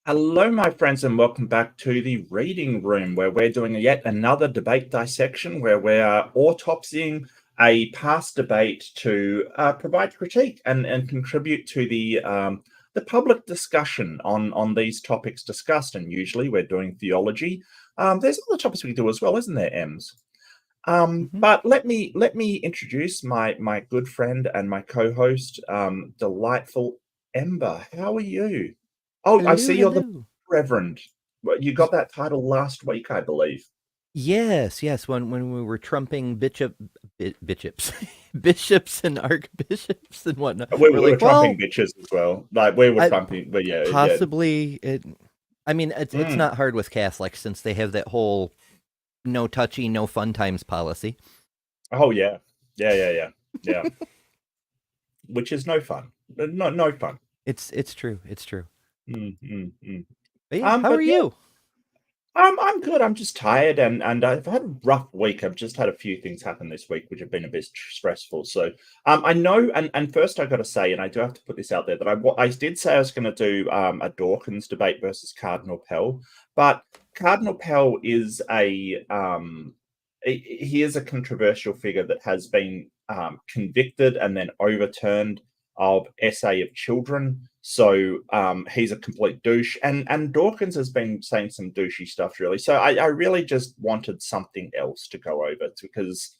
Hello, my friends, and welcome back to the reading room, where we're doing yet another debate dissection, where we're autopsying a past debate to provide critique and contribute to the public discussion on these topics discussed. And usually, we're doing theology. There's other topics we can do as well, isn't there, Ems? But let me introduce my good friend and my co-host, delightful Ember. How are you? Oh, I Hello, see you're the hello. Reverend. Well, you Y- got that title last week, I believe. yes. When we were trumping bishops, bishops and archbishops and whatnot, We we're were like, trumping well, bitches as well. Like we were I trumping, but yeah, yeah. possibly. I mean, it's Mm. not hard with Catholics since they have that whole no touchy, no fun times policy. Oh yeah, yeah. Which is no fun. No fun. It's true. It's true. Mm. But yeah, how are But yeah. you? I'm good. I'm just tired, and I've had a rough week. I've just had a few things happen this week which have been a bit stressful. So I know, and first I got to say, and I do have to put this out there, that I did say I was going to do a Dawkins debate versus Cardinal Pell, but Cardinal Pell is he is a controversial figure that has been convicted and then overturned of SA of children. So he's a complete douche, and Dawkins has been saying some douchey stuff, really. So I really just wanted something else to go over because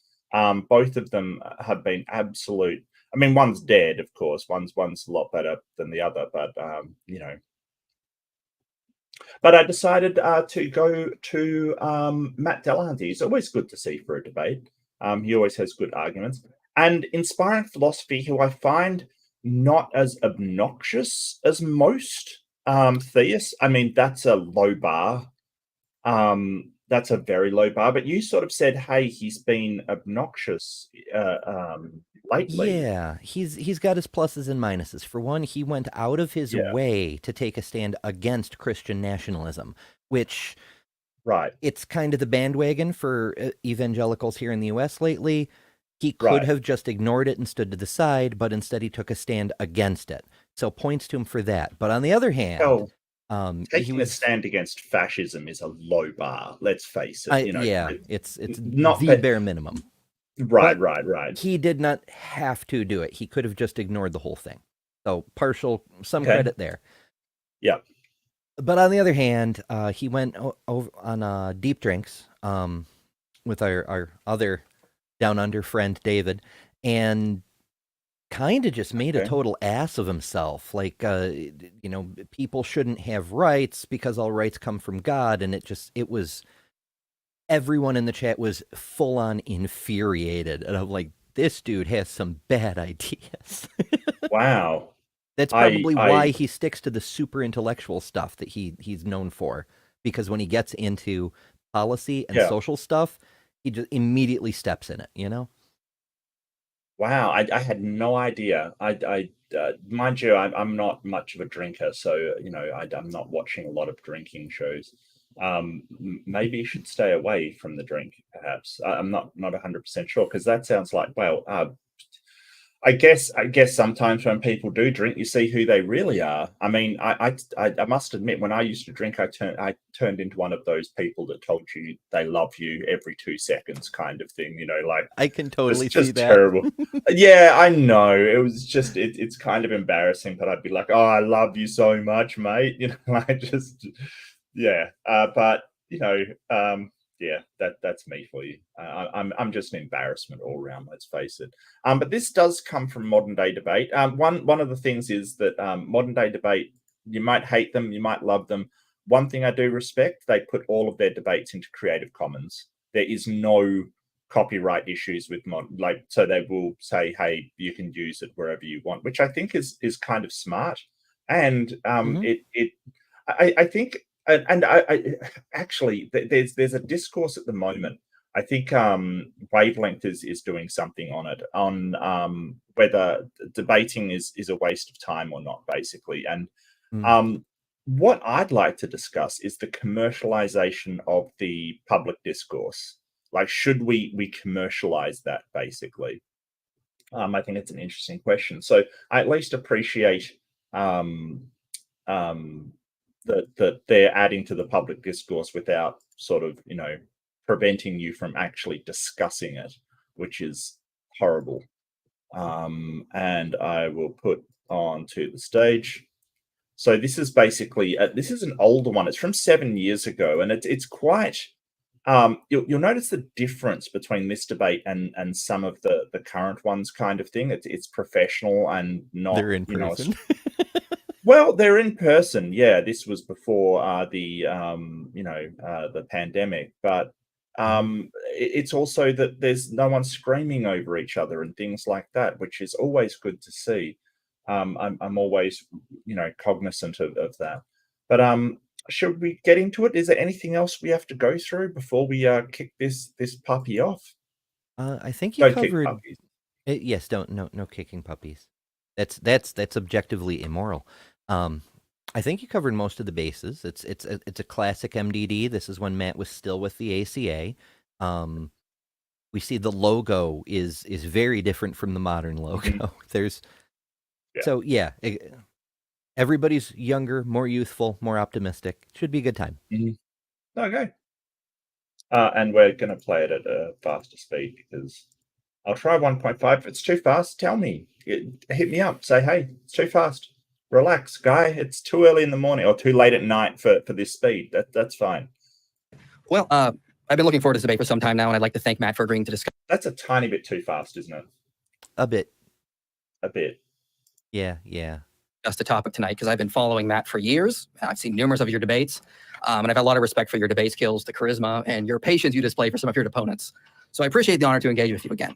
both of them have been absolute. I mean, one's dead, of course. One's a lot better than the other, but But I decided to go to Matt Dillahunty. It's always good to see for a debate. He always has good arguments. And Inspiring Philosophy, who I find not as obnoxious as most theists. I mean, that's a low bar. That's a very low bar. But you sort of said, hey, he's been obnoxious lately. Yeah, he's got his pluses and minuses. For one, he went out of his Yeah, way to take a stand against Christian nationalism, which right, it's kind of the bandwagon for evangelicals here in the US lately. He could right. have just ignored it and stood to the side, but instead he took a stand against it. So points to him for that. But on the other hand, Well, he taking a was stand against fascism is a low bar. Let's face it. yeah, it's Not the that. bare minimum. Right, But right. he did not have to do it. He could have just ignored the whole thing. So partial some Okay. credit there. Yeah. But on the other hand, he went over on deep drinks with our other down under friend David, and kind of just made a Okay. total ass of himself. Like, people shouldn't have rights because all rights come from God, and it was everyone in the chat was full on infuriated, and I'm like, this dude has some bad ideas. Wow. That's probably I why he sticks to the super intellectual stuff that he's known for. Because when he gets into policy and yeah. social stuff, he just immediately steps in it. Wow. I had no idea. Mind you, I'm not much of a drinker, so I'm not watching a lot of drinking shows. Maybe you should stay away from the drink, perhaps. I'm not 100% sure because that sounds like, well, I guess sometimes when people do drink, you see who they really are. I mean, I must admit, when I used to drink, I turned into one of those people that told you they love you every 2 seconds, kind of thing. Like I can it's totally see just that. terrible. Yeah, I know. It's kind of embarrassing, but I'd be like, "Oh, I love you so much, mate." I just yeah. But yeah, that's me for you. I'm just an embarrassment all around. Let's face it. But this does come from modern day debate. One of the things is that modern day debate, you might hate them, you might love them. One thing I do respect, they put all of their debates into Creative Commons. There is no copyright issues with so they will say, hey, you can use it wherever you want, which I think is kind of smart. And Hmm. I think, and I actually, there's a discourse at the moment. I think Wavelength is doing something on it, on whether debating is a waste of time or not, basically. And Mm. um, what I'd like to discuss is the commercialization of the public discourse. Like, should we commercialize that, basically? I think it's an interesting question. So I at least appreciate um, um, that they're adding to the public discourse without sort of, preventing you from actually discussing it, which is horrible. And I will put on to the stage. So this is basically this is an older one. It's from 7 years ago, and it's quite. You'll notice the difference between this debate and some of the current ones, kind of thing. It's professional and not. They're in person. Well, they're in person. Yeah, this was before the pandemic, but it's also that there's no one screaming over each other and things like that, which is always good to see. I'm always, cognizant of that. But should we get into it? Is there anything else we have to go through before we kick this puppy off? I think you Don't covered. kick puppies. Yes, no kicking puppies. That's objectively immoral. I think you covered most of the bases. It's a classic MDD. This is when Matt was still with the ACA. We see the logo is very different from the modern logo. Mm-hmm. Everybody's younger, more youthful, more optimistic. Should be a good time. Mm-hmm. Okay. And we're going to play it at a faster speed because I'll try 1.5. If it's too fast, tell me. Hit me up. Say, hey, it's too fast. Relax, guy. It's too early in the morning or too late at night for this speed. That's fine. Well, I've been looking forward to this debate for some time now, and I'd like to thank Matt for agreeing to discuss. That's a tiny bit too fast, isn't it? A bit. Yeah. Just the topic tonight because I've been following Matt for years. I've seen numerous of your debates, and I've had a lot of respect for your debate skills, the charisma, and your patience you display for some of your opponents. So I appreciate the honor to engage with you again.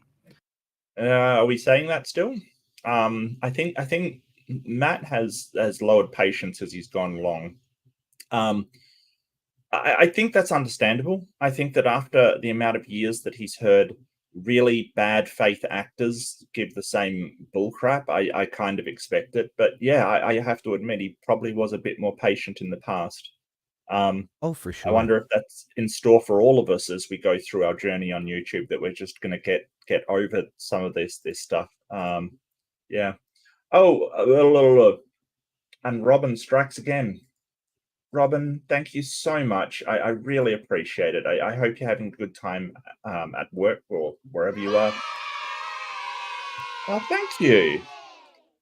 Are we saying that still? I think Matt has lowered patience as he's gone along. I think that's understandable. I think that after the amount of years that he's heard really bad faith actors give the same bullcrap, I kind of expect it. But yeah, I have to admit he probably was a bit more patient in the past. Oh, for sure. I wonder if that's in store for all of us as we go through our journey on YouTube, that we're just going to get over some of this stuff. Yeah. Oh, and Robin strikes again. Robin, thank you so much. I really appreciate it. I hope you're having a good time at work or wherever you are. Oh, thank you.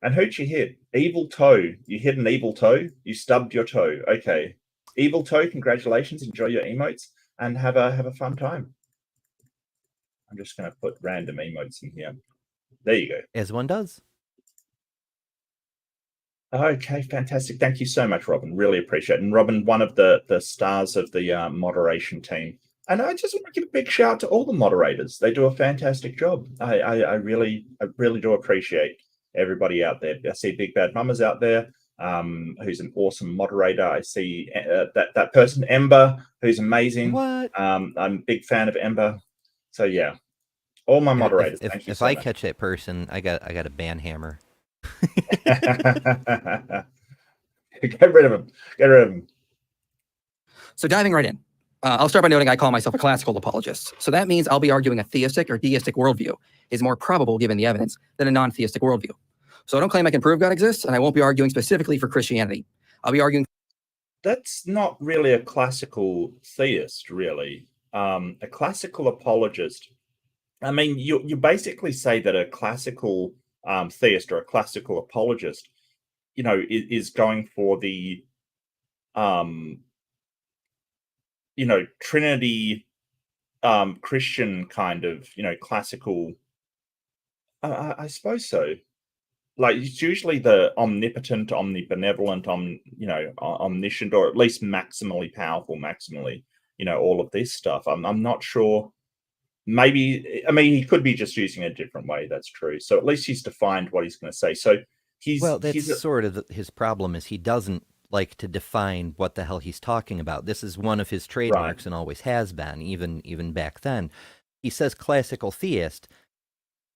And who'd you hit? Evil Toe. You hit an evil toe? You stubbed your toe. Okay. Evil Toe, congratulations. Enjoy your emotes and have a fun time. I'm just going to put random emotes in here. There you go. As one does. Okay, fantastic. Thank you so much, Robin. Really appreciate it. And Robin, one of the stars of the moderation team. And I just want to give a big shout out to all the moderators. They do a fantastic job. I really do appreciate everybody out there. I see Big Bad Mama's out there, who's an awesome moderator. I see that person, Ember, who's amazing. What? I'm a big fan of Ember. So yeah, all my moderators. Thank you if so I much. catch that person, I got a ban hammer. Get rid of him. So diving right in, I'll start by noting I call myself a classical apologist. So that means I'll be arguing a theistic or deistic worldview is more probable given the evidence than a non-theistic worldview. So I don't claim I can prove God exists, and I won't be arguing specifically for Christianity. I'll be arguing. That's not really a classical theist, really. A classical apologist. I mean, you basically say that a classical theist or a classical apologist, is going for the, Trinity, Christian kind of, classical. I suppose so. Like it's usually the omnipotent, omnibenevolent, omniscient, or at least maximally powerful, all of this stuff. I'm not sure. Maybe, I mean, he could be just using a different way. That's true. So at least he's defined what he's going to say. So that's sort of his problem is he doesn't like to define what the hell he's talking about. This is one of his trademarks and always has been, even back then. He says classical theist.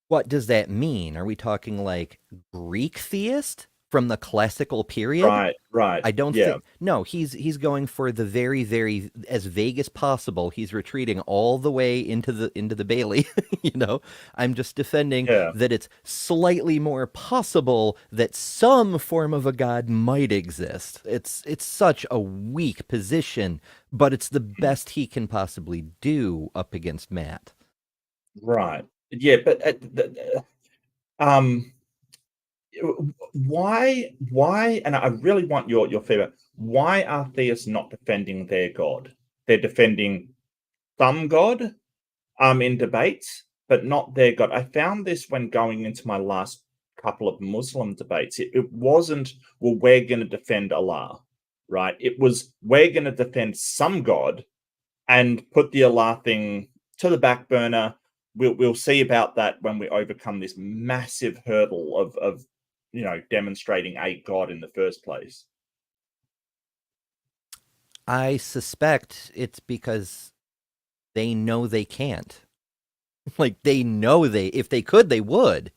What does that mean? Are we talking like Greek theist? from the classical period. Right. I don't Yeah. think no, he's going for the very, very as vague as possible. He's retreating all the way into the Bailey, you know. I'm just defending Yeah. that it's slightly more possible that some form of a god might exist. It's such a weak position, but it's the best he can possibly do up against Matt. Right. Yeah, but um why, and I really want your feedback, why are theists not defending their god? They're defending some god in debates, but not their god. I found this when going into my last couple of Muslim debates. It wasn't, well, we're going to defend Allah, right? It was, we're going to defend some god and put the Allah thing to the back burner. We'll see about that when we overcome this massive hurdle of demonstrating a god in the first place. I suspect it's because they know they can't. Like, they know if they could, they would.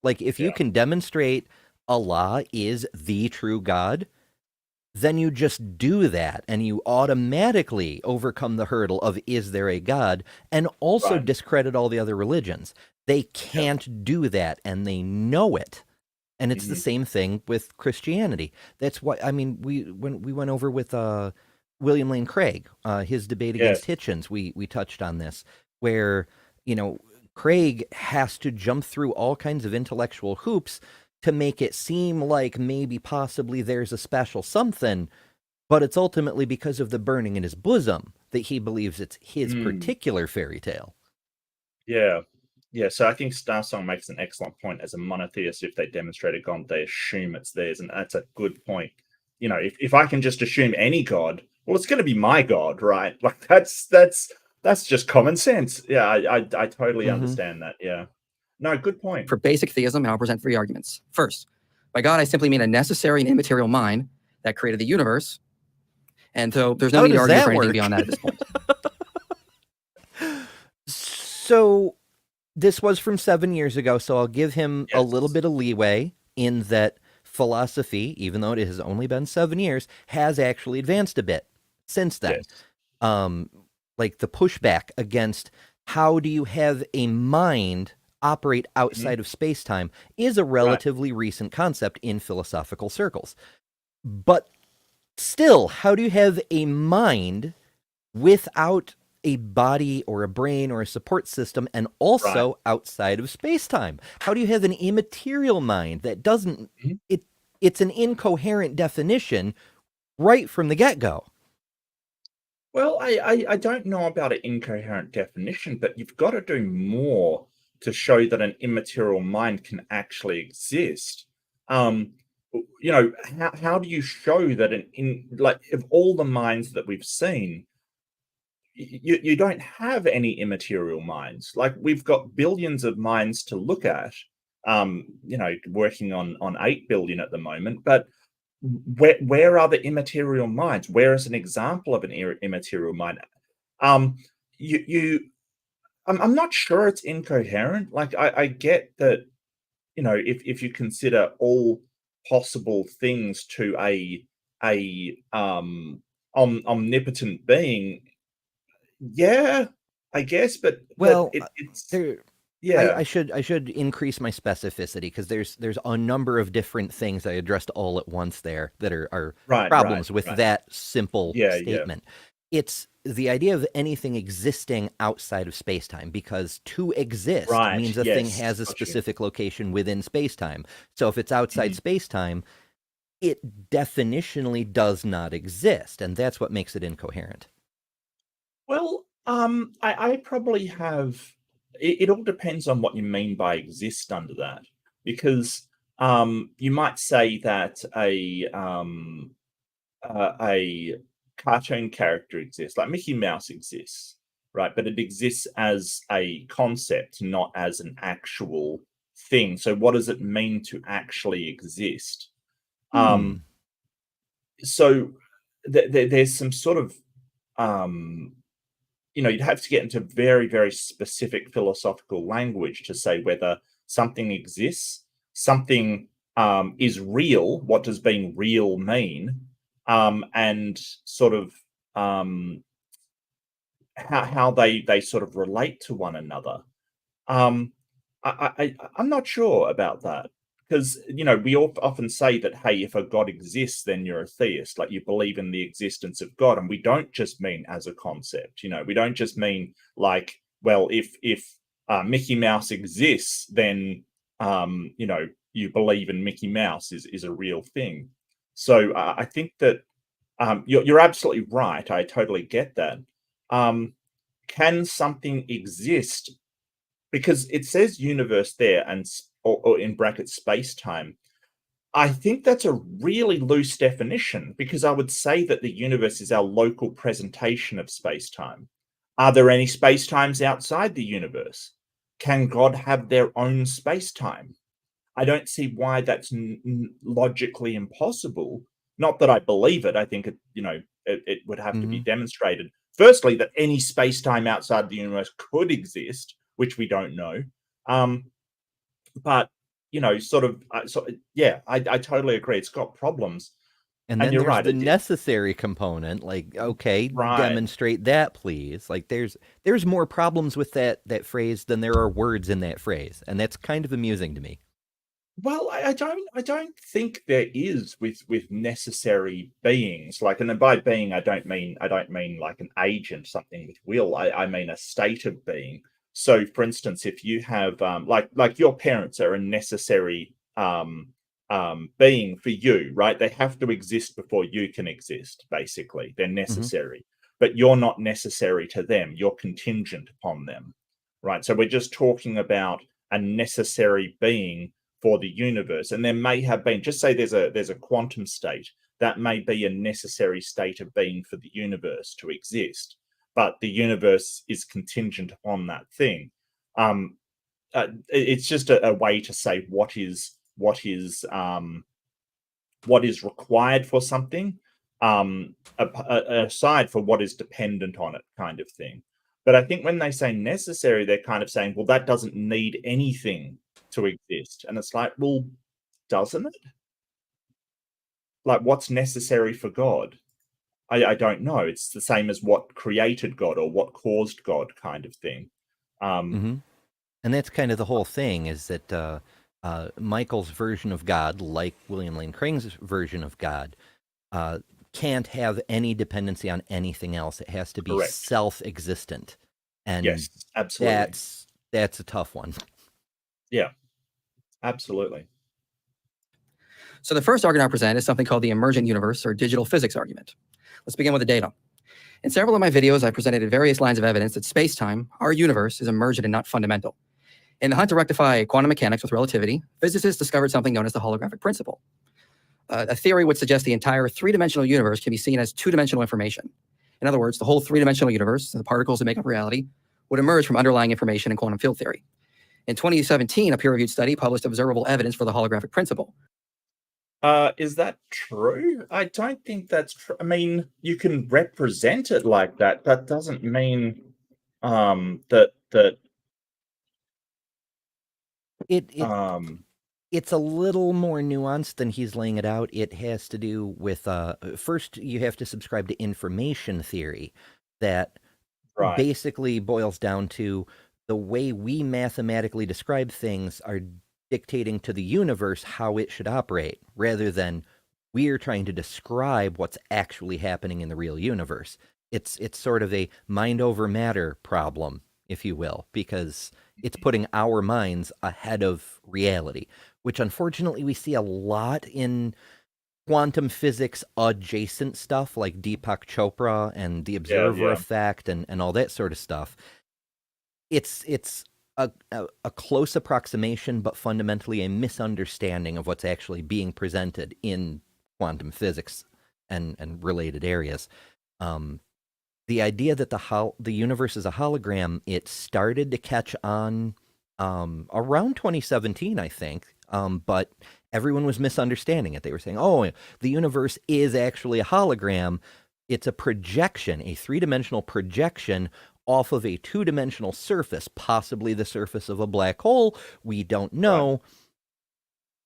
Like, if you can demonstrate Allah is the true God, then you just do that and you automatically overcome the hurdle of is there a God, and also discredit all the other religions. They can't do that, and they know it. And it's the same thing with Christianity. That's why, I mean, when we went over with William Lane Craig, his debate against Hitchens, we touched on this, where, Craig has to jump through all kinds of intellectual hoops to make it seem like maybe possibly there's a special something, but it's ultimately because of the burning in his bosom that he believes it's his particular fairy tale. Yeah. Yeah, so I think Starsong makes an excellent point. As a monotheist, if they demonstrate a god, they assume it's theirs, and that's a good point. If I can just assume any god, well, it's going to be my god, right? Like that's just common sense. Yeah, I totally understand that. Yeah, no, good point. For basic theism, I'll present 3 arguments. First, by God, I simply mean a necessary and immaterial mind that created the universe, and so there's no need to argue for anything beyond that at this point. So this was from 7 years ago, so I'll give him a little bit of leeway in that philosophy, even though it has only been 7 years, has actually advanced a bit since then. Like the pushback against how do you have a mind operate outside of space-time is a relatively recent concept in philosophical circles. But still, how do you have a mind without a body or a brain or a support system, and also outside of space-time? How do you have an immaterial mind that doesn't, it's an incoherent definition right from the get-go? Well, I don't know about an incoherent definition, but you've got to do more to show that an immaterial mind can actually exist. How do you show that of all the minds that we've seen, you don't have any immaterial minds. Like, we've got billions of minds to look at, working on 8 billion at the moment, but where are the immaterial minds? Where is an example of an immaterial mind? I'm not sure it's incoherent. Like, I get that, if you consider all possible things to a omnipotent being, yeah, I guess, but it's I should increase my specificity, because there's a number of different things I addressed all at once there that are problems with that simple statement. It's the idea of anything existing outside of space-time, because to exist means a thing has a specific location within space-time. So if it's outside space-time, it definitionally does not exist, and that's what makes it incoherent. Well, I probably have. It all depends on what you mean by exist under that, because you might say that a cartoon character exists, like Mickey Mouse exists, right? But it exists as a concept, not as an actual thing. So what does it mean to actually exist? So there's some sort of you'd have to get into very, very specific philosophical language to say whether something exists, something is real. What does being real mean? And sort of how they sort of relate to one another. I'm not sure about that, because we often say that, hey, if a God exists, then you're a theist, like you believe in the existence of God, and we don't just mean as a concept. We don't just mean like, well, if Mickey Mouse exists, then you believe in Mickey Mouse is a real thing. So I think that you're absolutely right. I totally get that. Can something exist? Because it says universe there, and or in brackets space time. I think that's a really loose definition, because I would say that the universe is our local presentation of space time. Are there any space times outside the universe? Can God have their own space time? I don't see why that's logically impossible. Not that I believe it. I think it would have to be demonstrated. Firstly, that any space-time outside the universe could exist, which we don't know. But I totally agree. It's got problems. And then you're there's right, the necessary component. Like, okay, Right. demonstrate that, please. Like, there's more problems with that phrase than there are words in that phrase, and that's kind of amusing to me. Well, I don't think there is with necessary beings. Like, and by being, I don't mean like an agent, something with will. I mean a state of being. So, for instance, if you have like your parents are a necessary being for you, right? They have to exist before you can exist. Basically, they're necessary, but you're not necessary to them. You're contingent upon them, right? So we're just talking about a necessary being for the universe. And there may have been, just say there's a quantum state that may be a necessary state of being for the universe to exist, but the universe is contingent upon that thing. It's just a way to say what is required for something, aside for what is dependent on it, kind of thing. But I think when they say necessary, they're kind of saying, well, that doesn't need anything to exist. And it's like, well, doesn't it? Like, what's necessary for God? I don't know. It's the same as what created God or what caused God, kind of thing. And that's kind of the whole thing, is that Michael's version of God, like William Lane Craig's version of God, can't have any dependency on anything else. It has to be Correct. Self-existent. And yes, absolutely. That's a tough one. Yeah, absolutely. So the first argument I present is something called the emergent universe or digital physics argument. Let's begin with the data. In several of my videos, I presented various lines of evidence that space-time, our universe, is emergent and not fundamental. In the hunt to rectify quantum mechanics with relativity, physicists discovered something known as the holographic principle. A theory would suggest the entire three-dimensional universe can be seen as two-dimensional information. In other words, the whole three-dimensional universe, the particles that make up reality, would emerge from underlying information in quantum field theory. In 2017, a peer-reviewed study published observable evidence for the holographic principle. Is that true? I don't think that's true. I mean, you can represent it like that. That doesn't mean that it's a little more nuanced than he's laying it out. It has to do with first, you have to subscribe to information theory, that right. basically boils down to the way we mathematically describe things are dictating to the universe how it should operate, rather than we're trying to describe what's actually happening in the real universe. It's sort of a mind over matter problem, if you will, because it's putting our minds ahead of reality, which unfortunately we see a lot in quantum physics adjacent stuff like Deepak Chopra and the observer effect and all that sort of stuff. It's a close approximation, but fundamentally a misunderstanding of what's actually being presented in quantum physics and related areas. The idea that the universe is a hologram, it started to catch on around 2017, I think, but everyone was misunderstanding it. They were saying, oh, the universe is actually a hologram. It's a projection, a three-dimensional projection off of a two-dimensional surface, possibly the surface of a black hole. We don't know.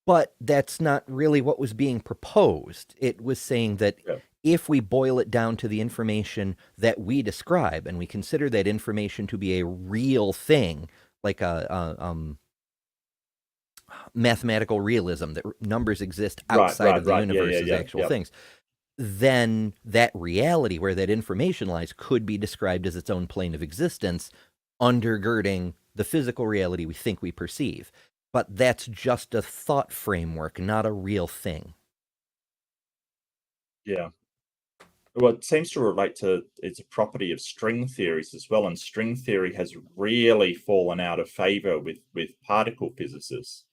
But that's not really what was being proposed. It was saying that Yeah. if we boil it down to the information that we describe and we consider that information to be a real thing, like a mathematical realism, that numbers exist outside of the universe as actual things, then that reality where that information lies could be described as its own plane of existence, undergirding the physical reality we think we perceive. But that's just a thought framework, not a real thing. Yeah. Well, it seems to relate to, it's a property of string theories as well, and string theory has really fallen out of favor with particle physicists.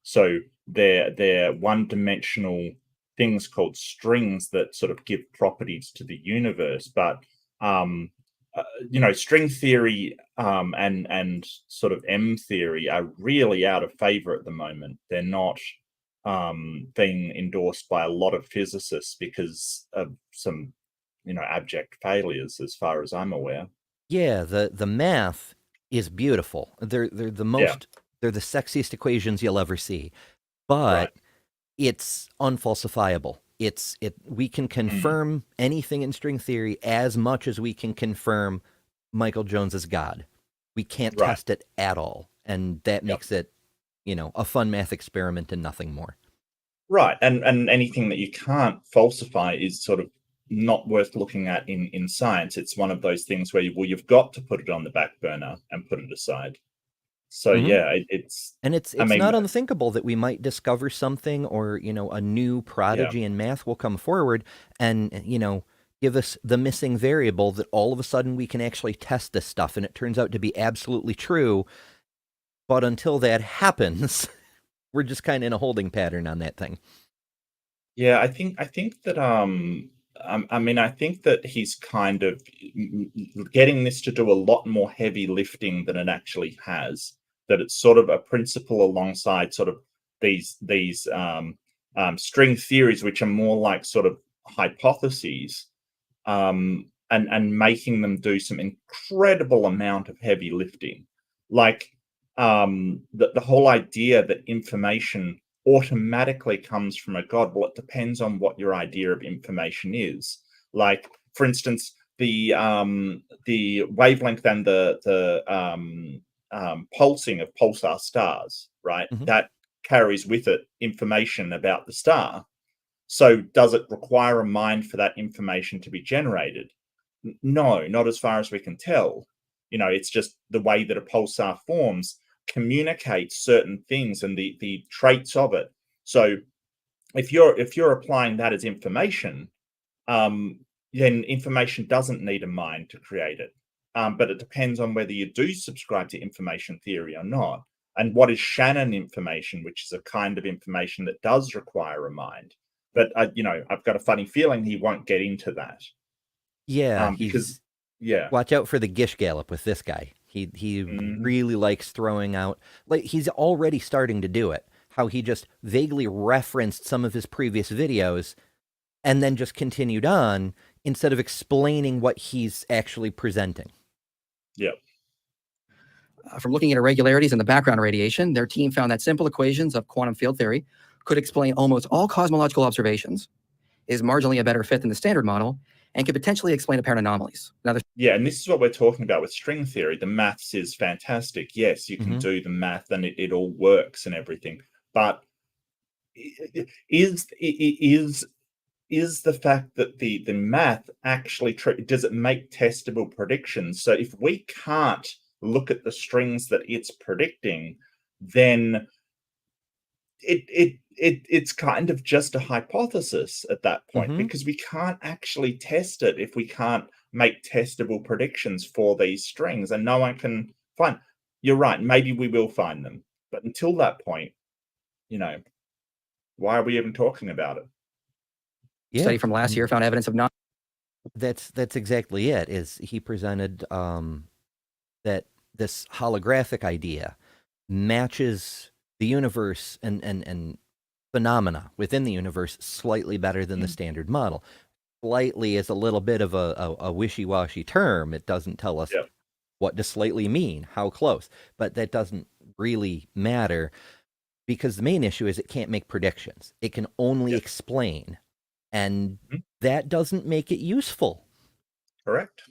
So they're one-dimensional things called strings that sort of give properties to the universe, but string theory and sort of M theory are really out of favor at the moment. They're not being endorsed by a lot of physicists because of some, abject failures, as far as I'm aware. Yeah, the math is beautiful. They're the most they're the sexiest equations you'll ever see, but it's unfalsifiable. We can confirm anything in string theory as much as we can confirm Michael Jones's God. We can't test it at all, and that makes it, a fun math experiment and nothing more. Right, and anything that you can't falsify is sort of not worth looking at in science. It's one of those things where you've got to put it on the back burner and put it aside. So it's not unthinkable that we might discover something, or a new prodigy in math will come forward and give us the missing variable that all of a sudden we can actually test this stuff, and it turns out to be absolutely true. But until that happens, we're just kind of in a holding pattern on that thing. Yeah, I think that I think that he's kind of getting this to do a lot more heavy lifting than it actually has. That it's sort of a principle alongside sort of these string theories, which are more like sort of hypotheses, and making them do some incredible amount of heavy lifting, like the whole idea that information automatically comes from a God. Well, it depends on what your idea of information is. Like, for instance, the wavelength and the pulsing of pulsar stars, right? That carries with it information about the star. So does it require a mind for that information to be generated? No, not as far as we can tell. It's just the way that a pulsar forms communicates certain things and the traits of it. So if you're applying that as information, then information doesn't need a mind to create it. But it depends on whether you do subscribe to information theory or not. And what is Shannon information, which is a kind of information that does require a mind. But I've got a funny feeling he won't get into that. Yeah, because watch out for the Gish Gallop with this guy. He really likes throwing out, like, he's already starting to do it. How he just vaguely referenced some of his previous videos and then just continued on instead of explaining what he's actually presenting. Yeah. From looking at irregularities in the background radiation, their team found that simple equations of quantum field theory could explain almost all cosmological observations, is marginally a better fit than the standard model, and could potentially explain apparent anomalies. Now, and this is what we're talking about with string theory. The maths is fantastic. Yes, you can do the math and it all works and everything. But is the fact that the math actually does it make testable predictions? So if we can't look at the strings that it's predicting, then it's kind of just a hypothesis at that point, because we can't actually test it if we can't make testable predictions for these strings, and no one can find. You're right, maybe we will find them, but until that point, why are we even talking about it? Study from last year found evidence of not. That's exactly it. Is he presented that this holographic idea matches the universe and phenomena within the universe slightly better than the standard model. Slightly is a little bit of a wishy-washy term. It doesn't tell us what does slightly mean, how close, but that doesn't really matter. because the main issue is it can't make predictions. It can only explain, and that doesn't make it useful. Correct.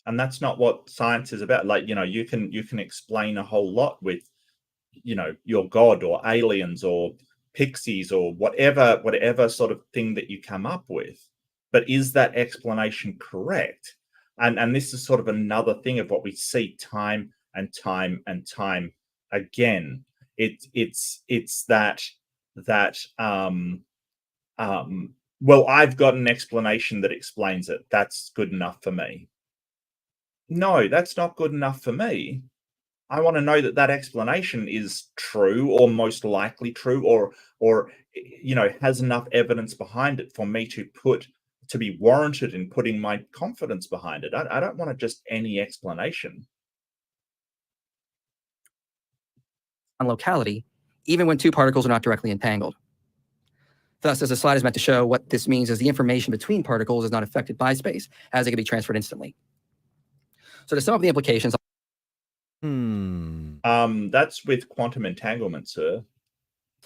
And that's not what science is about. Like, you can explain a whole lot with, your God or aliens or pixies or whatever sort of thing that you come up with. But is that explanation correct? And this is sort of another thing of what we see time and time and time again. It's that well, I've got an explanation that explains it. That's good enough for me. No, that's not good enough for me. I want to know that explanation is true or most likely true, or has enough evidence behind it for me to be warranted in putting my confidence behind it. I don't want just any explanation. On locality, even when two particles are not directly entangled. Thus, as the slide is meant to show, what this means is the information between particles is not affected by space, as it can be transferred instantly. So to sum up the implications... That's with quantum entanglement, sir.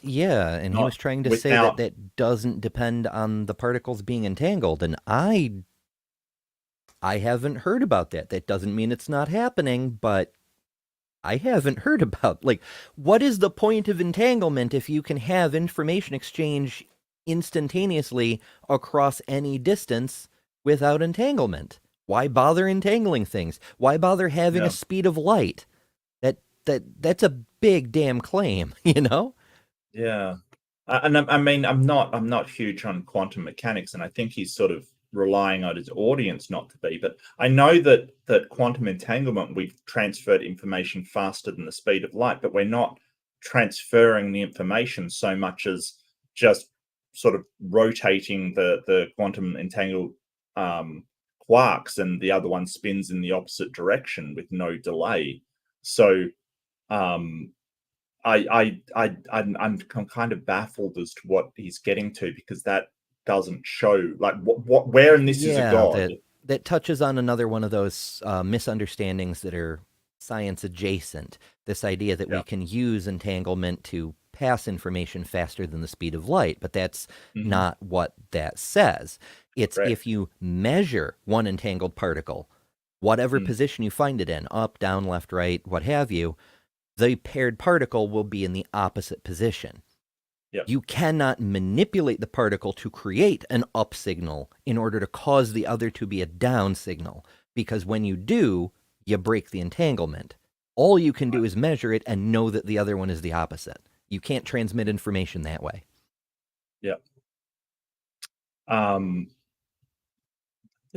Yeah, and he was trying to say that doesn't depend on the particles being entangled, and I haven't heard about that. That doesn't mean it's not happening, but I haven't heard about, like, what is the point of entanglement if you can have information exchange instantaneously across any distance without entanglement? Why bother entangling things? Why bother having a speed of light? That's a big damn claim, Yeah. And I mean, I'm not huge on quantum mechanics, and I think he's sort of relying on his audience not to be. But I know that quantum entanglement, we've transferred information faster than the speed of light, but we're not transferring the information so much as just sort of rotating the quantum entangled quarks, and the other one spins in the opposite direction with no delay. So I'm kind of baffled as to what he's getting to, because that doesn't show, like, where in this is a God. That touches on another one of those misunderstandings that are science adjacent. This idea that we can use entanglement to pass information faster than the speed of light, but that's not what that says. It's if you measure one entangled particle, whatever position you find it in, up, down, left, right, what have you, the paired particle will be in the opposite position. You cannot manipulate the particle to create an up signal in order to cause the other to be a down signal, because when you do, you break the entanglement. All you can do is measure it and know that the other one is the opposite. You can't transmit information that way.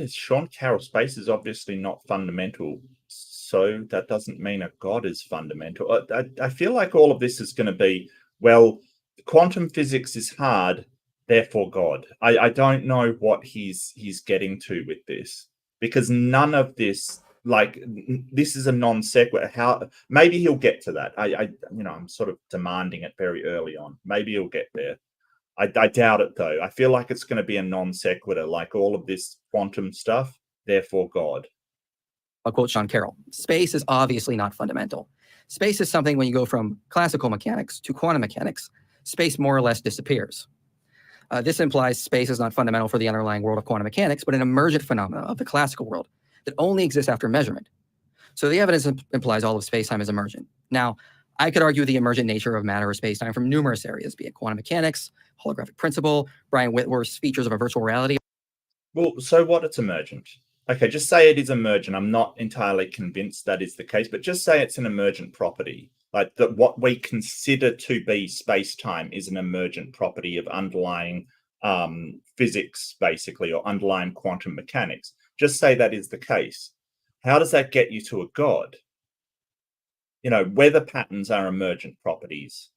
Sean Carroll, space is obviously not fundamental, so that doesn't mean a God is fundamental. I feel like all of this is going to be, well, quantum physics is hard, therefore God. I don't know what he's getting to with this, because none of this, like, this is a non sequitur. How maybe he'll get to that. I'm sort of demanding it very early on. Maybe he'll get there. I doubt it, though. I feel like it's going to be a non sequitur, like all of this quantum stuff, therefore God. I'll quote Sean Carroll. Space is obviously not fundamental. Space is something, when you go from classical mechanics to quantum mechanics, space more or less disappears. This implies space is not fundamental for the underlying world of quantum mechanics, but an emergent phenomena of the classical world that only exists after measurement. So the evidence implies all of space-time is emergent. Now, I could argue the emergent nature of matter or space-time from numerous areas, be it quantum mechanics, holographic principle, Brian Whitworth's features of a virtual reality. Well, so what? It's emergent. Okay, just say it is emergent. I'm not entirely convinced that is the case, but just say it's an emergent property. Like, that what we consider to be space-time is an emergent property of underlying physics, basically, or underlying quantum mechanics. Just say that is the case. How does that get you to a God? Weather patterns are emergent properties.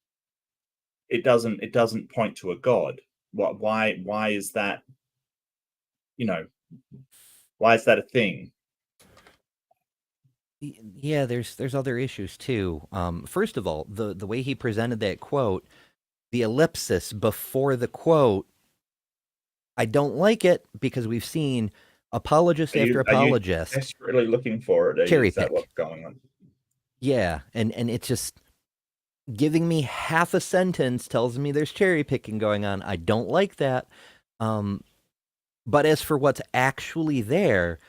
It doesn't point to a God. Why is that? Why is that a thing? Yeah, there's other issues too. First of all, the way he presented that quote, the ellipsis before the quote, I don't like it, because we've seen apologist after apologist. Are you desperately looking for it? Cherry is that pick. what's going on? Yeah, and it's just, giving me half a sentence tells me there's cherry picking going on. I don't like that. But as for what's actually there,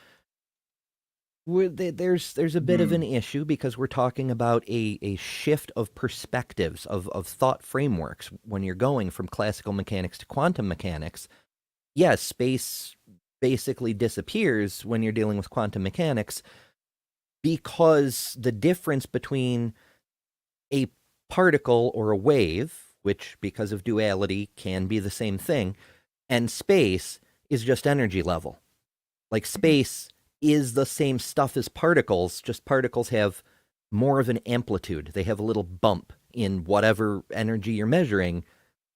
there's a bit of an issue because we're talking about a shift of perspectives, of thought frameworks when you're going from classical mechanics to quantum mechanics. Yes, space basically disappears when you're dealing with quantum mechanics because the difference between a particle or a wave, which because of duality can be the same thing, and space is just energy level. Like space is the same stuff as particles, just particles have more of an amplitude. They have a little bump in whatever energy you're measuring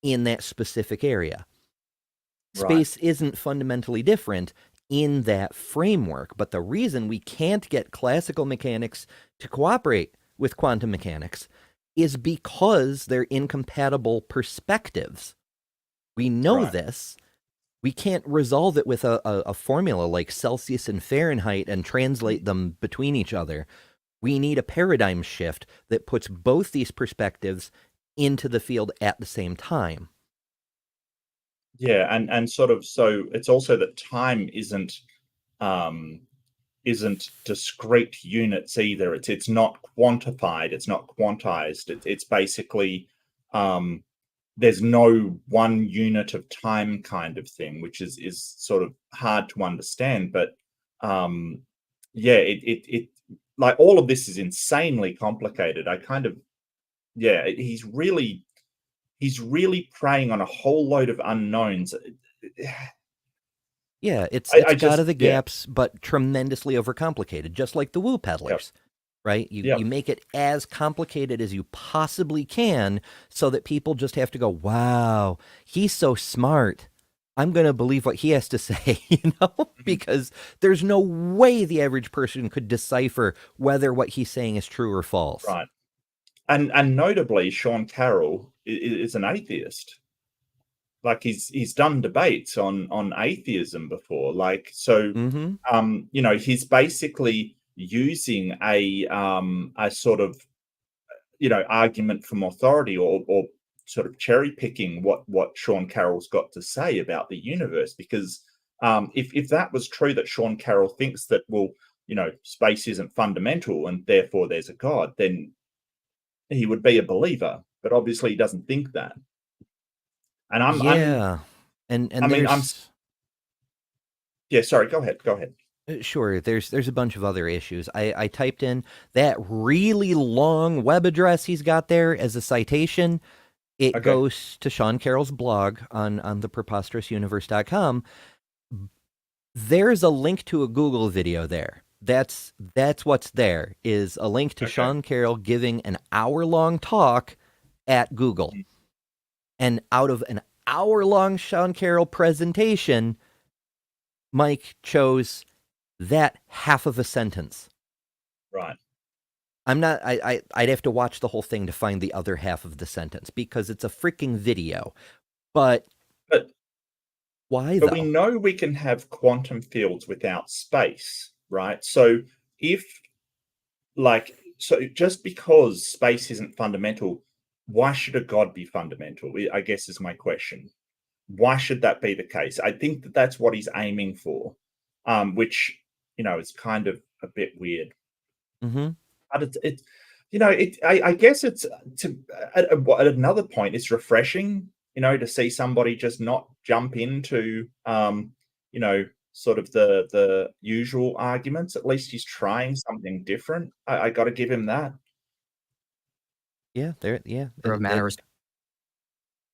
in that specific area. Space isn't fundamentally different in that framework, but the reason we can't get classical mechanics to cooperate with quantum mechanics is because they're incompatible perspectives. We know this. We can't resolve it with a formula like Celsius and Fahrenheit and translate them between each other. We need a paradigm shift that puts both these perspectives into the field at the same time. Yeah, and sort of, so it's also that time isn't discrete units either. It's not quantified, it's not quantized. It's basically there's no one unit of time kind of thing, which is sort of hard to understand. But yeah, it like all of this is insanely complicated. I kind of, yeah, he's really preying on a whole load of unknowns. Yeah, it's I got just, the gaps, but tremendously overcomplicated, just like the woo peddlers, right? You make it as complicated as you possibly can so that people just have to go, wow, he's so smart. I'm going to believe what he has to say, you know, because there's no way the average person could decipher whether what he's saying is true or false. Right. And notably, Sean Carroll is an atheist. Like he's done debates on atheism before. Like, so, you know, he's basically using a sort of, you know, argument from authority, or sort of cherry picking what Sean Carroll's got to say about the universe. Because if that was true, that Sean Carroll thinks that, well, you know, space isn't fundamental and therefore there's a God, then he would be a believer. But obviously he doesn't think that. And yeah, sorry, go ahead. Sure, there's a bunch of other issues. I typed in that really long web address he's got there as a citation. It goes to Sean Carroll's blog on thepreposterousuniverse.com. There's a link to a Google video there. That's what's there, is a link to Sean Carroll giving an hour-long talk at Google. And out of an hour-long Sean Carroll presentation, Mike chose that half of a sentence. Right. I'd have to watch the whole thing to find the other half of the sentence because it's a freaking video. But why though? But we know we can have quantum fields without space, right? So just because space isn't fundamental, why should a God be fundamental? I guess is my question. Why should that be the case? I think that's what he's aiming for, which, you know, is kind of a bit weird. But it's you know, I guess it's at another point, it's refreshing, you know, to see somebody just not jump into, you know, sort of the usual arguments. At least he's trying something different. I got to give him that. Yeah, that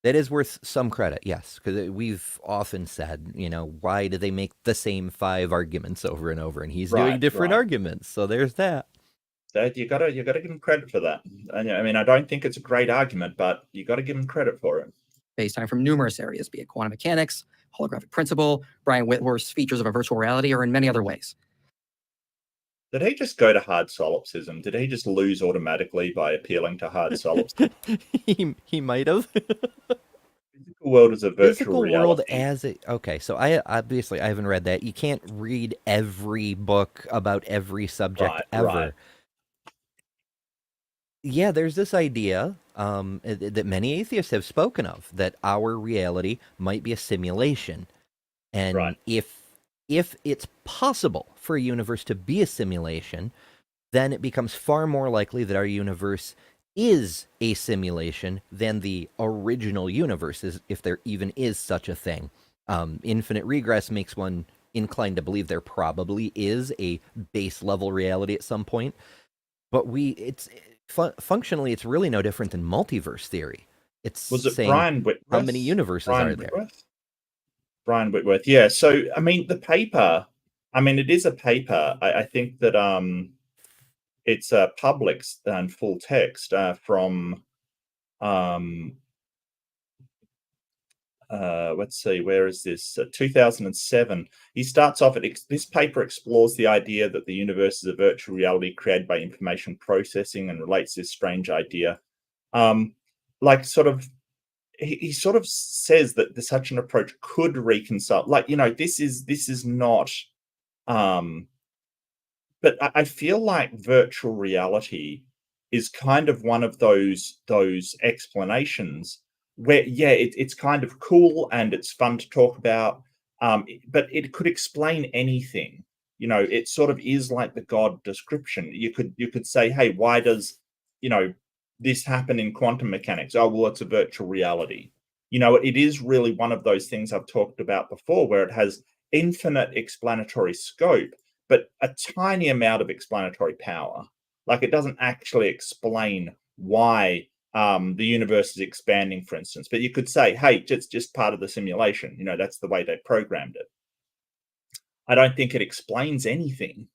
is worth some credit, yes, because we've often said, you know, why do they make the same 5 arguments over and over? And he's doing different arguments, so there's that. You gotta give him credit for that. And I mean, I don't think it's a great argument, but you got to give him credit for it. Space-time from numerous areas, be it quantum mechanics, holographic principle, Brian Whitworth's features of a virtual reality, or in many other ways. Did he just go to hard solipsism? Did he just lose automatically by appealing to hard solipsism? he might have. Physical world is a virtual reality. Okay, so I haven't read that. You can't read every book about every subject ever. Right. Yeah, there's this idea that many atheists have spoken of, that our reality might be a simulation. And Right. if it's possible for a universe to be a simulation, then it becomes far more likely that our universe is a simulation than the original universe, if there even is such a thing. Infinite regress makes one inclined to believe there probably is a base level reality at some point, but functionally it's really no different than multiverse theory. It's Was it saying Brian Whitworth? how many universes Brian are there. Whitworth? Brian Whitworth, yeah. So I mean, the paper, I mean, it is a paper. I think that it's a public and full text from let's see, where is this? 2007. He starts off this paper explores the idea that the universe is a virtual reality created by information processing, and relates this strange idea. Like sort of he sort of says that such an approach could reconcile, like, you know, this is not but I feel like virtual reality is kind of one of those explanations where, yeah, it's kind of cool and it's fun to talk about, but it could explain anything. You know, it sort of is like the God description. You could say, hey, why does, you know, this happen in quantum mechanics? Oh, well, it's a virtual reality. You know, it is really one of those things I've talked about before, where it has infinite explanatory scope, but a tiny amount of explanatory power. Like, it doesn't actually explain why the universe is expanding, for instance. But you could say, hey, it's just part of the simulation. You know, that's the way they programmed it. I don't think it explains anything.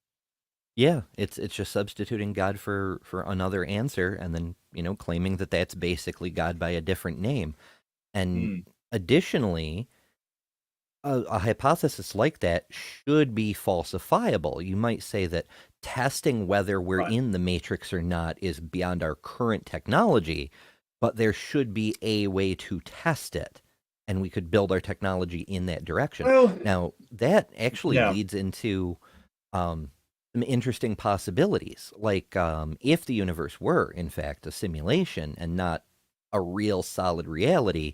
Yeah, it's just substituting God for another answer, and then, you know, claiming that that's basically God by a different name. And additionally, a hypothesis like that should be falsifiable. You might say that testing whether we're Right. in the matrix or not is beyond our current technology, but there should be a way to test it, and we could build our technology in that direction. Well, Now, that actually yeah. leads into some interesting possibilities. Like, if the universe were, in fact, a simulation and not a real solid reality,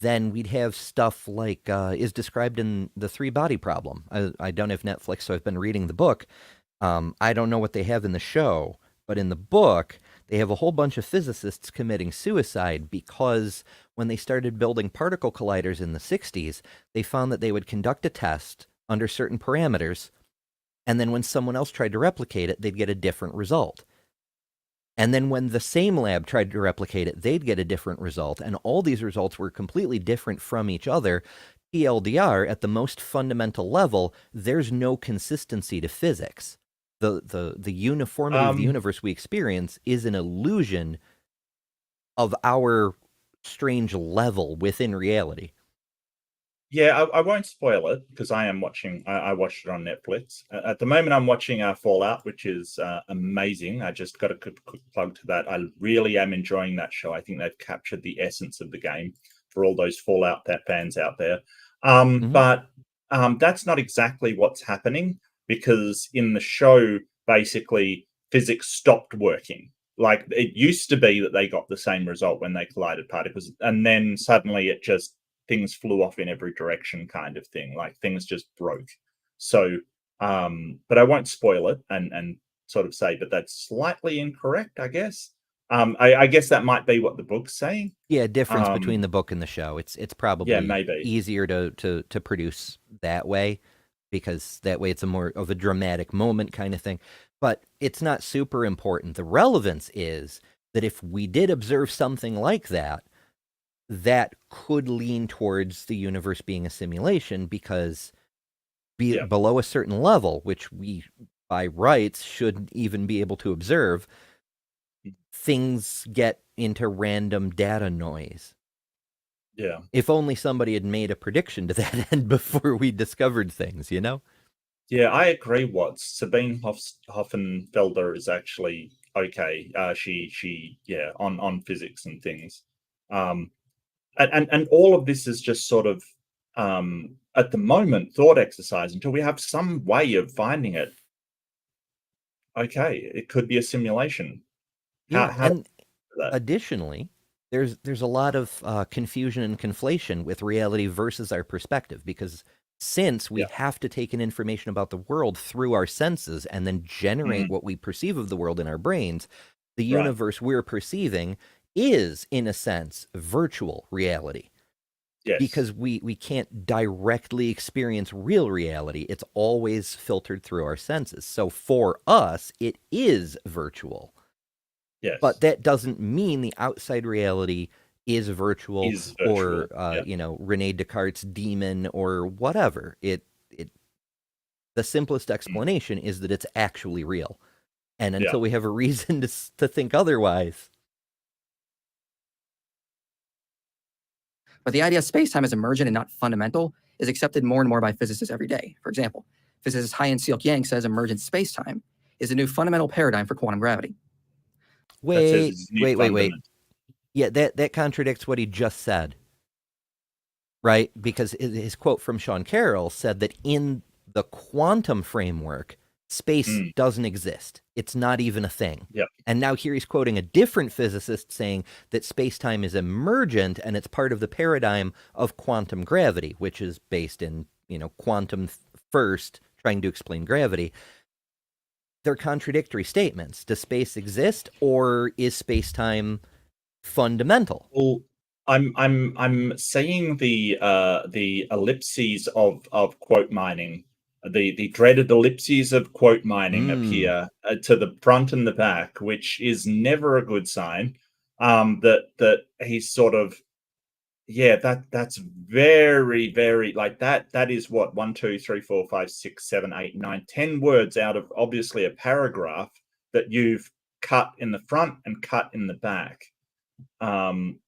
then we'd have stuff like is described in the Three Body Problem. I don't have Netflix, so I've been reading the book. I don't know what they have in the show, but in the book, they have a whole bunch of physicists committing suicide because when they started building particle colliders in the 60s, they found that they would conduct a test under certain parameters, and then when someone else tried to replicate it, they'd get a different result. And then when the same lab tried to replicate it, they'd get a different result. And all these results were completely different from each other. TLDR, at the most fundamental level, there's no consistency to physics. The uniformity of the universe we experience is an illusion of our strange level within reality. Yeah, I won't spoil it because I am watching. I watched it on Netflix. At the moment, I'm watching Fallout, which is amazing. I just got a quick plug to that. I really am enjoying that show. I think they've captured the essence of the game for all those Fallout fans out there. But that's not exactly what's happening, because in the show, basically, physics stopped working. Like, it used to be that they got the same result when they collided particles, and then suddenly things flew off in every direction, kind of thing. Like, things just broke. So, but I won't spoil it and sort of say, but that's slightly incorrect, I guess. I guess that might be what the book's saying. Yeah, difference between the book and the show. It's probably maybe easier to produce that way, because that way it's a more of a dramatic moment kind of thing. But it's not super important. The relevance is that if we did observe something like that, that could lean towards the universe being a simulation, because below a certain level, which we by rights should even be able to observe, things get into random data noise. Yeah. If only somebody had made a prediction to that end before we discovered things, you know? Yeah, I agree. What Sabine Hoffenfelder is actually okay. She on physics and things. And all of this is just sort of at the moment thought exercise until we have some way of finding it. Okay, it could be a simulation. Yeah, How and that. Additionally, there's a lot of confusion and conflation with reality versus our perspective, because since we have to take in information about the world through our senses and then generate what we perceive of the world in our brains, the universe we're perceiving is, in a sense, virtual reality. Yes. Because we can't directly experience real reality. It's always filtered through our senses. So for us, it is virtual. Yes. But that doesn't mean the outside reality is virtual, or you know, Rene Descartes' demon or whatever. The simplest explanation is that it's actually real. And until we have a reason to think otherwise. But the idea of space-time as emergent and not fundamental is accepted more and more by physicists every day. For example, physicist Haiyan Seok Yang says emergent space-time is a new fundamental paradigm for quantum gravity. Wait. Yeah, that contradicts what he just said. Right? Because his quote from Sean Carroll said that in the quantum framework, space doesn't exist. It's not even a thing. Yep. And now here he's quoting a different physicist saying that space-time is emergent and it's part of the paradigm of quantum gravity, which is based in, you know, quantum first, trying to explain gravity. They're contradictory statements. Does space exist, or is space-time fundamental? Well, I'm seeing the ellipses of quote mining, the dreaded ellipses of quote mining appear to the front and the back, which is never a good sign. That he's sort of, that's very, very, like that is what 1, 2, 3, 4, 5, 6, 7, 8, 9, 10 words out of obviously a paragraph that you've cut in the front and cut in the back. And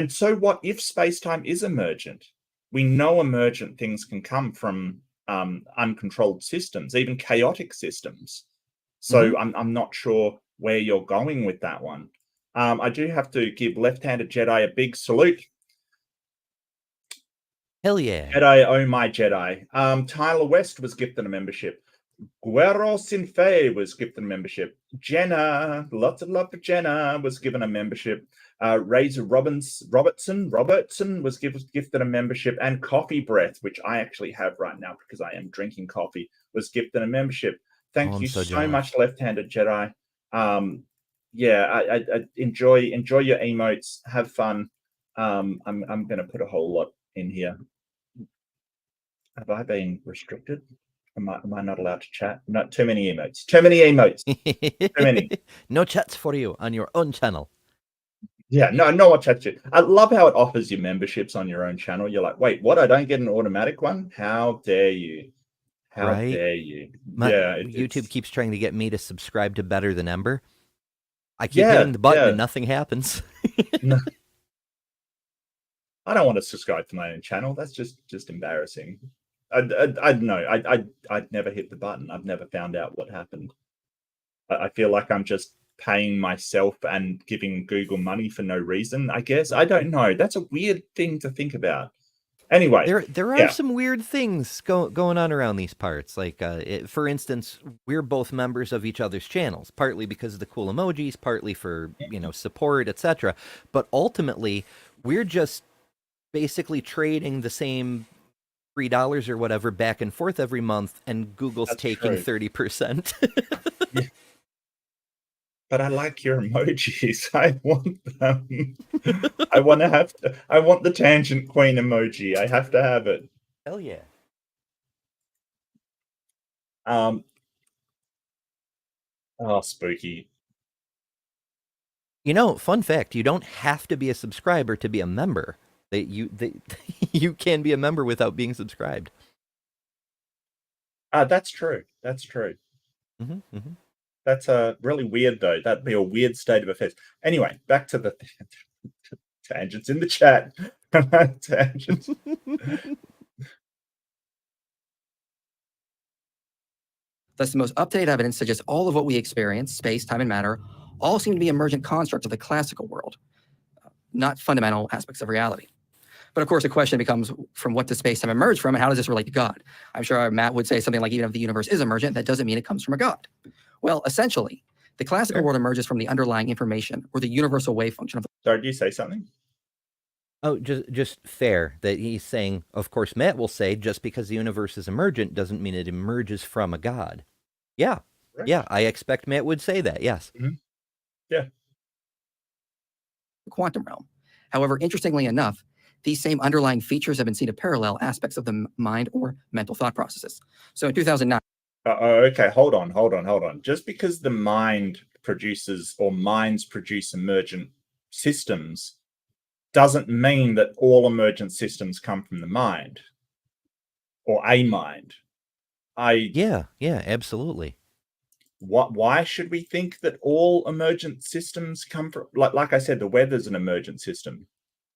so what if space-time is emergent? We know emergent things can come from uncontrolled systems, even chaotic systems. So I'm not sure where you're going with that one. I do have to give Left-Handed Jedi a big salute. Hell yeah. Jedi, oh my Jedi. Tyler West was gifted a membership. Guero Sinfei was gifted a membership. Jenna, lots of love for Jenna, was given a membership. Razor Robertson was gifted a membership. And Coffee Breath, which I actually have right now because I am drinking coffee, was gifted a membership. Thank you so much, Left-Handed Jedi. I enjoy your emotes. Have fun. I'm going to put a whole lot in here. Have I been restricted? Am I not allowed to chat? Not too many emotes. Too many. No chats for you on your own channel. Yeah, no one chats you. I love how it offers you memberships on your own channel. You're like, wait, what? I don't get an automatic one? How dare you? How dare you? YouTube keeps trying to get me to subscribe to Better Than Ember. I keep hitting the button and nothing happens. No. I don't want to subscribe to my own channel. That's just embarrassing. I'd know. I'd never hit the button. I've never found out what happened. I feel like I'm just paying myself and giving Google money for no reason, I guess. I don't know. That's a weird thing to think about. Anyway, there are some weird things going on around these parts. Like, for instance, we're both members of each other's channels, partly because of the cool emojis, partly for, you know, support, etc. But ultimately, we're just basically trading the same $3 or whatever back and forth every month, and Google's taking 30%. Yeah. But I like your emojis. I want them. I want the Tangent Queen emoji. I have to have it. Hell yeah. Spooky. You know, fun fact, you don't have to be a subscriber to be a member. You can be a member without being subscribed. That's true. That's true. That's really weird, though. That'd be a weird state of affairs. Anyway, back to the tangents in the chat. Tangents. Thus, the most up-to-date evidence suggests all of what we experience, space, time, and matter, all seem to be emergent constructs of the classical world, not fundamental aspects of reality. But of course, the question becomes, from what does space-time emerge from, and how does this relate to God? I'm sure Matt would say something like, even if the universe is emergent, that doesn't mean it comes from a God. Well, essentially, the classical Fair. world emerges from the underlying information or the universal wave function of the Sorry, did you say something? Oh, just fair that he's saying, of course, Matt will say, just because the universe is emergent doesn't mean it emerges from a God. Yeah. Correct. Yeah, I expect Matt would say that, yes. Yeah. quantum realm. However, interestingly enough, these same underlying features have been seen to parallel aspects of the mind or mental thought processes. So in 2009, Okay, hold on. Just because the mind produces or minds produce emergent systems doesn't mean that all emergent systems come from the mind or a mind. Yeah, absolutely. Why should we think that all emergent systems come from, like I said, the weather's an emergent system.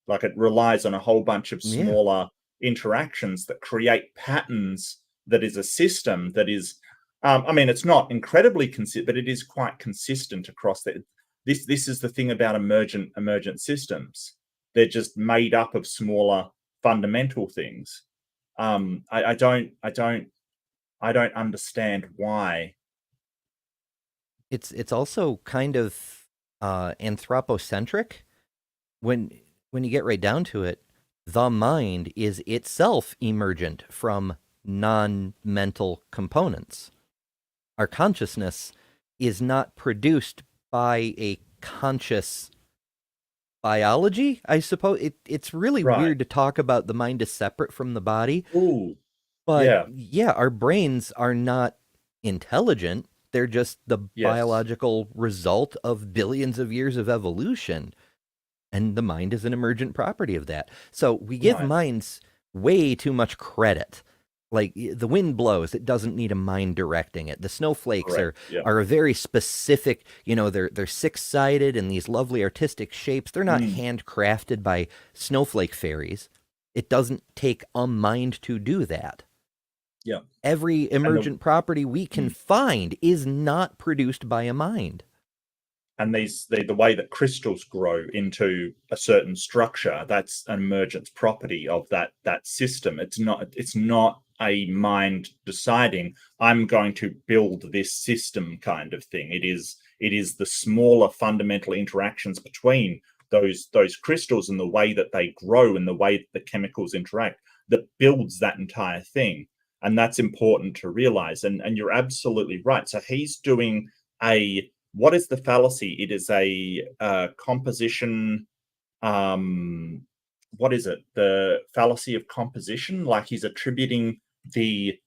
Like, it relies on a whole bunch of smaller interactions that create patterns that is a system that is, I mean, it's not incredibly consistent, but it is quite consistent across the, this is the thing about emergent systems. They're just made up of smaller fundamental things. I don't understand why. It's also kind of anthropocentric when you get right down to it. The mind is itself emergent from non-mental components. Our consciousness is not produced by a conscious biology, I suppose. It's really weird to talk about the mind as separate from the body. Ooh, but yeah, our brains are not intelligent. They're just the biological result of billions of years of evolution. And the mind is an emergent property of that. So we give minds way too much credit. Like, the wind blows, it doesn't need a mind directing it. The snowflakes are a very specific, they're six-sided and these lovely artistic shapes. They're not handcrafted by snowflake fairies. It doesn't take a mind to do that. Yeah. Every emergent property we can find is not produced by a mind. And the way that crystals grow into a certain structure, that's an emergent property of that system. It's not a mind deciding, I'm going to build this system kind of thing. It is the smaller fundamental interactions between those crystals and the way that they grow and the way that the chemicals interact that builds that entire thing. And that's important to realize. And you're absolutely right. So he's doing what is the fallacy? It is a composition. What is it? The fallacy of composition. Like, he's attributing the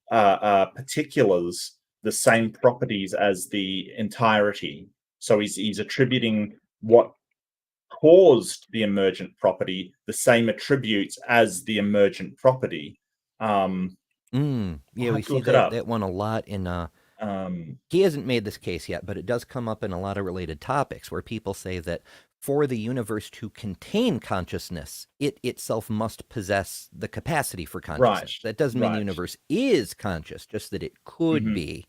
particulars the same properties as the entirety. So he's attributing what caused the emergent property the same attributes as the emergent property. Yeah, we see that one a lot in he hasn't made this case yet, but it does come up in a lot of related topics where people say that for the universe to contain consciousness, it itself must possess the capacity for consciousness. That doesn't mean the universe is conscious, just that it could be.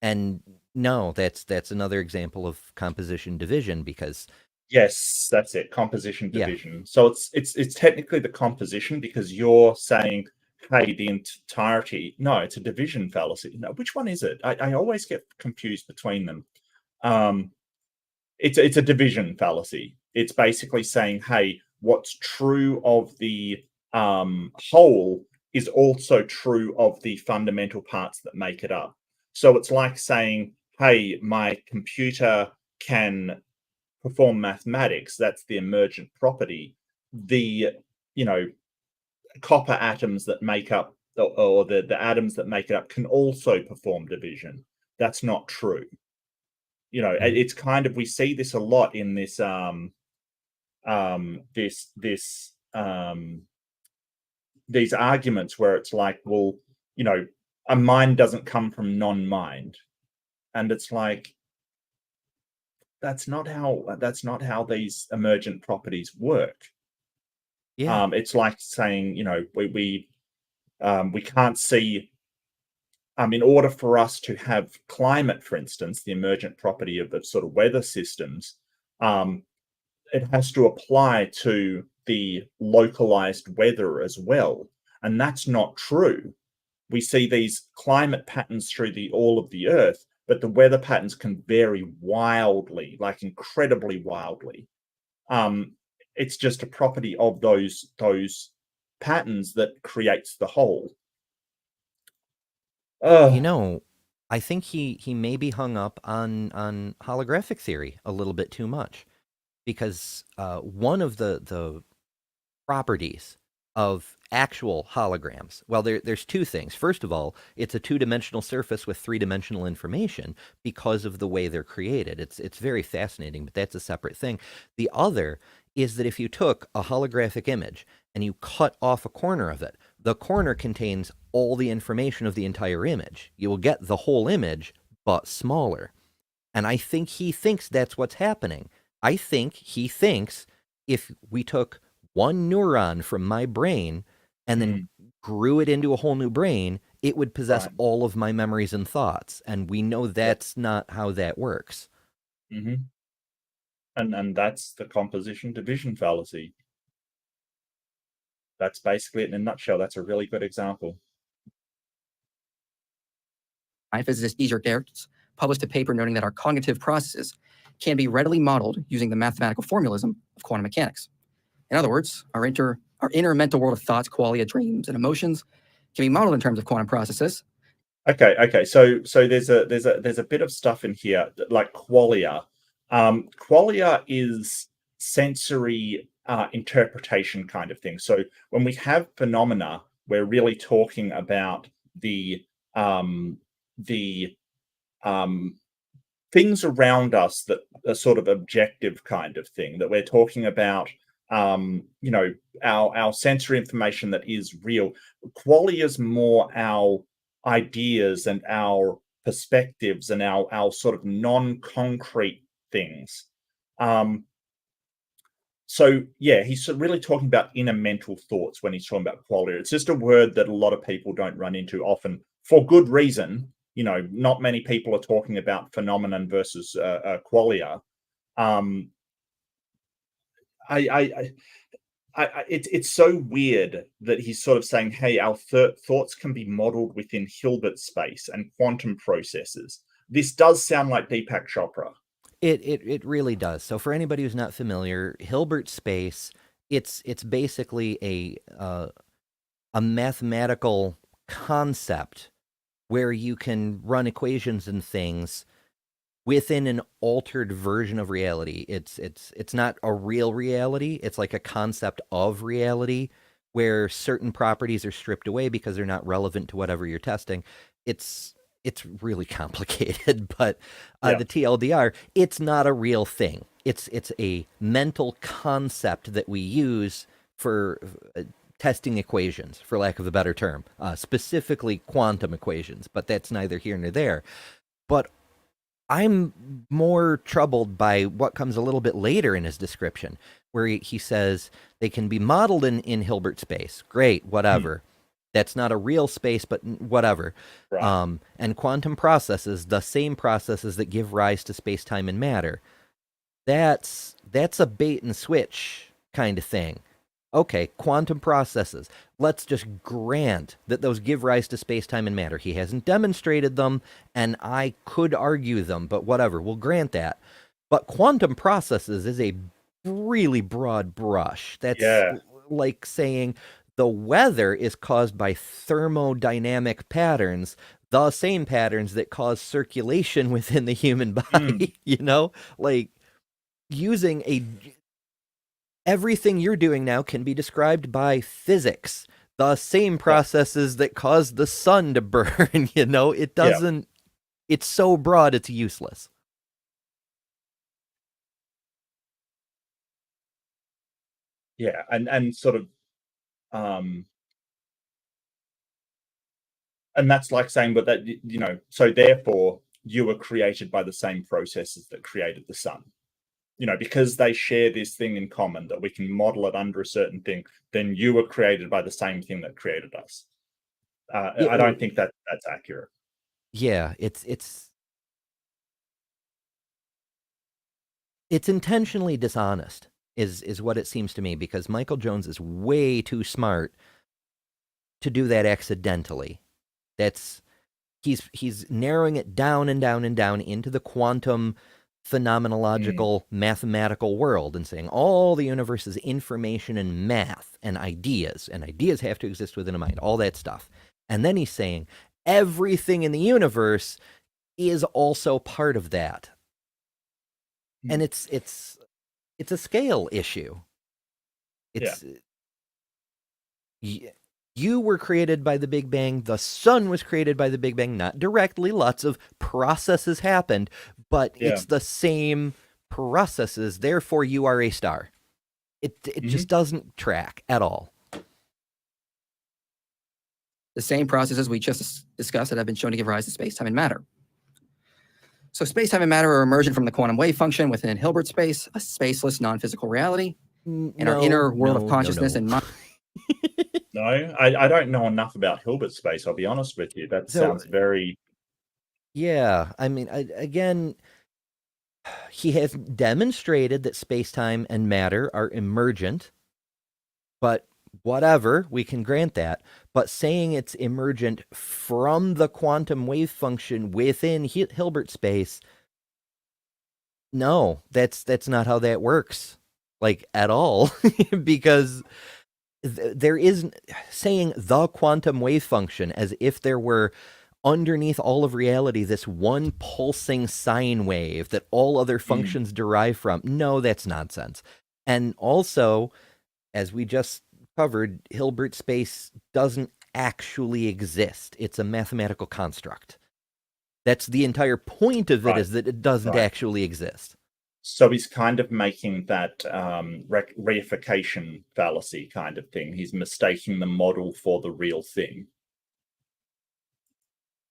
And no, that's another example of composition division, because yes, that's it, composition division. So it's technically the composition, because you're saying, hey, the entirety. No, it's a division fallacy. No, which one is it? I always get confused between them. It's a division fallacy. It's basically saying, hey, what's true of the whole is also true of the fundamental parts that make it up. So it's like saying, hey, my computer can perform mathematics. That's the emergent property. The copper atoms that make up, or the atoms that make it up, can also perform division. That's not true. It's kind of, we see this a lot in this these arguments where it's like, well, a mind doesn't come from non-mind, and it's like, that's not how these emergent properties work. It's like saying, we can't see, in order for us to have climate, for instance, the emergent property of the sort of weather systems, it has to apply to the localized weather as well. And that's not true. We see these climate patterns through all of the earth, but the weather patterns can vary wildly, like incredibly wildly. It's just a property of those patterns that creates the whole. I think he may be hung up on holographic theory a little bit too much, because one of the properties of actual holograms, well, there's two things. First of all, it's a two-dimensional surface with three-dimensional information because of the way they're created. It's very fascinating, but that's a separate thing. The other is that if you took a holographic image and you cut off a corner of it, the corner contains all the information of the entire image. You will get the whole image, but smaller. And I think he thinks that's what's happening. I think he thinks if we took one neuron from my brain and then grew it into a whole new brain, it would possess all of my memories and thoughts. And we know that's not how that works. Mm-hmm. And that's the composition division fallacy. That's basically it in a nutshell. That's a really good example. Physicist Dieter Gertz published a paper noting that our cognitive processes can be readily modeled using the mathematical formalism of quantum mechanics. In other words, our inner mental world of thoughts, qualia, dreams, and emotions can be modeled in terms of quantum processes. Okay. So there's a bit of stuff in here like qualia. Qualia is sensory interpretation kind of thing. So when we have phenomena, we're really talking about the things around us that are sort of objective kind of thing, that we're talking about, our sensory information that is real. Qualia is more our ideas and our perspectives and our sort of non-concrete things. So yeah, he's really talking about inner mental thoughts when he's talking about qualia. It's just a word that a lot of people don't run into often for good reason. Not many people are talking about phenomenon versus qualia. It's so weird that he's sort of saying, hey, our thoughts can be modeled within Hilbert space and quantum processes. This does sound like Deepak Chopra. It really does. So for anybody who's not familiar, Hilbert space, it's basically a mathematical concept where you can run equations and things within an altered version of reality. It's not a real reality. It's like a concept of reality where certain properties are stripped away because they're not relevant to whatever you're testing. It's really complicated, but the TLDR, it's not a real thing. It's a mental concept that we use for testing equations, for lack of a better term, specifically quantum equations, but that's neither here nor there. But I'm more troubled by what comes a little bit later in his description, where he says they can be modeled in Hilbert space. Great, whatever. That's not a real space, but whatever. Right. And quantum processes, the same processes that give rise to space-time and matter. That's a bait and switch kind of thing. Okay, quantum processes. Let's just grant that those give rise to space-time and matter. He hasn't demonstrated them, and I could argue them, but whatever, we'll grant that. But quantum processes is a really broad brush. That's like saying the weather is caused by thermodynamic patterns, the same patterns that cause circulation within the human body, Like using everything you're doing now can be described by physics, the same processes that cause the sun to burn, It doesn't, it's so broad, it's useless. Yeah, and sort of, and that's like saying, but that, so therefore you were created by the same processes that created the sun. Because they share this thing in common that we can model it under a certain thing, then you were created by the same thing that created us. I don't think that's accurate. Yeah, it's intentionally dishonest is what it seems to me, because Michael Jones is way too smart to do that accidentally. That's he's narrowing it down and down and down into the quantum phenomenological mathematical world and saying all the universe is information and math and ideas have to exist within a mind, all that stuff. And then he's saying everything in the universe is also part of that. And it's a scale issue. It's you were created by the Big Bang. The sun was created by the Big Bang, not directly. Lots of processes happened, but it's the same processes. Therefore, you are a star. It just doesn't track at all. The same processes we just discussed that have been shown to give rise to space-time and matter. So space-time and matter are emergent from the quantum wave function within Hilbert space, a spaceless non-physical reality, in our inner world of consciousness and mind. No, I don't know enough about Hilbert space, I'll be honest with you. That sounds very... Yeah, I mean, again, he has demonstrated that space-time and matter are emergent, but whatever, we can grant that. But saying it's emergent from the quantum wave function within Hilbert space, no, that's not how that works, like, at all. Because there isn't saying the quantum wave function as if there were underneath all of reality this one pulsing sine wave that all other functions derive from. No, that's nonsense. And also, as we just covered, Hilbert space doesn't actually exist. It's a mathematical construct. That's the entire point of it, is that it doesn't actually exist. So he's kind of making that reification fallacy kind of thing. He's mistaking the model for the real thing.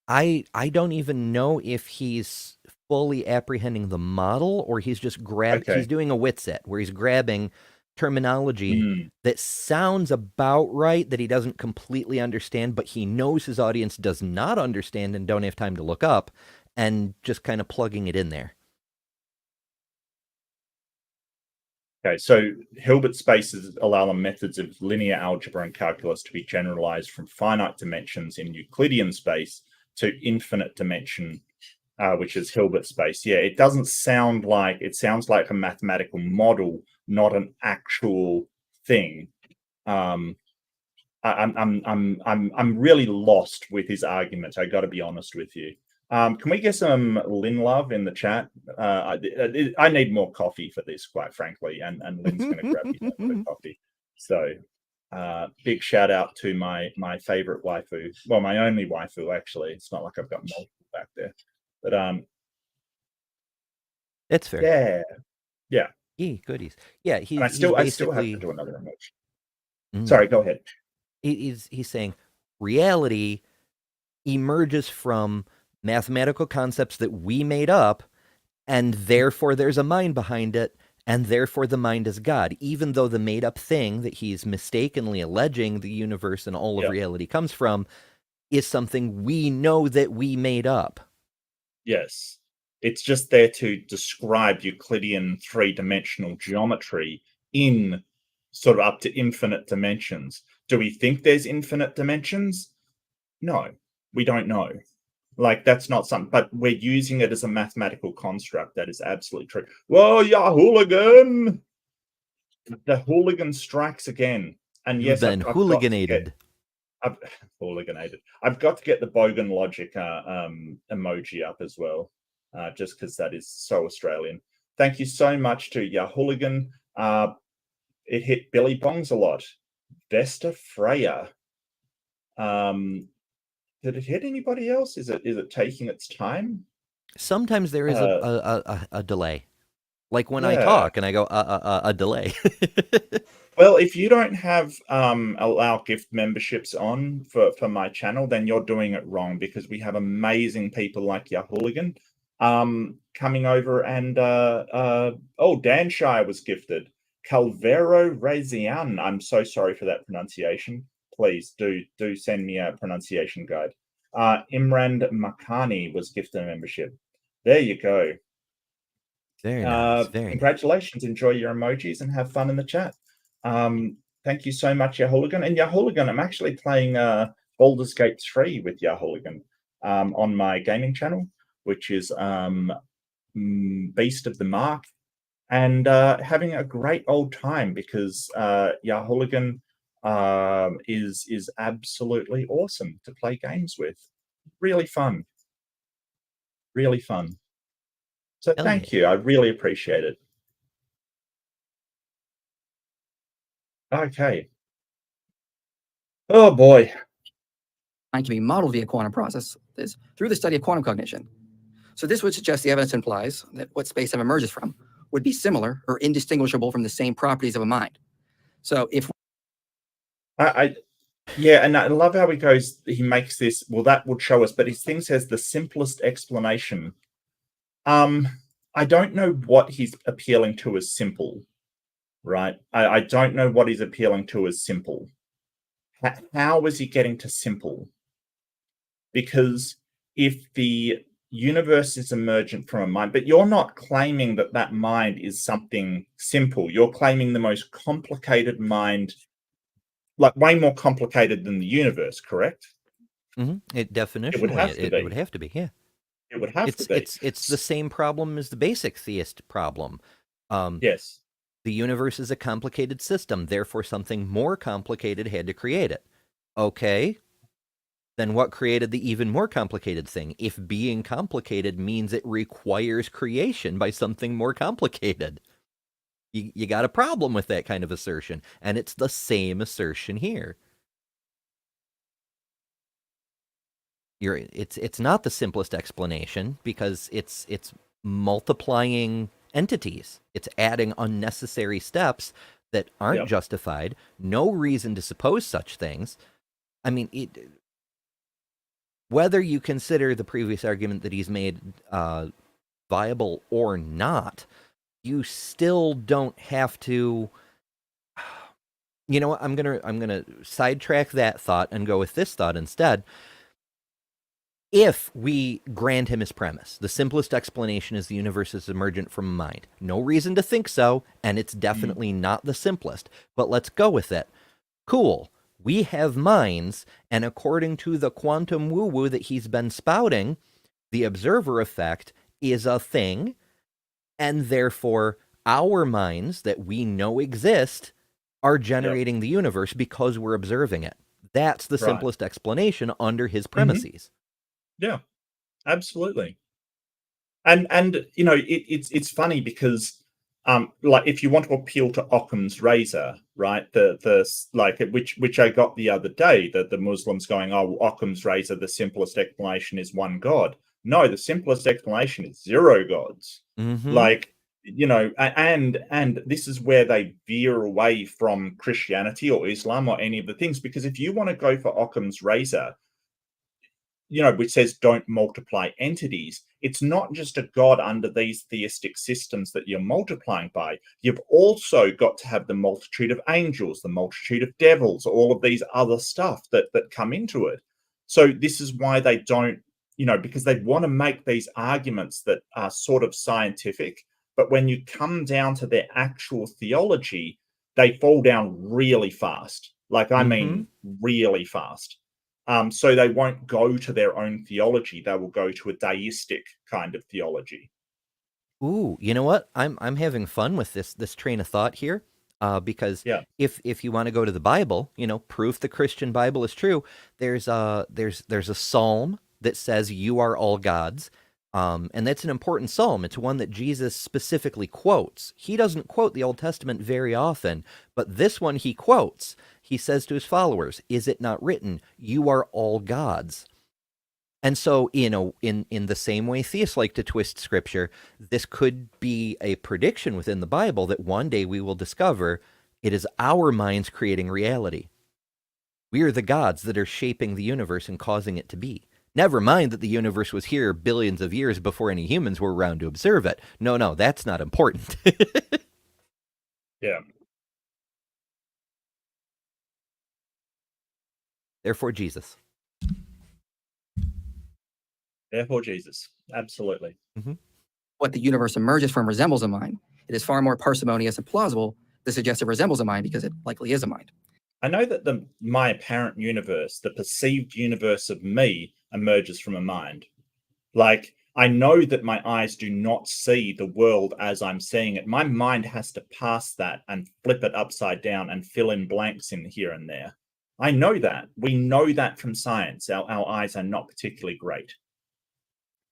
I don't even know if he's fully apprehending the model or he's just he's doing a Witset where he's grabbing terminology that sounds about right, that he doesn't completely understand, but he knows his audience does not understand and don't have time to look up, and just kind of plugging it in there. Okay, so Hilbert spaces allow the methods of linear algebra and calculus to be generalized from finite dimensions in Euclidean space to infinite dimension, which is Hilbert space. Yeah, it doesn't sound like, it sounds like a mathematical model, not an actual thing. I'm really lost with his argument. I got to be honest with you. Can we get some Lynn love in the chat? I need more coffee for this, quite frankly, and Lynn's going to grab me the coffee. So big shout out to my favorite waifu. Well, my only waifu, actually. It's not like I've got multiple back there. But it's fair. Yeah. Goodies. Yeah, I still have to do another emoji. Sorry, go ahead. He's saying reality emerges from mathematical concepts that we made up, and therefore there's a mind behind it, and therefore the mind is God, even though the made up thing that he's mistakenly alleging the universe and all of reality comes from is something we know that we made up. Yes. It's just there to describe Euclidean three-dimensional geometry in sort of up to infinite dimensions. Do we think there's infinite dimensions? No, we don't know. Like, that's not something, but we're using it as a mathematical construct. That is absolutely true. Whoa, yeah, hooligan! The hooligan strikes again. And yes, I've hooliganed. I've got to get the Bogan Logic emoji up as well, just because that is so Australian. Thank you so much to Yahooligan. It hit Billy Bongs a lot. Vesta Freya. Did it hit anybody else? Is it taking its time? Sometimes there is a delay. Like when I talk and I go, a delay. Well, if you don't have allow gift memberships on for my channel, then you're doing it wrong, because we have amazing people like Yahooligan coming over, and Dan Shire was gifted. Calvero Rezian. I'm so sorry for that pronunciation. Please do send me a pronunciation guide. Imran Makani was gifted a membership. There you go. Very nice. Congratulations. Enjoy your emojis and have fun in the chat. Thank you so much, Yahooligan. And Yahooligan, I'm actually playing Baldur's Gate 3 with Yahooligan. on my gaming channel, which is Beast of the Mark, and having a great old time because Hooligan is absolutely awesome to play games with. Really fun. Really fun. So Hell thank yeah. you. I really appreciate it. Okay. Oh boy. Mind can be modeled via quantum processes through the study of quantum cognition. So this would suggest the evidence implies that what space-time emerges from would be similar or indistinguishable from the same properties of a mind. So if Yeah, and I love how he makes this, well, that would show us, but his thing says the simplest explanation. I don't know what he's appealing to as simple, right? I don't know what he's appealing to as simple. How is he getting to simple? Because if the universe is emergent from a mind, but you're not claiming that that mind is something simple. You're claiming the most complicated mind, like way more complicated than the universe, correct? It definitionally, It would have to be. It would have to be, yeah. It would have to be. It's the same problem as the basic theist problem. Yes. The universe is a complicated system, therefore something more complicated had to create it. Okay, then what created the even more complicated thing? If being complicated means it requires creation by something more complicated. You got a problem with that kind of assertion, and it's the same assertion here. It's not the simplest explanation because it's multiplying entities. It's adding unnecessary steps that aren't justified. No reason to suppose such things. I mean, whether you consider the previous argument that he's made viable or not, you still don't have to. You know what? I'm gonna sidetrack that thought and go with this thought instead. If we grant him his premise, the simplest explanation is the universe is emergent from mind. No reason to think so, and it's definitely not the simplest. But let's go with it. Cool. We have minds, and according to the quantum woo-woo that he's been spouting, the observer effect is a thing, and therefore our minds that we know exist are generating the universe because we're observing it. That's the simplest explanation under his premises. Yeah, absolutely. And you know, it's funny because like if you want to appeal to Occam's razor, right? The like which I got the other day, that the Muslims going, oh, Occam's razor, the simplest explanation is one God. No, the simplest explanation is zero gods. Like, you know, and this is where they veer away from Christianity or Islam or any of the things, because if you want to go for Occam's razor, you know, which says don't multiply entities, it's not just a God under these theistic systems that you're multiplying by. You've also got to have the multitude of angels, the multitude of devils, all of these other stuff that come into it. So this is why they don't, you know, because they want to make these arguments that are sort of scientific, but when you come down to their actual theology, they fall down really fast. Like, I mean, really fast. So they won't go to their own theology. They will go to a deistic kind of theology. Ooh, you know what? I'm having fun with this train of thought here, because if you want to go to the Bible, you know, proof the Christian Bible is true. There's a psalm that says you are all gods, and that's an important psalm. It's one that Jesus specifically quotes. He doesn't quote the Old Testament very often, but this one he quotes. He says to his followers, "Is it not written, you are all gods?" And so, you know, in the same way theists like to twist scripture, this could be a prediction within the Bible that one day we will discover it is our minds creating reality. We are the gods that are shaping the universe and causing it to be. Never mind that the universe was here billions of years before any humans were around to observe it. No, that's not important. Yeah. Therefore, Jesus. Therefore, Jesus. Absolutely. what the universe emerges from resembles a mind, it is far more parsimonious and plausible to suggest it resembles a mind because it likely is a mind. I know that my apparent universe, the perceived universe of me, emerges from a mind. Like, I know that my eyes do not see the world as I'm seeing it. My mind has to pass that and flip it upside down and fill in blanks in here and there. I know that. We know that from science. Our eyes are not particularly great.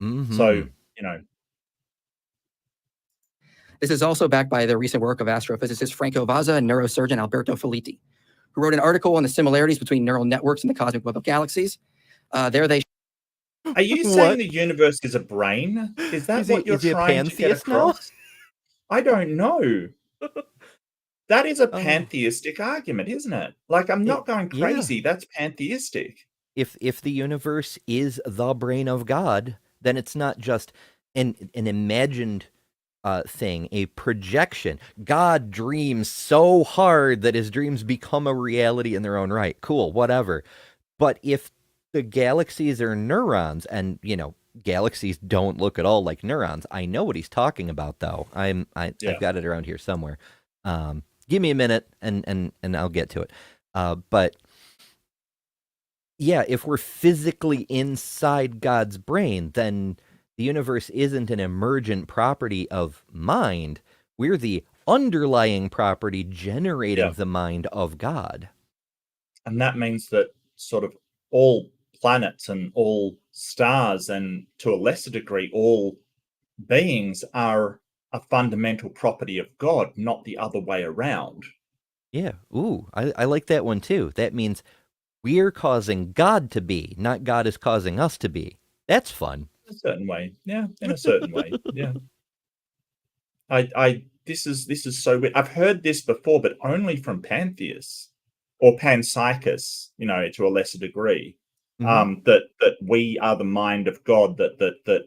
So, you know. This is also backed by the recent work of astrophysicist Franco Vazza and neurosurgeon Alberto Felitti, who wrote an article on the similarities between neural networks and the cosmic web of galaxies. There they... Are you saying the universe is a brain? Is that what you're trying to get across? I don't know. That is a pantheistic argument, isn't it? Like, I'm not going crazy. Yeah. That's pantheistic. If the universe is the brain of God, then it's not just an imagined thing, a projection. God dreams so hard that his dreams become a reality in their own right. Cool, whatever. But if the galaxies are neurons, and, you know, galaxies don't look at all like neurons. I know what he's talking about, though. I've got it around here somewhere. Give me a minute, and I'll get to it. But yeah, if we're physically inside God's brain, then the universe isn't an emergent property of mind. We're the underlying property generating the mind of God. And that means that sort of all planets and all stars, and to a lesser degree, all beings are a fundamental property of God, not the other way around. Yeah. Ooh, I like that one too. That means we're causing God to be, not God is causing us to be. That's fun. In a certain way. Yeah, in a certain way. Yeah. This is so weird. I've heard this before, but only from pantheists or panpsychists, you know, to a lesser degree. That we are the mind of God, that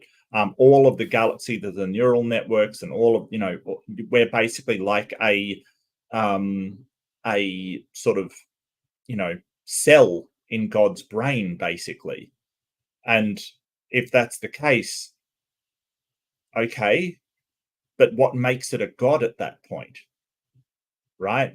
all of the galaxy, the neural networks, and all of, you know, we're basically like a sort of, you know, cell in God's brain, basically. And if that's the case, okay, but what makes it a God at that point, right?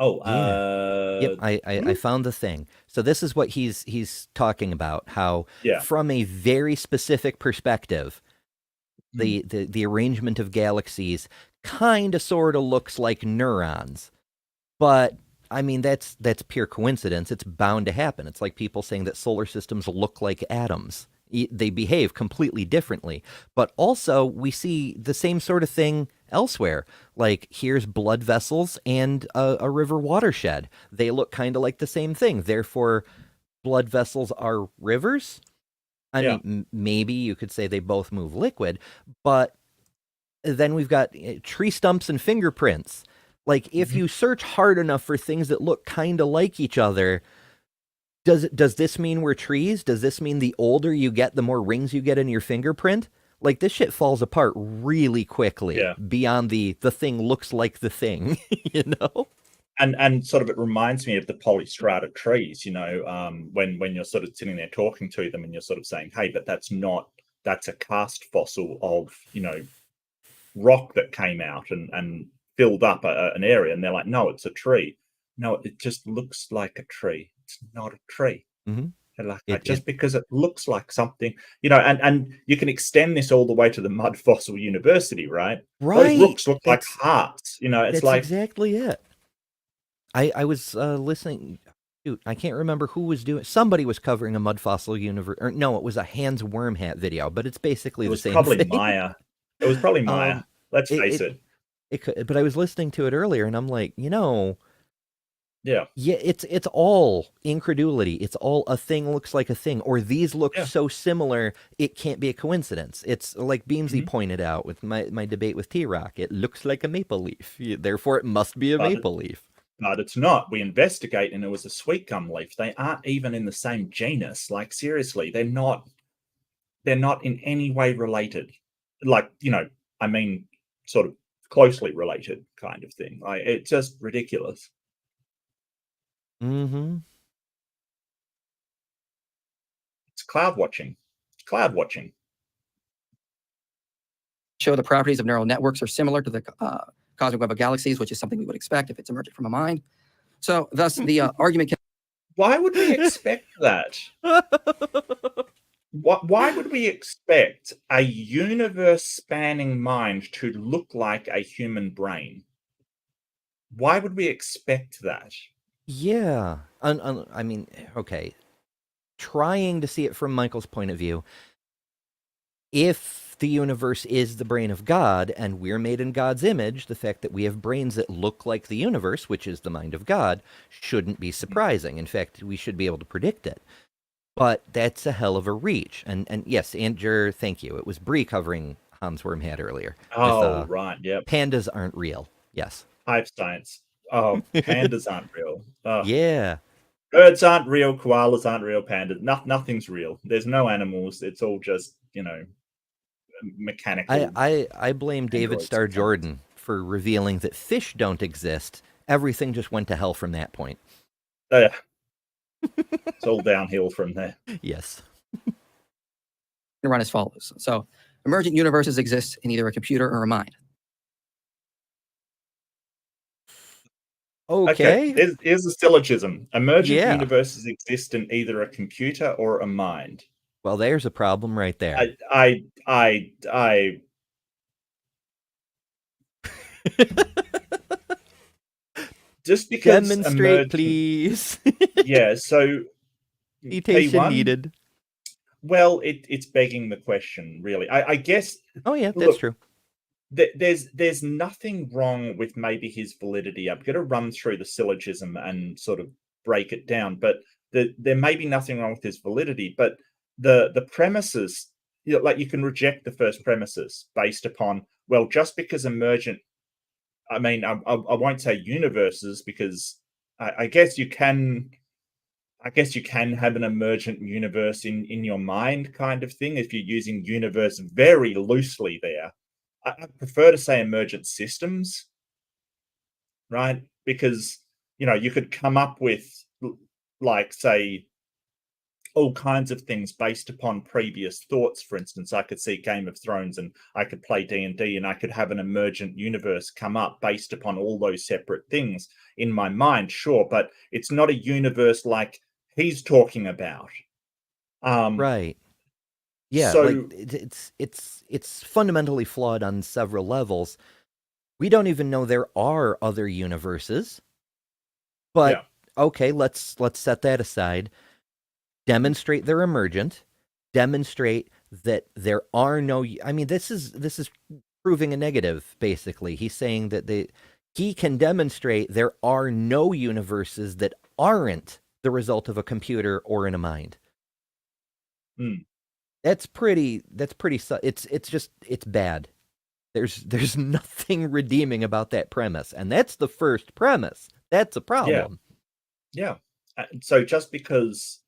Yep, I found the thing. So this is what he's talking about, how from a very specific perspective, the arrangement of galaxies kind of sort of looks like neurons. But I mean, that's pure coincidence. It's bound to happen. It's like people saying that solar systems look like atoms. They behave completely differently. But also, we see the same sort of thing elsewhere. Like, here's blood vessels and a river watershed. They look kind of like the same thing. Therefore, blood vessels are rivers? I mean, maybe you could say they both move liquid. But then we've got tree stumps and fingerprints. Like, if you search hard enough for things that look kind of like each other, does this mean we're trees? Does this mean the older you get, the more rings you get in your fingerprint? Like, this shit falls apart really quickly beyond the thing looks like the thing, you know? And sort of it reminds me of the polystrata trees, you know, when you're sort of sitting there talking to them and you're sort of saying, hey, but that's a cast fossil of, you know, rock that came out and filled up an area, and they're like, no, it's a tree. No, it just looks like a tree. It's not a tree. Like, because it looks like something, you know, and you can extend this all the way to the mud fossil university, right? Those rocks look like hearts, you know. It's that's like exactly it. I was listening. Dude, I can't remember who was doing. Somebody was covering a mud fossil universe, or no, it was a Hans Wormhat video. But it's basically the same thing. It was probably Maya. Let's face it. It could, but I was listening to it earlier, and I'm like, you know, yeah, it's all incredulity. It's all a thing looks like a thing, or these look so similar, it can't be a coincidence. It's like Beamsy pointed out with my debate with T-Rock. It looks like a maple leaf, therefore it must be a maple leaf. But it's not. We investigate, and it was a sweet gum leaf. They aren't even in the same genus. Like, seriously, they're not in any way related. Like, you know, I mean, sort of closely related kind of thing. Like, it's just ridiculous. It's cloud watching. Show the properties of neural networks are similar to the cosmic web of galaxies, which is something we would expect if it's emergent from a mind. So thus the argument can Why would we expect that? Why would we expect a universe-spanning mind to look like a human brain? Why would we expect that? Yeah. I mean, okay. Trying to see it from Michael's point of view, if the universe is the brain of God and we're made in God's image, the fact that we have brains that look like the universe, which is the mind of God, shouldn't be surprising. In fact, we should be able to predict it. But that's a hell of a reach. And yes, Andrew, thank you. It was Bree covering Hans Wormhat earlier. Oh, right, yep. Pandas aren't real. Yes. Hype science. Oh, pandas aren't real. Oh. Yeah. Birds aren't real, koalas aren't real, pandas. Nothing's real. There's no animals. It's all just, mechanical. I blame David Starr Jordan for revealing that fish don't exist. Everything just went to hell from that point. Yeah. It's all downhill from there. Yes. run as follows. So emergent universes exist in either a computer or a mind. Okay. Here's a syllogism. Emergent universes exist in either a computer or a mind. Well, there's a problem right there. Just because demonstrate, please. Yeah, so citation P1, needed. Well, it's begging the question, really. I guess. Oh yeah, that's true. There's nothing wrong with maybe his validity. I'm going to run through the syllogism and sort of break it down, but there may be nothing wrong with his validity. But the premises, like you can reject the first premises based upon, well, just because emergent. I mean, I won't say universes because I guess you can. I guess you can have an emergent universe in your mind, kind of thing, if you're using universe very loosely there. I prefer to say emergent systems, right? Because, you could come up with, like, say, all kinds of things based upon previous thoughts. For instance, I could see Game of Thrones and I could play D&D and I could have an emergent universe come up based upon all those separate things in my mind, sure, but it's not a universe like he's talking about. Right. Yeah, so, like it's fundamentally flawed on several levels. We don't even know there are other universes. But okay, let's set that aside. Demonstrate they're emergent. Demonstrate that there are no. I mean, this is proving a negative. Basically, he's saying that he can demonstrate there are no universes that aren't the result of a computer or in a mind. That's pretty. It's bad. There's nothing redeeming about that premise, and that's the first premise. That's a problem. Yeah. So just because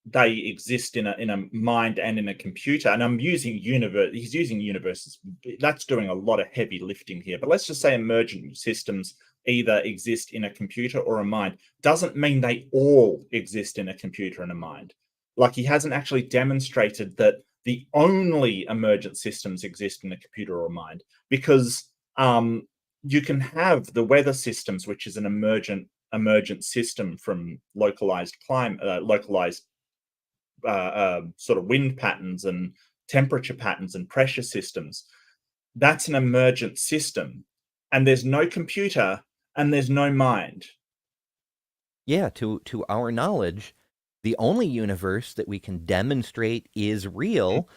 they exist in a mind and in a computer, and I'm using he's using universes. That's doing a lot of heavy lifting here. But let's just say emergent systems either exist in a computer or a mind. Doesn't mean they all exist in a computer and a mind. Like, he hasn't actually demonstrated that the only emergent systems exist in a computer or a mind, because you can have the weather systems, which is an emergent system from localized sort of wind patterns and temperature patterns and pressure systems. That's an emergent system, and there's no computer and there's no mind. Yeah, to our knowledge, the only universe that we can demonstrate is real.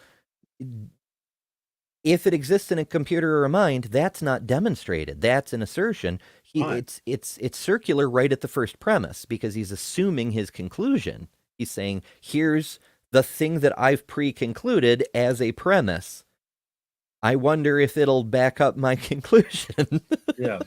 If it exists in a computer or a mind, that's not demonstrated. That's an assertion. It's circular right at the first premise, because he's assuming his conclusion. He's saying, here's the thing that I've pre-concluded as a premise. I wonder if it'll back up my conclusion. Yeah.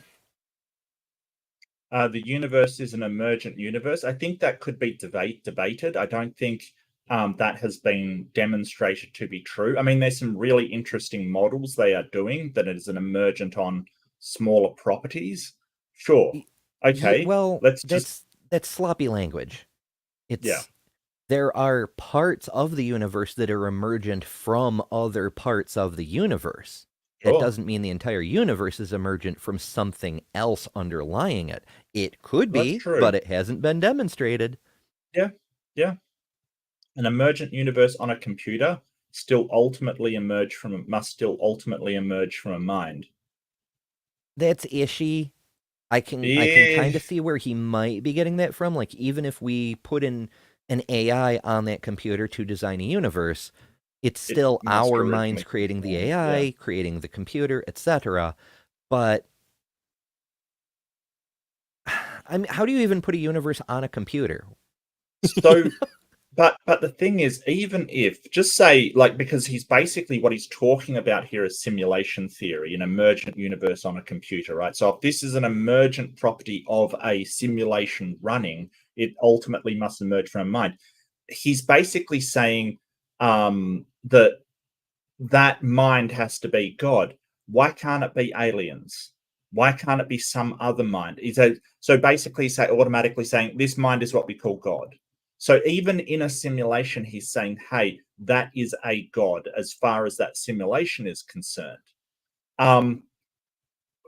The universe is an emergent universe. I think that could be debated. I don't think that has been demonstrated to be true. I mean, there's some really interesting models they are doing that it is an emergent on smaller properties. Sure. Okay. Well, that's sloppy language. There are parts of the universe that are emergent from other parts of the universe. That Sure. doesn't mean the entire universe is emergent from something else underlying it. It could That's be, true. but it hasn't been demonstrated. Yeah. Yeah. An emergent universe on a computer must still ultimately emerge from a mind. That's ishy. I can kind Yeah. of see where he might be getting that from. Like, even if we put in an AI on that computer to design a universe, it's It still must our originally minds come creating from the one. Yeah. AI, creating the computer, etc. But I mean, how do you even put a universe on a computer? So, but the thing is, even if, just say, like, because he's basically, what he's talking about here is simulation theory, an emergent universe on a computer, right? So if this is an emergent property of a simulation running, it ultimately must emerge from a mind. He's basically saying that mind has to be God. Why can't it be aliens? Why can't it be some other mind? So basically, automatically saying this mind is what we call God. So even in a simulation, he's saying, hey, that is a God as far as that simulation is concerned,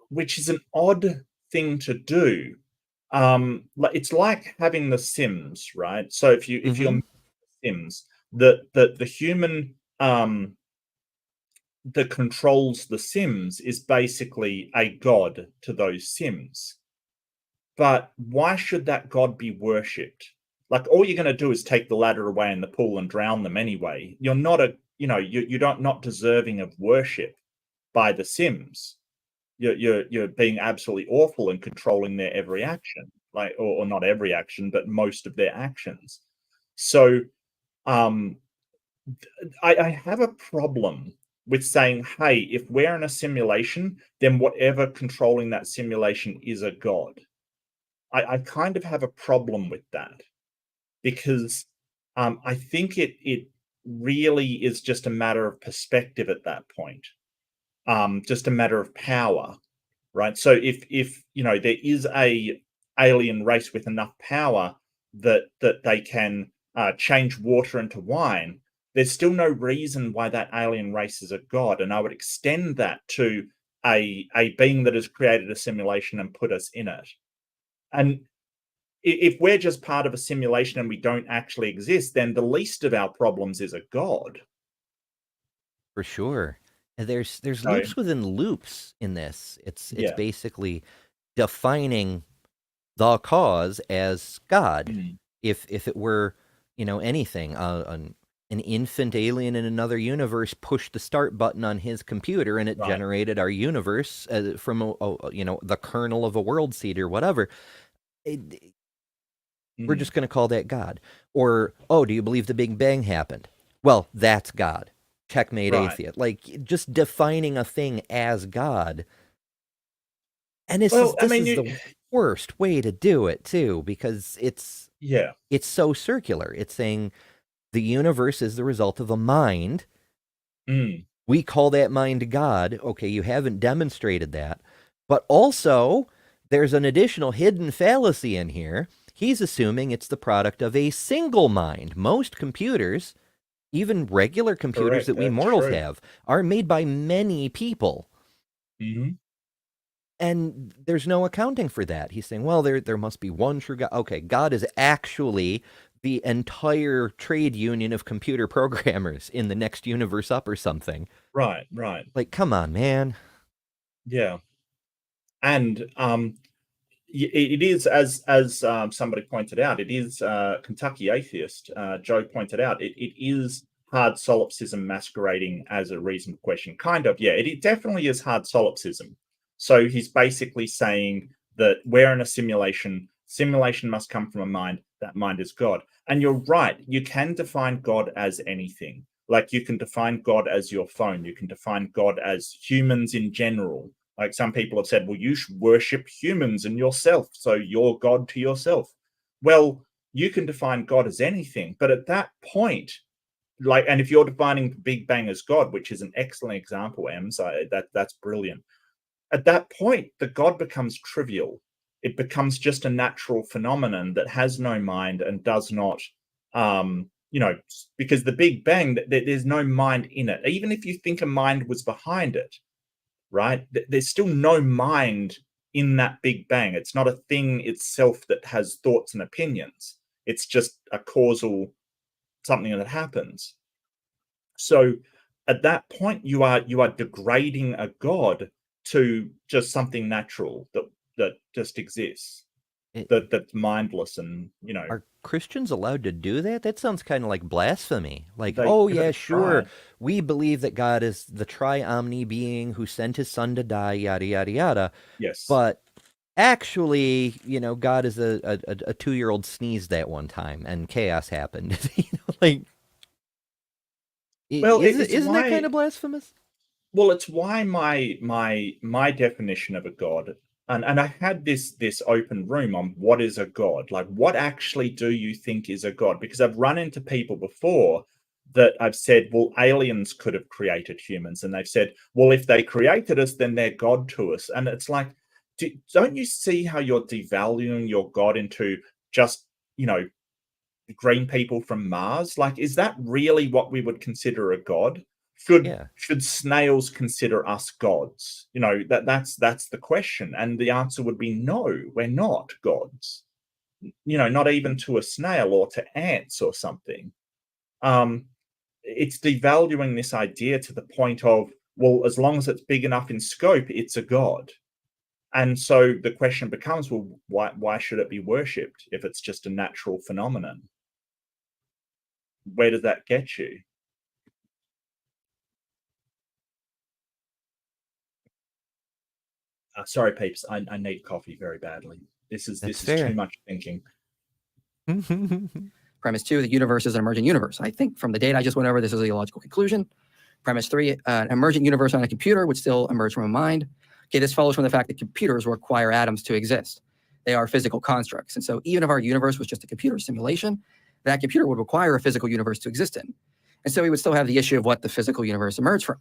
which is an odd thing to do. It's like having the Sims, right? So if you're Sims, the human that controls the Sims is basically a god to those Sims. But why should that god be worshipped? Like, all you're going to do is take the ladder away in the pool and drown them anyway. You're not you're not deserving of worship by the Sims. You're being absolutely awful and controlling their every action, like, or not every action, but most of their actions. So um I have a problem with saying, hey, if we're in a simulation, then whatever controlling that simulation is a god. I kind of have a problem with that, because I think it really is just a matter of perspective at that point, just a matter of power, right? So if there is a alien race with enough power that they can change water into wine, there's still no reason why that alien race is a god. And I would extend that to a being that has created a simulation and put us in it. And if we're just part of a simulation and we don't actually exist, then the least of our problems is a god. For sure. And there's So loops within loops in this. It's yeah. basically defining the cause as God. Mm. If it were, anything, an infant alien in another universe pushed the start button on his computer and it Right. generated our universe from the kernel of a world seed or whatever. We're just going to call that God. Or, oh, do you believe the Big Bang happened? Well, that's God. Checkmate Right. atheist. Like, just defining a thing as God. And this Well, is the worst way to do it too, because it's so circular. It's saying the universe is the result of a mind. We call that mind God. Okay, you haven't demonstrated that. But also, there's an additional hidden fallacy in here. He's assuming it's the product of a single mind. Most computers, even regular computers that we mortals have, are made by many people. And there's no accounting for that. He's saying, well, there must be one true God. Okay, God is actually the entire trade union of computer programmers in the next universe up or something. Right. Like, come on, man. Yeah. And it is, as somebody pointed out, it is Kentucky atheist Joe pointed out, it is hard solipsism masquerading as a reasonable question. Kind of, yeah. It definitely is hard solipsism. So he's basically saying that we're in a simulation. Simulation must come from a mind. That mind is God. And you're right. You can define God as anything. Like, you can define God as your phone. You can define God as humans in general. Like, some people have said, well, you should worship humans and yourself, so you're God to yourself. Well, you can define God as anything, but at that point, like, and if you're defining the Big Bang as God, which is an excellent example, Em, so that's brilliant. At that point, the God becomes trivial. It becomes just a natural phenomenon that has no mind and does not, because the Big Bang, there's no mind in it. Even if you think a mind was behind it, right? There's still no mind in that Big Bang. It's not a thing itself that has thoughts and opinions. It's just a causal something that happens. So at that point, you are degrading a god to just something natural that just exists, that's mindless, and Are Christians allowed to do that? That sounds kind of like blasphemy. Like, They oh give it yeah, a sure, try. we believe that God is the tri-omni being who sent his son to die, yada yada yada. Yes. But actually, God is a 2-year-old sneezed that one time and chaos happened. Like, Well, isn't that kind of blasphemous? well, it's why my definition of a god, and I had this open room on what is a god, like what actually do you think is a god? Because I've run into people before that I've said, well, aliens could have created humans, and they've said, well, if they created us, then they're god to us, and it's like, don't you see how you're devaluing your god into just green people from Mars? Like, is that really what we would consider a god? Yeah. Should snails consider us gods? That's the question, and the answer would be no. We're not gods. Not even to a snail or to ants or something. It's devaluing this idea to the point of, well, as long as it's big enough in scope, it's a god. And so the question becomes, well, why should it be worshipped if it's just a natural phenomenon? Where does that get you? Sorry, peeps. I need coffee very badly. This is too much thinking. Premise 2, the universe is an emergent universe. I think from the data I just went over, this is a logical conclusion. Premise 3, an emergent universe on a computer would still emerge from a mind. Okay, this follows from the fact that computers require atoms to exist. They are physical constructs. And so even if our universe was just a computer simulation, that computer would require a physical universe to exist in. And so we would still have the issue of what the physical universe emerged from.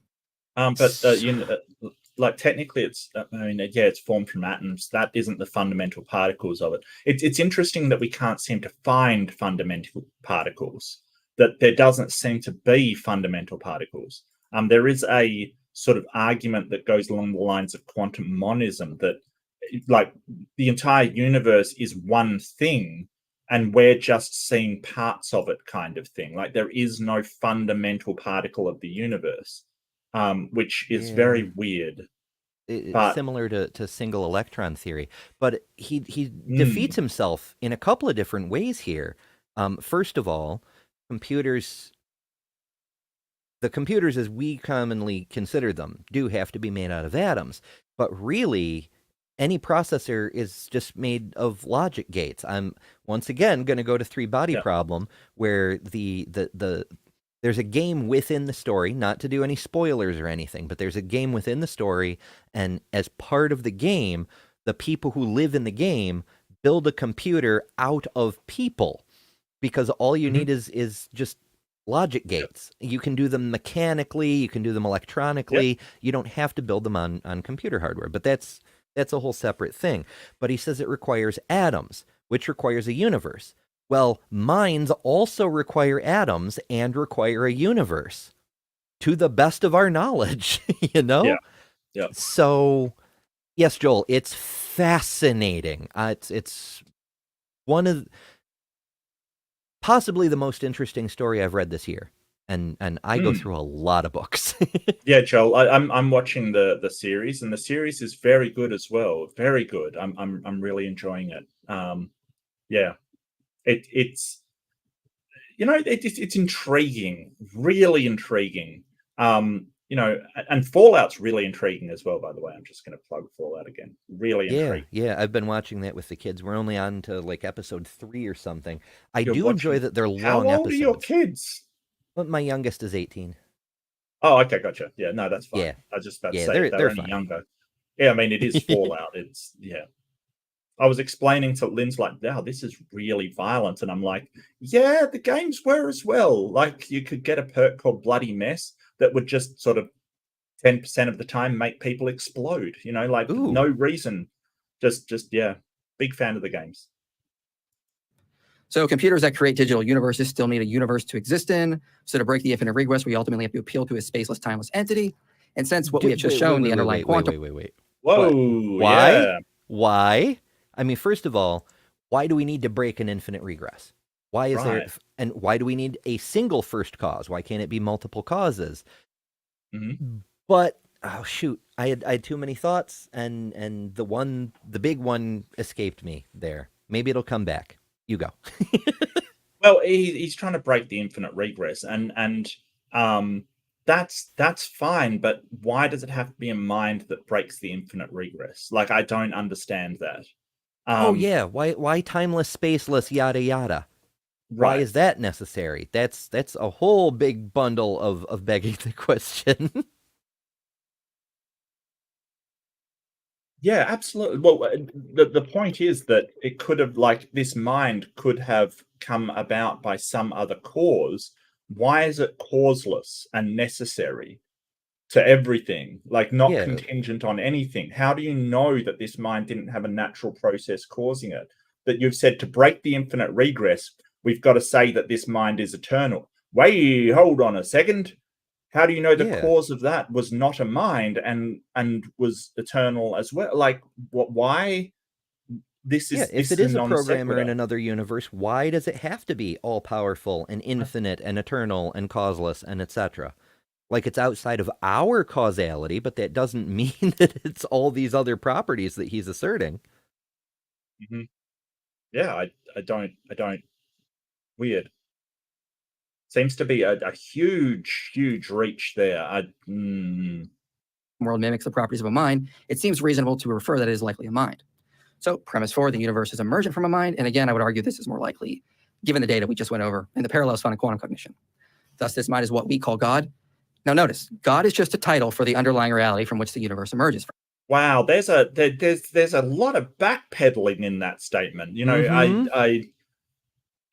Like technically, it's formed from atoms. That isn't the fundamental particles of it. It's interesting that we can't seem to find fundamental particles. That there doesn't seem to be fundamental particles. There is a sort of argument that goes along the lines of quantum monism, that like the entire universe is one thing, and we're just seeing parts of it, kind of thing. Like there is no fundamental particle of the universe. Which is very weird. Similar to single electron theory. But he defeats himself in a couple of different ways here. First of all, the computers as we commonly consider them do have to be made out of atoms. But really, any processor is just made of logic gates. I'm once again going to go to three-body problem, where there's a game within the story, not to do any spoilers or anything, but there's a game within the story, and as part of the game, the people who live in the game build a computer out of people, because all you need is just logic gates. You can do them mechanically, you can do them electronically, you don't have to build them on computer hardware, but that's a whole separate thing. But he says it requires atoms, which requires a universe. Well, minds also require atoms and require a universe, to the best of our knowledge, Yeah. So, yes, Joel, it's fascinating. It's one of possibly the most interesting story I've read this year, and I go through a lot of books. Yeah, Joel, I'm watching the series, and the series is very good as well. Very good. I'm really enjoying it. It's intriguing, really intriguing. And Fallout's really intriguing as well, by the way. I'm just going to plug Fallout again. Really intriguing. Yeah, I've been watching that with the kids. We're only on to like episode 3 or something. You're do enjoy that they're long How old episodes. are your kids? Well, my youngest is 18. Oh, okay, gotcha. Yeah, no, that's fine. Yeah. I was just about to say, they're only fine. younger. Yeah, I mean, it is Fallout. I was explaining to Lynn's like, wow, this is really violent. And I'm like, yeah, the games were as well. Like, you could get a perk called Bloody Mess that would just sort of 10% of the time make people explode, like no reason. Just big fan of the games. So computers that create digital universes still need a universe to exist in. So to break the infinite regress, we ultimately have to appeal to a spaceless, timeless entity. And since what we have just shown, the underlying quantum... Wait. Whoa, Why? yeah. Why? I mean, first of all, why do we need to break an infinite regress? Why is there, and why do we need a single first cause? Why can't it be multiple causes? But oh shoot, I had too many thoughts, and the big one escaped me there. Maybe it'll come back. You go. Well, he's trying to break the infinite regress, and that's fine. But why does it have to be a mind that breaks the infinite regress? Like, I don't understand that. Oh yeah, why timeless, spaceless, yada yada? Why is that necessary? That's a whole big bundle of begging the question. Yeah, absolutely. Well, the point is that it could have, like, this mind could have come about by some other cause. Why is it causeless and necessary to everything, like not contingent on anything? How do you know that this mind didn't have a natural process causing it? That you've said to break the infinite regress, we've got to say that this mind is eternal. Wait, hold on a second. How do you know the cause of that was not a mind and was eternal as well? Like, what? Why? This is if it is a programmer in another universe, why does it have to be all powerful and infinite and eternal and causeless and etc.? Like, it's outside of our causality, but that doesn't mean that it's all these other properties that he's asserting. Yeah, I don't. Weird. Seems to be a huge reach there. World mimics the properties of a mind. It seems reasonable to refer that it is likely a mind. So, premise 4, the universe is emergent from a mind. And again, I would argue this is more likely, given the data we just went over and the parallels found in quantum cognition. Thus, this mind is what we call God. Now, notice, God is just a title for the underlying reality from which the universe emerges from. Wow, there's a lot of backpedaling in that statement. You know,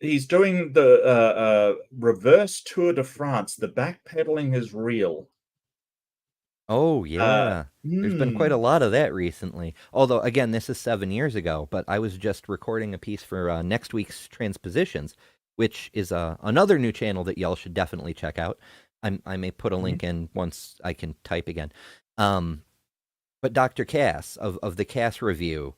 he's doing the reverse Tour de France. The backpedaling is real. Oh, yeah. There's been quite a lot of that recently. Although, again, this is 7 years ago, but I was just recording a piece for next week's Transpositions, which is another new channel that y'all should definitely check out. I may put a link in once I can type again. But Dr. Cass of the Cass Review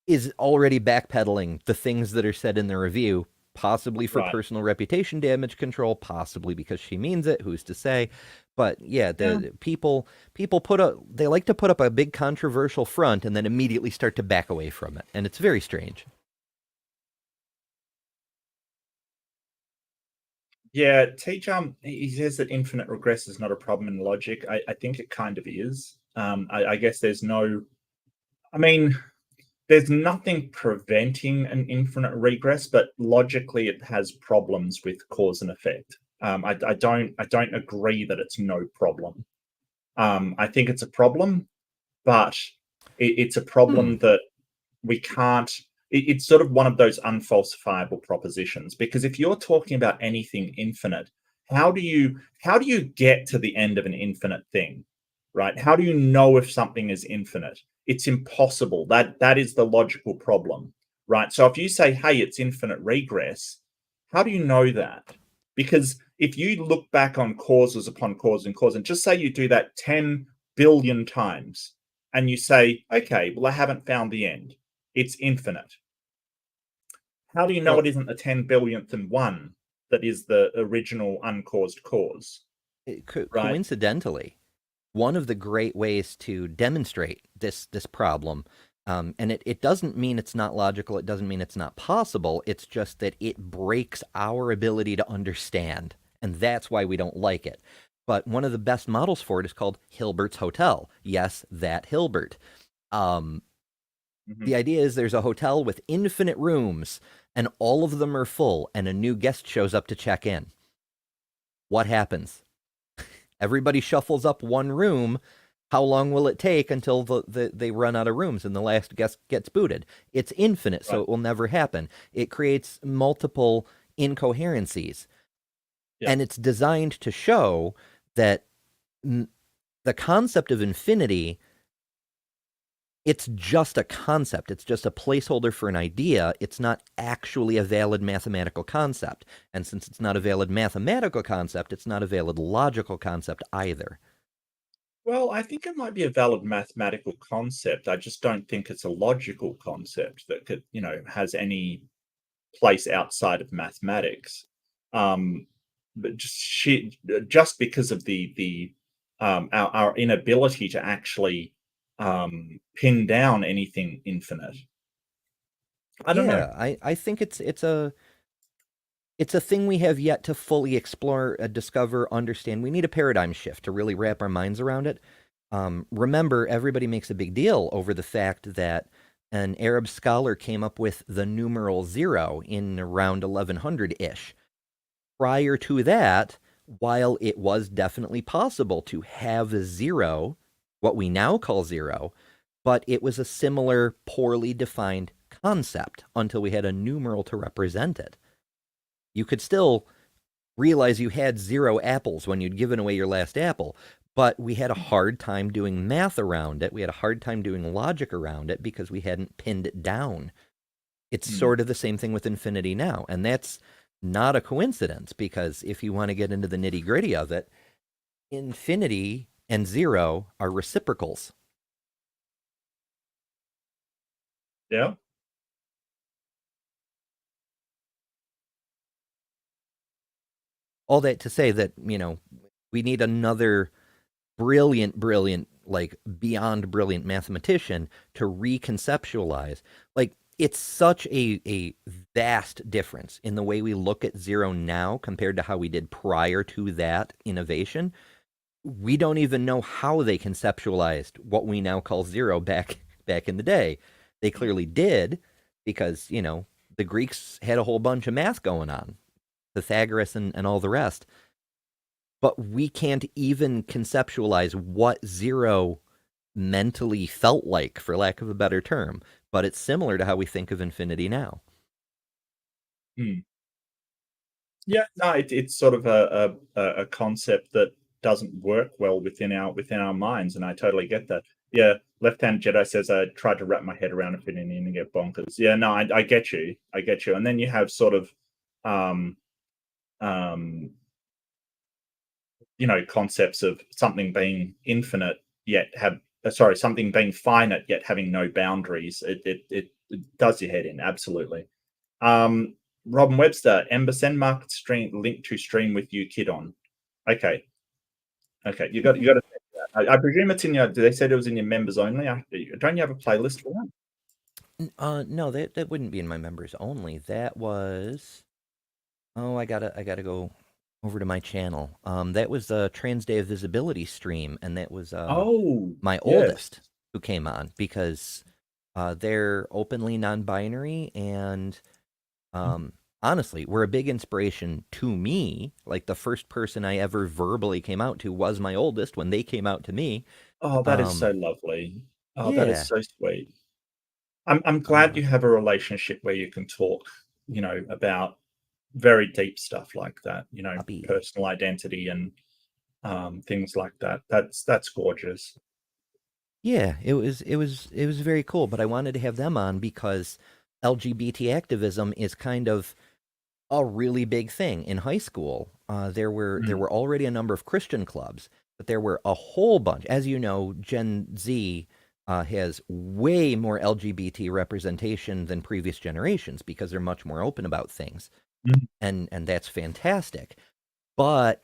is already backpedaling the things that are said in the review, possibly for personal reputation damage control, possibly because she means it, who's to say. But yeah, people they like to put up a big controversial front and then immediately start to back away from it. And it's very strange. Yeah, T-Jump, he says that infinite regress is not a problem in logic. I think it kind of is. I guess there's nothing preventing an infinite regress, but logically it has problems with cause and effect. I don't agree that it's no problem. I think it's a problem, but it's a problem that we can't. It's sort of one of those unfalsifiable propositions, because if you're talking about anything infinite, how do you get to the end of an infinite thing, right? How do you know if something is infinite? It's impossible. That is the logical problem, right? So if you say, hey, it's infinite regress, how do you know that? Because if you look back on causes upon cause and cause, and just say you do that 10 billion times, and you say, okay, well, I haven't found the end. It's infinite. How do you know it isn't a 10 billionth and one that is the original uncaused cause? Coincidentally, one of the great ways to demonstrate this problem, and it doesn't mean it's not logical, it doesn't mean it's not possible, it's just that it breaks our ability to understand, and that's why we don't like it. But one of the best models for it is called Hilbert's Hotel. Yes, that Hilbert. The idea is there's a hotel with infinite rooms, and all of them are full, and a new guest shows up to check in. What happens? Everybody shuffles up one room. How long will it take until they run out of rooms and the last guest gets booted? It's infinite, so it will never happen. It creates multiple incoherencies. And it's designed to show that the concept of infinity it's just a concept. It's just a placeholder for an idea. It's not actually a valid mathematical concept. And since it's not a valid mathematical concept, it's not a valid logical concept either. Well, I think it might be a valid mathematical concept. I just don't think it's a logical concept that could, has any place outside of mathematics. But just because of our inability to actually pin down anything infinite. I don't know. I think it's a thing we have yet to fully explore, discover, understand. We need a paradigm shift to really wrap our minds around it. Remember, everybody makes a big deal over the fact that an Arab scholar came up with the numeral 0 in around 1100-ish. Prior to that, while it was definitely possible to have a 0, what we now call 0, but it was a similar, poorly defined concept until we had a numeral to represent it. You could still realize you had 0 apples when you'd given away your last apple, but we had a hard time doing math around it. We had a hard time doing logic around it because we hadn't pinned it down. It's sort of the same thing with infinity now, and that's not a coincidence, because if you want to get into the nitty-gritty of it, infinity and 0 are reciprocals. Yeah. All that to say that, we need another brilliant, like beyond brilliant mathematician to reconceptualize. Like, it's such a vast difference in the way we look at 0 now compared to how we did prior to that innovation. We don't even know how they conceptualized what we now call 0 back in the day. They clearly did, because, the Greeks had a whole bunch of math going on, Pythagoras and all the rest. But we can't even conceptualize what 0 mentally felt like, for lack of a better term. But it's similar to how we think of infinity now. Yeah, no, it's sort of a concept that doesn't work well within our minds, and I totally get that. Yeah, Left-Hand Jedi says I tried to wrap my head around infinity and get bonkers. Yeah, no, I get you. And then you have sort of concepts of something being infinite yet something being finite yet having no boundaries. It does your head in, absolutely. Robin Webster, Ember, send Mark stream link to stream with you kid on. Okay, you got to. I presume it's in your. They said it was in your members only. Don't you have a playlist for that? No, that wouldn't be in my members only. That was. Oh, I gotta go over to my channel. That was the Trans Day of Visibility stream, and that was my oldest who came on, because they're openly non-binary, and honestly, were a big inspiration to me. Like, the first person I ever verbally came out to was my oldest when they came out to me. Oh, that is so lovely. Oh, yeah. that is so sweet. I'm glad you have a relationship where you can talk, about very deep stuff like that, personal identity and things like that. That's gorgeous. Yeah, it was very cool, but I wanted to have them on because LGBT activism is kind of a really big thing in high school. There were already a number of Christian clubs, but there were a whole bunch. As you know, Gen Z has way more LGBT representation than previous generations because they're much more open about things, and that's fantastic. But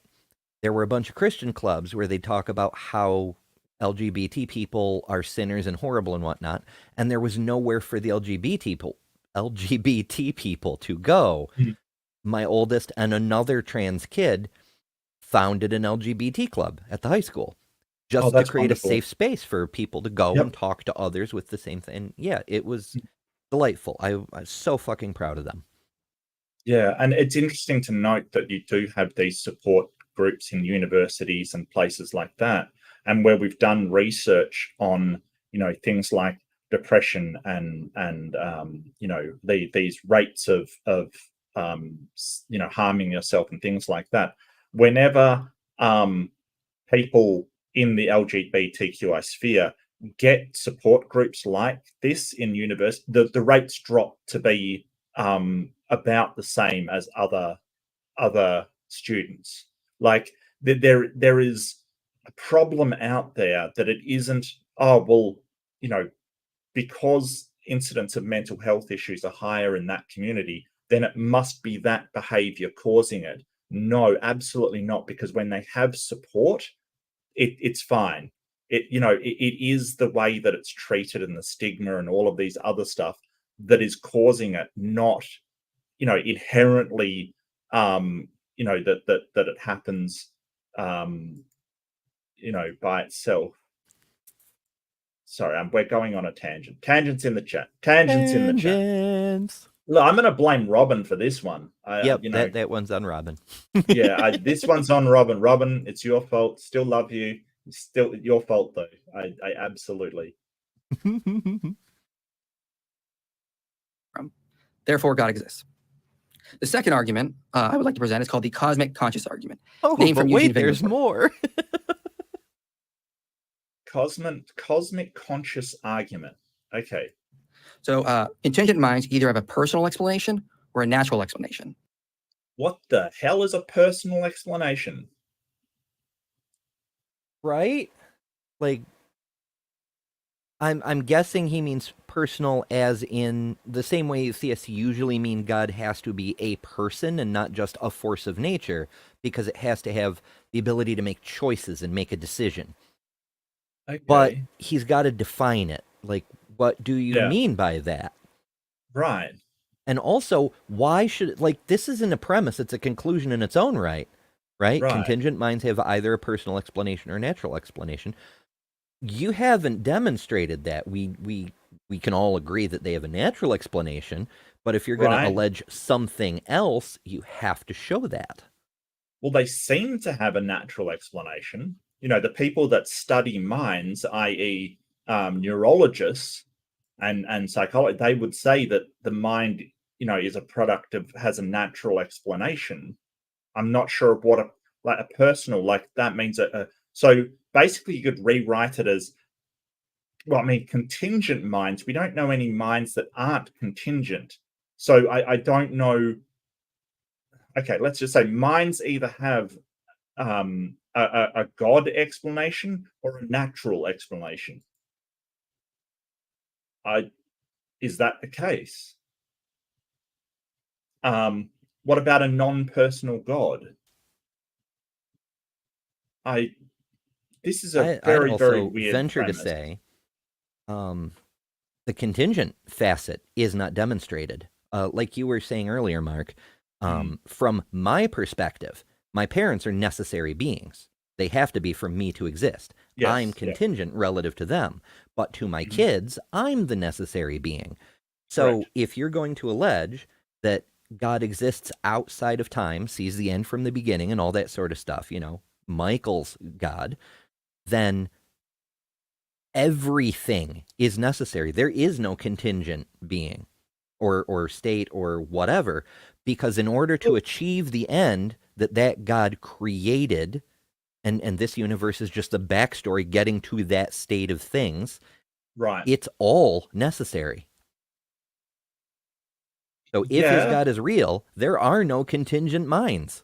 there were a bunch of Christian clubs where they talk about how LGBT people are sinners and horrible and whatnot, and there was nowhere for the LGBT people to go. My oldest and another trans kid founded an LGBT club at the high school just to create wonderful. A safe space for people to go and talk to others with the same thing. Yeah, it was delightful. I'm so fucking proud of them. Yeah, and it's interesting to note that you do have these support groups in universities and places like that, and where we've done research on things like depression and these rates of harming yourself and things like that. Whenever people in the LGBTQI sphere get support groups like this in university, the rates drop to be about the same as other students. Like there is a problem out there that it isn't, oh well, you know, because incidents of mental health issues are higher in that community, then it must be that behavior causing it. No, absolutely not, because when they have support, it's fine. It is the way that it's treated and the stigma and all of these other stuff that is causing it, not, inherently, that it happens, by itself. Sorry, we're going on a tangent. Tangents in the chat. Tangents in the chat. Look, I'm going to blame Robin for this one. That one's on Robin. Yeah, this one's on Robin. Robin, it's your fault. Still love you. Still your fault, though. I absolutely. Therefore, God exists. The second argument I would like to present is called the cosmic conscious argument. Oh, but wait, there's more. Cosmic conscious argument. Okay. So intelligent minds either have a personal explanation or a natural explanation. What the hell is a personal explanation? Right? Like, I'm guessing he means personal as in the same way theists usually mean God has to be a person and not just a force of nature, because it has to have the ability to make choices and make a decision. Okay. But he's got to define it. Like, what do you mean by that? Right. And also, why should, this isn't a premise, it's a conclusion in its own right? Contingent minds have either a personal explanation or a natural explanation. You haven't demonstrated that. We can all agree that they have a natural explanation, but if you're going to allege something else, you have to show that. Well, they seem to have a natural explanation. The people that study minds, i.e., neurologists and psychology, they would say that the mind, is a product of, has a natural explanation. I'm not sure of what a personal, that means so basically you could rewrite it as, contingent minds. We don't know any minds that aren't contingent. So I don't know. Okay, let's just say minds either have a God explanation or a natural explanation. Is that the case? What about a non-personal God? This is a very, very weird venture premise. To say, the contingent facet is not demonstrated. Like you were saying earlier, Mark, from my perspective, my parents are necessary beings. They have to be for me to exist. Yes, I'm contingent relative to them. But to my kids, I'm the necessary being. So if you're going to allege that God exists outside of time, sees the end from the beginning and all that sort of stuff, Michael's God, then everything is necessary. There is no contingent being or state or whatever, because in order to achieve the end that God created, and this universe is just a backstory getting to that state of things, it's all necessary. So if his God is real, there are no contingent minds.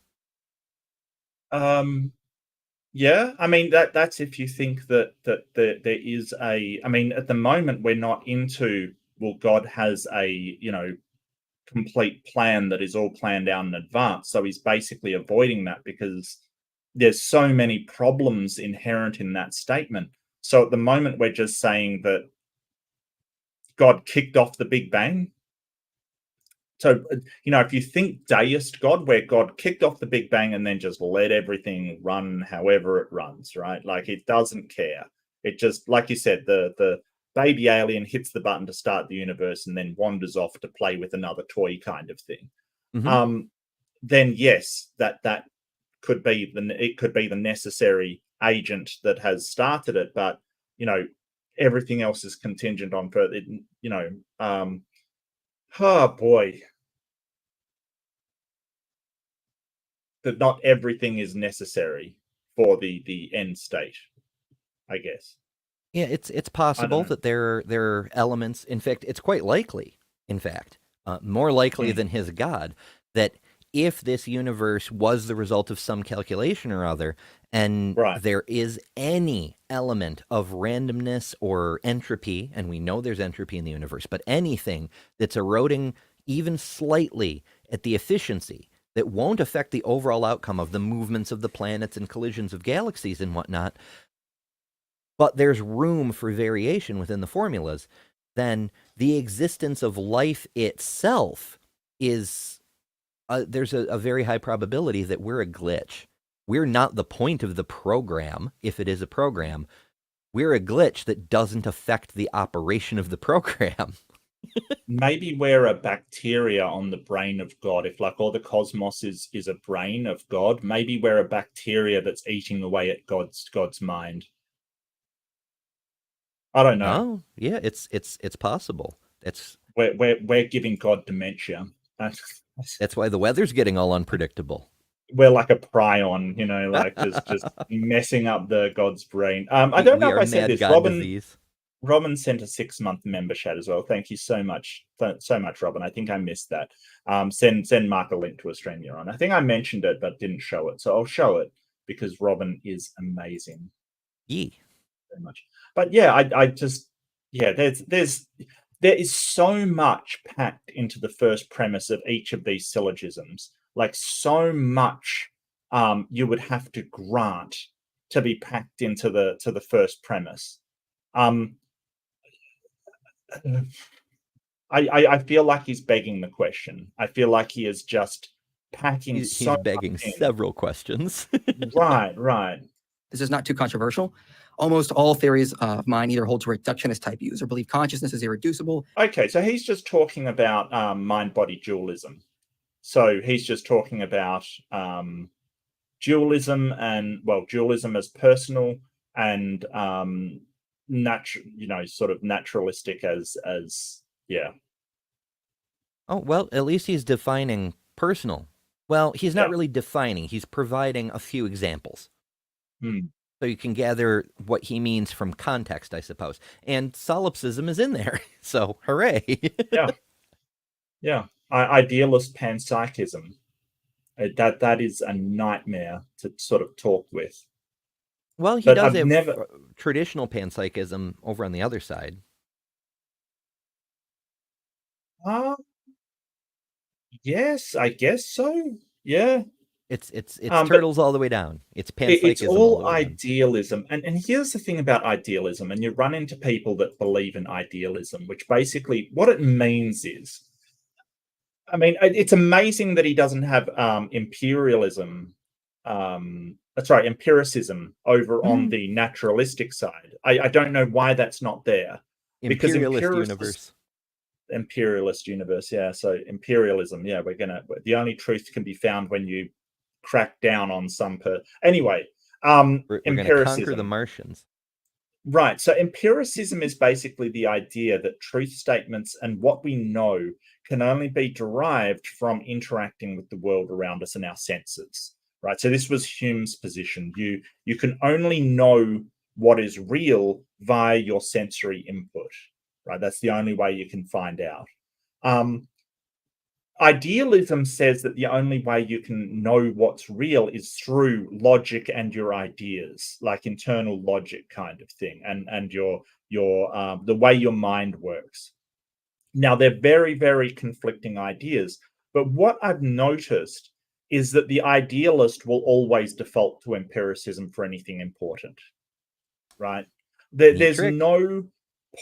Yeah, that's if you think that there is a, at the moment we're not into, well, God has a, complete plan that is all planned out in advance. So he's basically avoiding that because there's so many problems inherent in that statement. So at the moment we're just saying that God kicked off the Big Bang. So, if you think deist God, where God kicked off the Big Bang and then just let everything run however it runs, right? Like, it doesn't care. It just, like you said, the baby alien hits the button to start the universe and then wanders off to play with another toy kind of thing. Then yes, that could be the necessary agent that has started it, but everything else is contingent on further. Oh boy. That not everything is necessary for the end state, I guess. Yeah, it's I don't possible know. that there are elements. In fact, it's quite likely, in fact, more likely Mm, than his God, that if this universe was the result of some calculation or other, and right. there is any element of randomness or entropy, and we know there's entropy in the universe, but anything that's eroding even slightly at the efficiency that won't affect the overall outcome of the movements of the planets and collisions of galaxies and whatnot, but there's room for variation within the formulas, then the existence of life itself is there's a very high probability that we're a glitch. We're not the point of the program, if it is a program. We're a glitch that doesn't affect the operation of the program. Maybe we're a bacteria on the brain of God. If like all the cosmos is a brain of God, maybe we're a bacteria that's eating away at God's mind. I don't know. Oh, yeah, it's possible. We're giving God dementia. That's why the weather's getting all unpredictable. We're like a prion, like just messing up the God's brain. I don't know We if are I said mad this. god disease. Robin sent a 6-month member chat as well. Thank you so much, Robin. I think I missed that. Send Mark a link to a stream you're on. I think I mentioned it but didn't show it, so I'll show it because Robin is amazing. Yee. Very much. But yeah, I just there is so much packed into the first premise of each of these syllogisms. Like so much you would have to grant to be packed into the first premise. Um, I feel like he's begging the question. I feel like he is just packing so He's begging much in. several questions. Right. This is not too controversial. Almost all theories of mind either hold to reductionist type views or believe consciousness is irreducible. Okay, so he's just talking about mind-body dualism. So he's just talking about dualism dualism as personal and sort of naturalistic as yeah. Oh, well, at least he's defining personal. Well, he's not Yeah. really defining, he's providing a few examples. Hmm. So you can gather what he means from context, I suppose. And solipsism is in there. So hooray. Yeah. Idealist panpsychism. That is a nightmare to sort of talk with. Well, he But does I've have never traditional panpsychism over on the other side. Yes, I guess so. Yeah. It's But turtles all the way down. It's it's panpsychism all all the way down. idealism. And here's the thing about idealism, and you run into people that believe in idealism, which basically what it means is, I mean, it's amazing that he doesn't have empiricism over on the naturalistic side. I don't know why that's not there. Because imperialist universe, yeah. So imperialism, yeah, the only truth can be found when you crack down on anyway. We're going to conquer the Martians. Right. So empiricism is basically the idea that truth statements and what we know can only be derived from interacting with the world around us and our senses. Right. So this was Hume's position. You can only know what is real via your sensory input. Right. That's the only way you can find out. Idealism says that the only way you can know what's real is through logic and your ideas, like internal logic kind of thing, and your the way your mind works. Now they're very, very conflicting ideas, but what I've noticed is that the idealist will always default to empiricism for anything important, right? There's no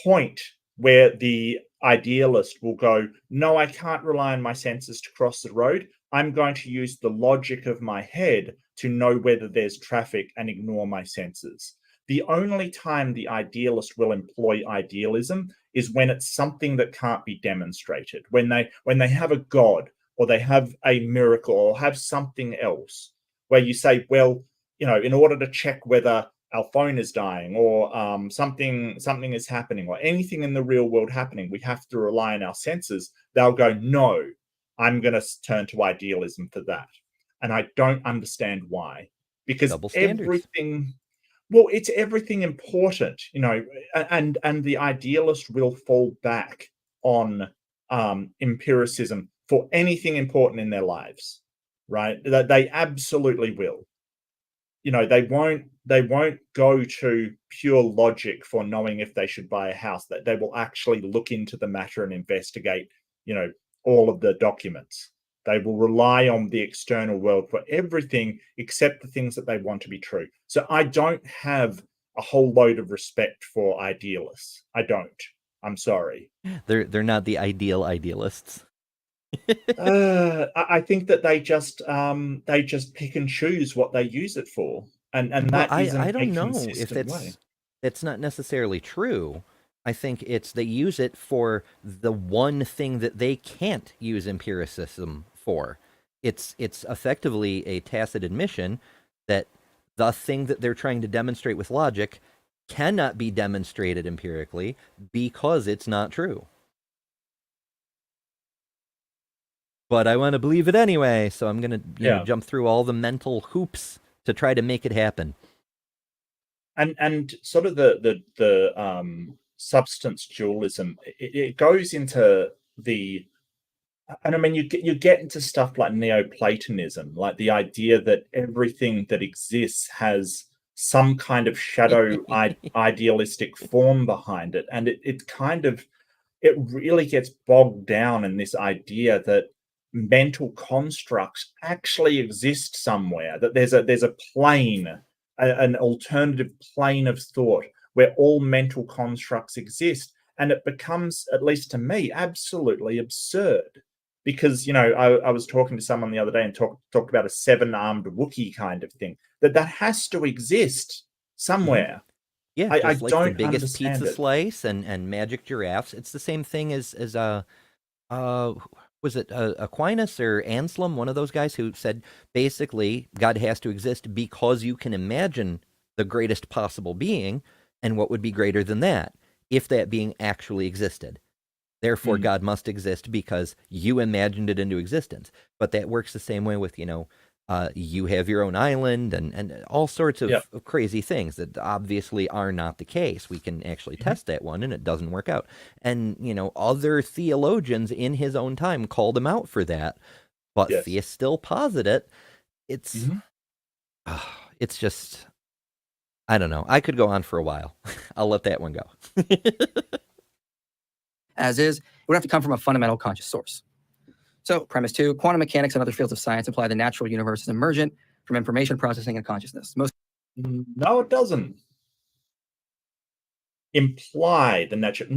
point where the idealist will go, no, I can't rely on my senses to cross the road. I'm going to use the logic of my head to know whether there's traffic and ignore my senses. The only time the idealist will employ idealism is when it's something that can't be demonstrated, when they have a god or they have a miracle or have something else where you say, well, in order to check whether our phone is dying or something is happening or anything in the real world happening, we have to rely on our senses. They'll go, no, I'm going to turn to idealism for that. And I don't understand why. Because everything, Well, it's everything important, and the idealist will fall back on empiricism for anything important in their lives, right? They absolutely will. They won't go to pure logic for knowing if they should buy a house. That they will actually look into the matter and investigate, all of the documents. They will rely on the external world for everything except the things that they want to be true. So I don't have a whole load of respect for idealists. I don't. I'm sorry. They're not the ideal idealists. I think that they just pick and choose what they use it for, and Well, that isn't I a don't know if consistent way. it's not necessarily true. I think it's they use it for the one thing that they can't use empiricism for. It's effectively a tacit admission that the thing that they're trying to demonstrate with logic cannot be demonstrated empirically because it's not true. But I want to believe it anyway, so I'm going to jump through all the mental hoops to try to make it happen. And sort of the substance dualism, it goes into and I mean you get into stuff like Neoplatonism, like the idea that everything that exists has some kind of shadow idealistic form behind it, and it really gets bogged down in this idea that mental constructs actually exist somewhere, that there's a plane, an alternative plane of thought where all mental constructs exist. And it becomes, at least to me, absolutely absurd. Because, I was talking to someone the other day and talked about a 7-armed Wookiee kind of thing, that has to exist somewhere. Yeah, I just like don't the biggest understand pizza it. slice and magic giraffes. It's the same thing as was it Aquinas or Anselm, one of those guys who said basically God has to exist because you can imagine the greatest possible being, and what would be greater than that if that being actually existed. Therefore, God must exist because you imagined it into existence. But that works the same way with, you have your own island and all sorts of crazy things that obviously are not the case. We can actually test that one, and it doesn't work out. And, other theologians in his own time called him out for that. But theists still posit it. It's, it's just, I don't know. I could go on for a while. I'll let that one go. As is, it would have to come from a fundamental conscious source. So, premise 2, quantum mechanics and other fields of science imply the natural universe is emergent from information processing and consciousness. No, it doesn't imply the natural.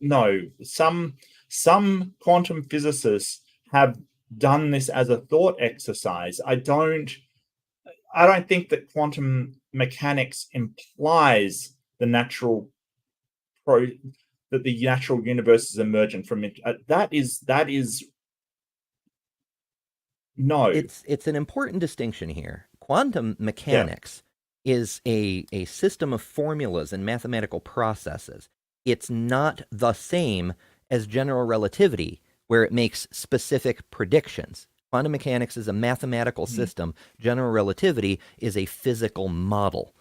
No. Some quantum physicists have done this as a thought exercise. I don't think that quantum mechanics implies the natural that the natural universe is emergent from it. That is no. It's an important distinction here. Quantum mechanics is a system of formulas and mathematical processes. It's not the same as general relativity, where it makes specific predictions. Quantum mechanics is a mathematical system. General relativity is a physical model.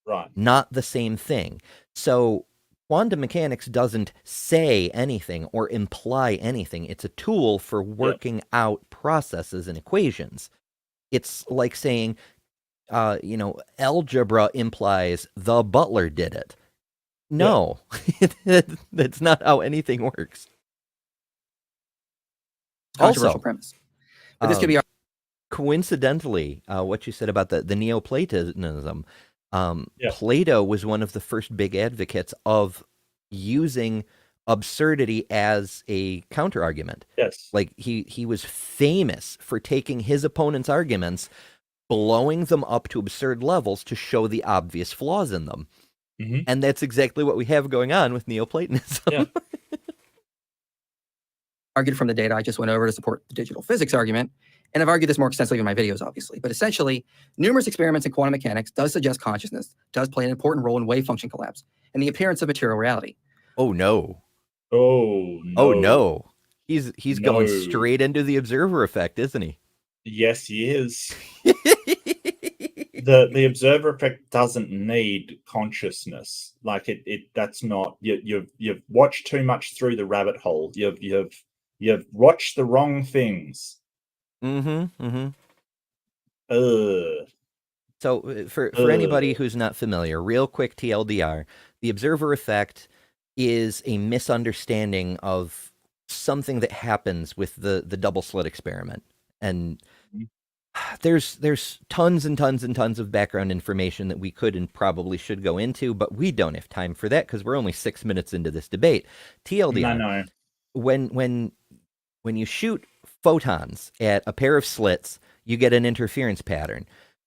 Right. Not the same thing. So quantum mechanics doesn't say anything or imply anything. It's a tool for working out processes and equations. It's like saying, algebra implies the butler did it. No, that's not how anything works. Controversial premise. But this could be coincidentally, what you said about the Neoplatonism, Plato was one of the first big advocates of using absurdity as a counter argument. Yes. Like he was famous for taking his opponent's arguments, blowing them up to absurd levels to show the obvious flaws in them. And that's exactly what we have going on with Neoplatonism. Yeah. Argued from the data I just went over to support the digital physics argument, and I've argued this more extensively in my videos, obviously. But essentially, numerous experiments in quantum mechanics does suggest consciousness does play an important role in wave function collapse and the appearance of material reality. Oh no! Oh no! Oh no! He's going straight into the observer effect, isn't he? Yes, he is. the observer effect doesn't need consciousness. Like that's not, you've watched too much through the rabbit hole. You've watched the wrong things. So for anybody who's not familiar, real quick TLDR, the observer effect is a misunderstanding of something that happens with the double slit experiment. And there's tons and tons and tons of background information that we could and probably should go into, but we don't have time for that because we're only 6 minutes into this debate. TLDR, No. when you shoot photons at a pair of slits, you get an interference pattern.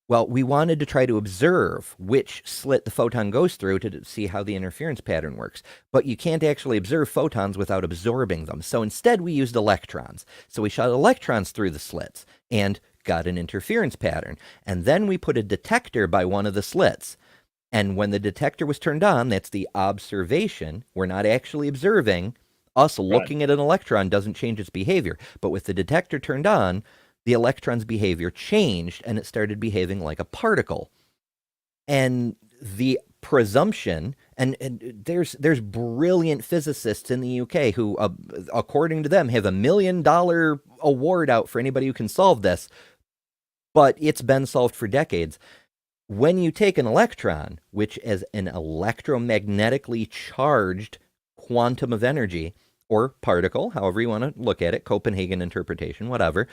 Well, we wanted to try to observe which slit the photon goes through to see how the interference pattern works. But you can't actually observe photons without absorbing them. So instead, we used electrons. So we shot electrons through the slits and got an interference pattern. And then we put a detector by one of the slits. And when the detector was turned on, that's the observation. We're not actually observing. Us looking at an electron doesn't change its behavior. But with the detector turned on, the electron's behavior changed and it started behaving like a particle. And the presumption, and there's brilliant physicists in the UK who, according to them, have $1 million award out for anybody who can solve this, but it's been solved for decades. When you take an electron, which is an electromagnetically charged quantum of energy, or particle, however you want to look at it, Copenhagen interpretation, whatever,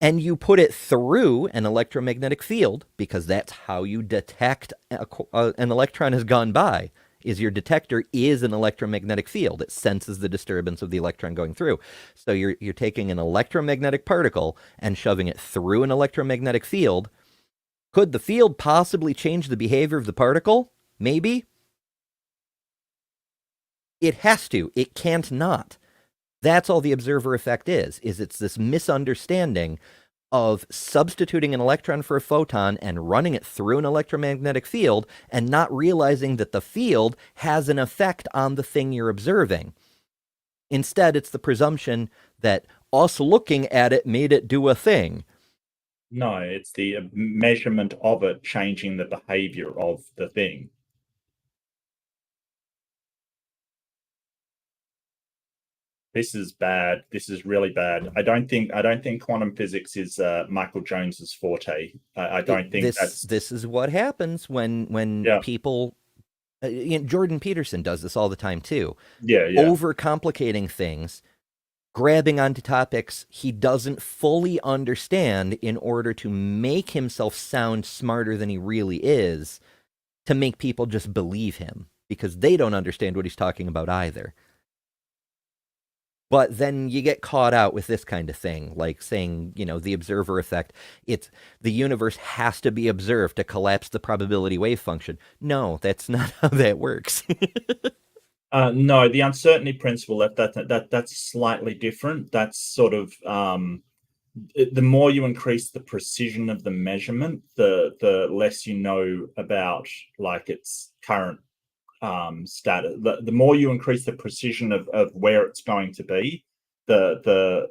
and you put it through an electromagnetic field, because that's how you detect an electron has gone by, is your detector is an electromagnetic field. It senses the disturbance of the electron going through. So you're taking an electromagnetic particle and shoving it through an electromagnetic field. Could the field possibly change the behavior of the particle? Maybe. It has to. It can't not. That's all the observer effect is it's this misunderstanding of substituting an electron for a photon and running it through an electromagnetic field and not realizing that the field has an effect on the thing you're observing. Instead, it's the presumption that us looking at it made it do a thing. No, it's the measurement of it changing the behavior of the thing. This is bad. This is really bad. I don't think quantum physics is Michael Jones's forte. I don't think this is what happens when people. Jordan Peterson does this all the time too. Yeah. Overcomplicating things, grabbing onto topics he doesn't fully understand in order to make himself sound smarter than he really is, to make people just believe him because they don't understand what he's talking about either. But then you get caught out with this kind of thing, like saying, the observer effect. It's the universe has to be observed to collapse the probability wave function. No, that's not how that works. No, the uncertainty principle, that's slightly different. That's sort of the more you increase the precision of the measurement, the less you know about like its current status. The more you increase the precision of where it's going to be, the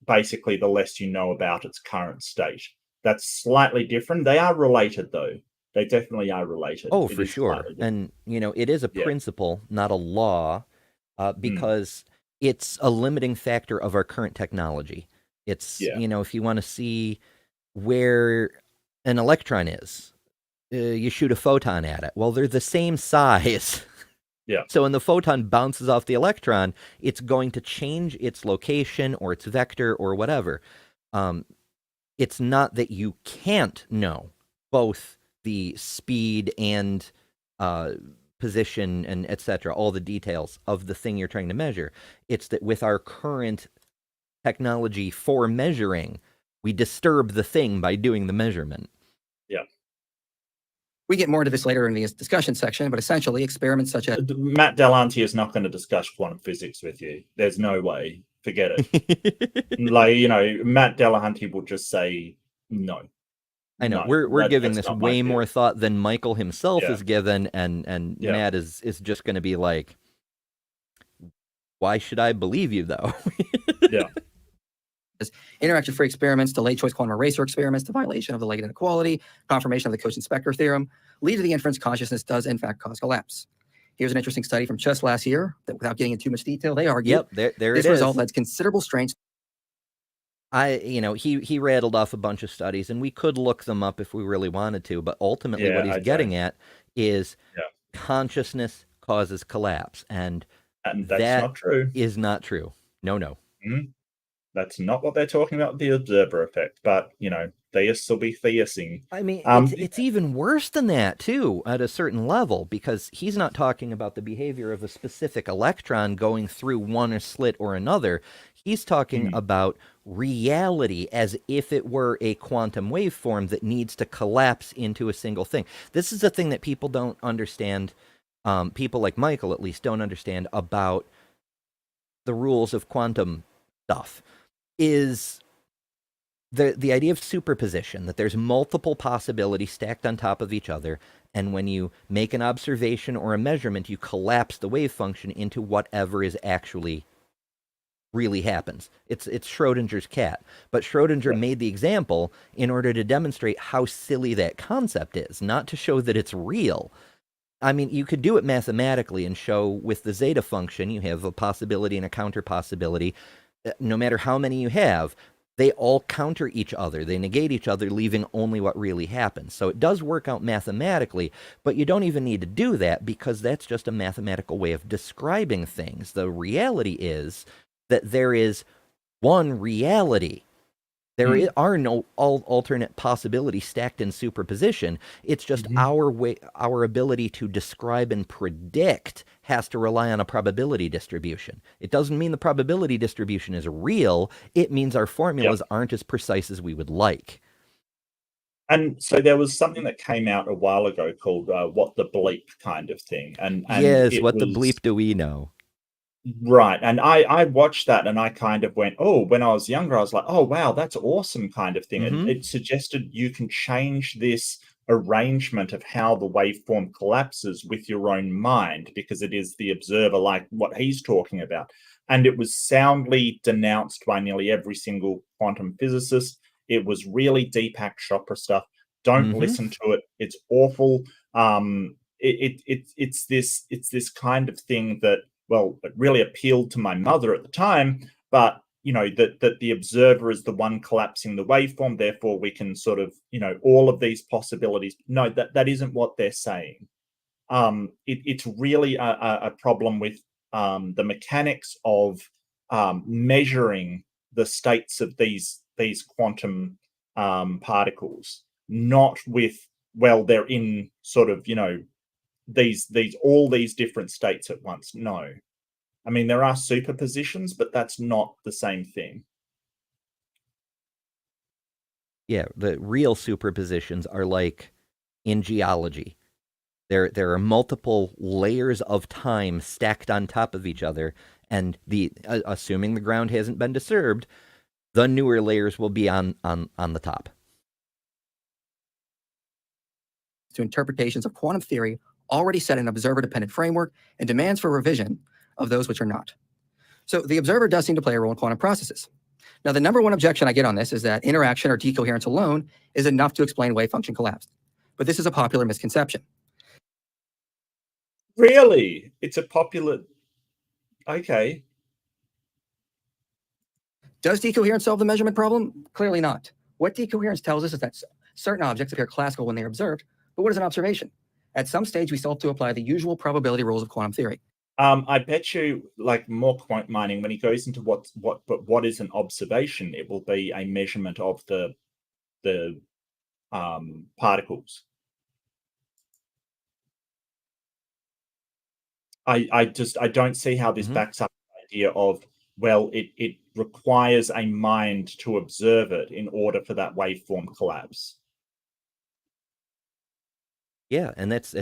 basically the less you know about its current state. That's slightly different. They are related though. They definitely are related. Oh, for sure. And it is a principle, not a law, because it's a limiting factor of our current technology. It's if you want to see where an electron is, you shoot a photon at it. Well, they're the same size. Yeah. So when the photon bounces off the electron, it's going to change its location or its vector or whatever. It's not that you can't know both the speed and position and etc., all the details of the thing you're trying to measure. It's that with our current technology for measuring, we disturb the thing by doing the measurement. Yeah. We get more into this later in the discussion section, but essentially experiments such as... Matt Dillahunty is not going to discuss quantum physics with you. There's no way. Forget it. Matt Dillahunty will just say no. I know. We're giving this way more thought than Michael himself is given, and Matt is just going to be like, why should I believe you, though? Yeah. interaction-free experiments to late-choice quantum eraser experiments to violation of the Leggett inequality, confirmation of the Cauchy-Spector theorem, lead to the inference consciousness does in fact cause collapse. Here's an interesting study from just last year that, without getting into too much detail, they argue Yep, there this it result is. led to considerable strains. He rattled off a bunch of studies, and we could look them up if we really wanted to, but ultimately Yeah, what he's I getting don't. at is Yeah. consciousness causes collapse, and And that's that not true. is not true. No. That's not what they're talking about, the observer effect. But, theists will be theising. I mean, it's even worse than that, too, at a certain level, because he's not talking about the behavior of a specific electron going through one slit or another. He's talking about reality as if it were a quantum waveform that needs to collapse into a single thing. This is a thing that people don't understand, people like Michael at least don't understand about the rules of quantum stuff, is the idea of superposition, that there's multiple possibilities stacked on top of each other, and when you make an observation or a measurement, you collapse the wave function into whatever is actually really happens. It's Schrodinger's cat. But Schrodinger made the example in order to demonstrate how silly that concept is, not to show that it's real. I mean, you could do it mathematically and show with the zeta function, you have a possibility and a counter possibility. No matter how many you have, they all counter each other. They negate each other, leaving only what really happens. So it does work out mathematically, but you don't even need to do that because that's just a mathematical way of describing things. The reality is that there is one reality. There are no alternate possibilities stacked in superposition. It's just our ability to describe and predict has to rely on a probability distribution. It doesn't mean the probability distribution is real. It means our formulas aren't as precise as we would like. And so there was something that came out a while ago called What the Bleep kind of thing. And yes, what the bleep do we know? Right. And I watched that and I kind of went, oh, when I was younger, I was like, oh, wow, that's awesome kind of thing. And it suggested you can change this arrangement of how the waveform collapses with your own mind because it is the observer, like what he's talking about. And it was soundly denounced by nearly every single quantum physicist. It was really Deepak Chopra stuff. Don't listen to it. It's awful. It's this kind of thing that, well, it really appealed to my mother at the time, but that the observer is the one collapsing the waveform, therefore we can sort of, all of these possibilities. No, that isn't what they're saying. It's really a problem with the mechanics of measuring the states of these quantum particles, not with, well, they're in sort of, all these different states at once. No. I mean, there are superpositions, but that's not the same thing. Yeah, the real superpositions are like in geology. There are multiple layers of time stacked on top of each other, and assuming the ground hasn't been disturbed, the newer layers will be on the top. To interpretations of quantum theory already set an observer-dependent framework and demands for revision of those which are not. So the observer does seem to play a role in quantum processes. Now, the number one objection I get on this is that interaction or decoherence alone is enough to explain wave function collapse. But this is a popular misconception. Really? It's a popular... Okay. Does decoherence solve the measurement problem? Clearly not. What decoherence tells us is that certain objects appear classical when they're observed, but what is an observation? At some stage, we still have to apply the usual probability rules of quantum theory. I bet you, like more quant mining, when he goes into what is an observation, it will be a measurement of the particles. I don't see how this backs up the idea of, well, it requires a mind to observe it in order for that waveform collapse. Yeah, and that's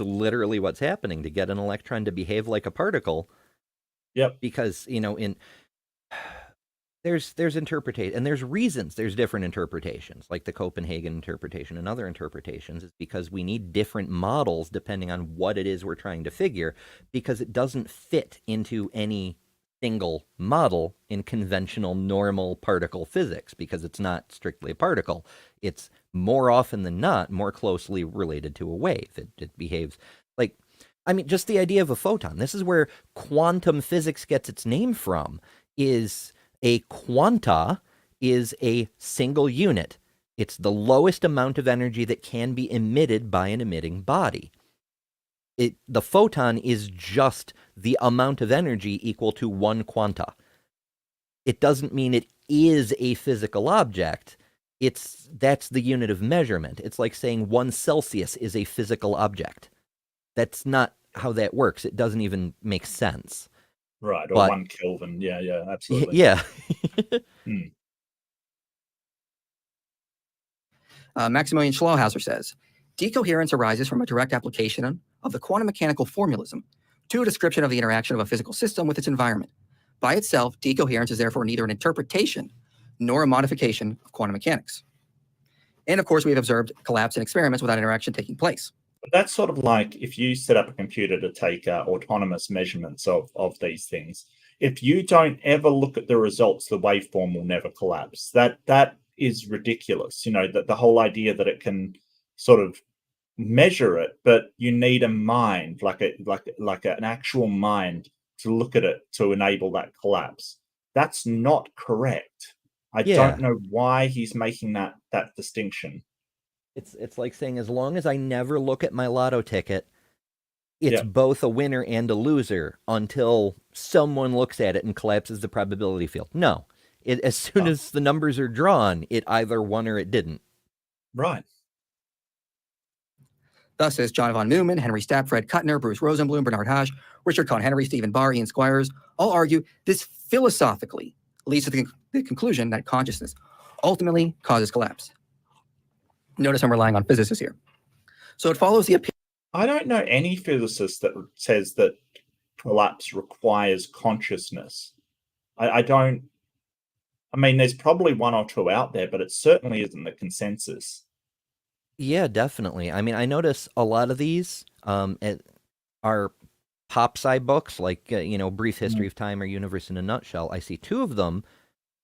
literally what's happening to get an electron to behave like a particle. Yep. Because, there's interpretation, and there's reasons there's different interpretations, like the Copenhagen interpretation and other interpretations, is because we need different models depending on what it is we're trying to figure, because it doesn't fit into any single model in conventional normal particle physics, because it's not strictly a particle. It's more often than not more closely related to a wave. It behaves like, I mean, just the idea of a photon. This is where quantum physics gets its name from, is a quanta is a single unit. It's the lowest amount of energy that can be emitted by an emitting body. The photon is just the amount of energy equal to one quanta. It doesn't mean it is a physical object. That's the unit of measurement. It's like saying 1 Celsius is a physical object. That's not how that works. It doesn't even make sense. Right, or 1 Kelvin. Yeah, absolutely. Yeah. Maximilian Schlauhauser says, decoherence arises from a direct application of the quantum mechanical formalism to a description of the interaction of a physical system with its environment. By itself, decoherence is therefore neither an interpretation nor a modification of quantum mechanics. And of course, we have observed collapse in experiments without interaction taking place. But that's sort of like if you set up a computer to take autonomous measurements of these things. If you don't ever look at the results, the waveform will never collapse. That is ridiculous. You know, that the whole idea that it can sort of measure it, but you need a mind, like an actual mind to look at it to enable that collapse. That's not correct. I don't know why he's making that distinction. It's like saying, as long as I never look at my lotto ticket, it's both a winner and a loser until someone looks at it and collapses the probability field. No, as soon as the numbers are drawn, it either won or it didn't. Right. Thus, as John von Neumann, Henry Stapp, Fred Kuttner, Bruce Rosenblum, Bernard Hasch, Richard Cohn-Henry, Stephen Barr, Ian Squires, all argue this philosophically leads to the conclusion that consciousness ultimately causes collapse. Notice I'm relying on physicists here. So it follows the opinion. I don't know any physicist that says that collapse requires consciousness. I mean, there's probably one or two out there, but it certainly isn't the consensus. Yeah, definitely. I mean, I notice a lot of these are pop sci books, like, Brief History of Time or Universe in a Nutshell. I see 2 of them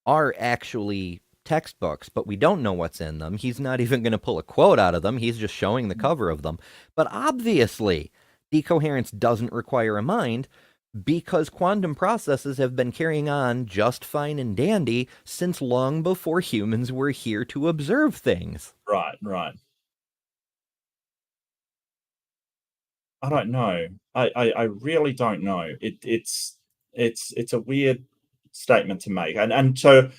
are actually textbooks, but we don't know what's in them. He's not even going to pull a quote out of them. He's just showing the cover of them. But obviously, decoherence doesn't require a mind, because quantum processes have been carrying on just fine and dandy since long before humans were here to observe things. Right. I don't know. I really don't know. It's a weird statement to make, and so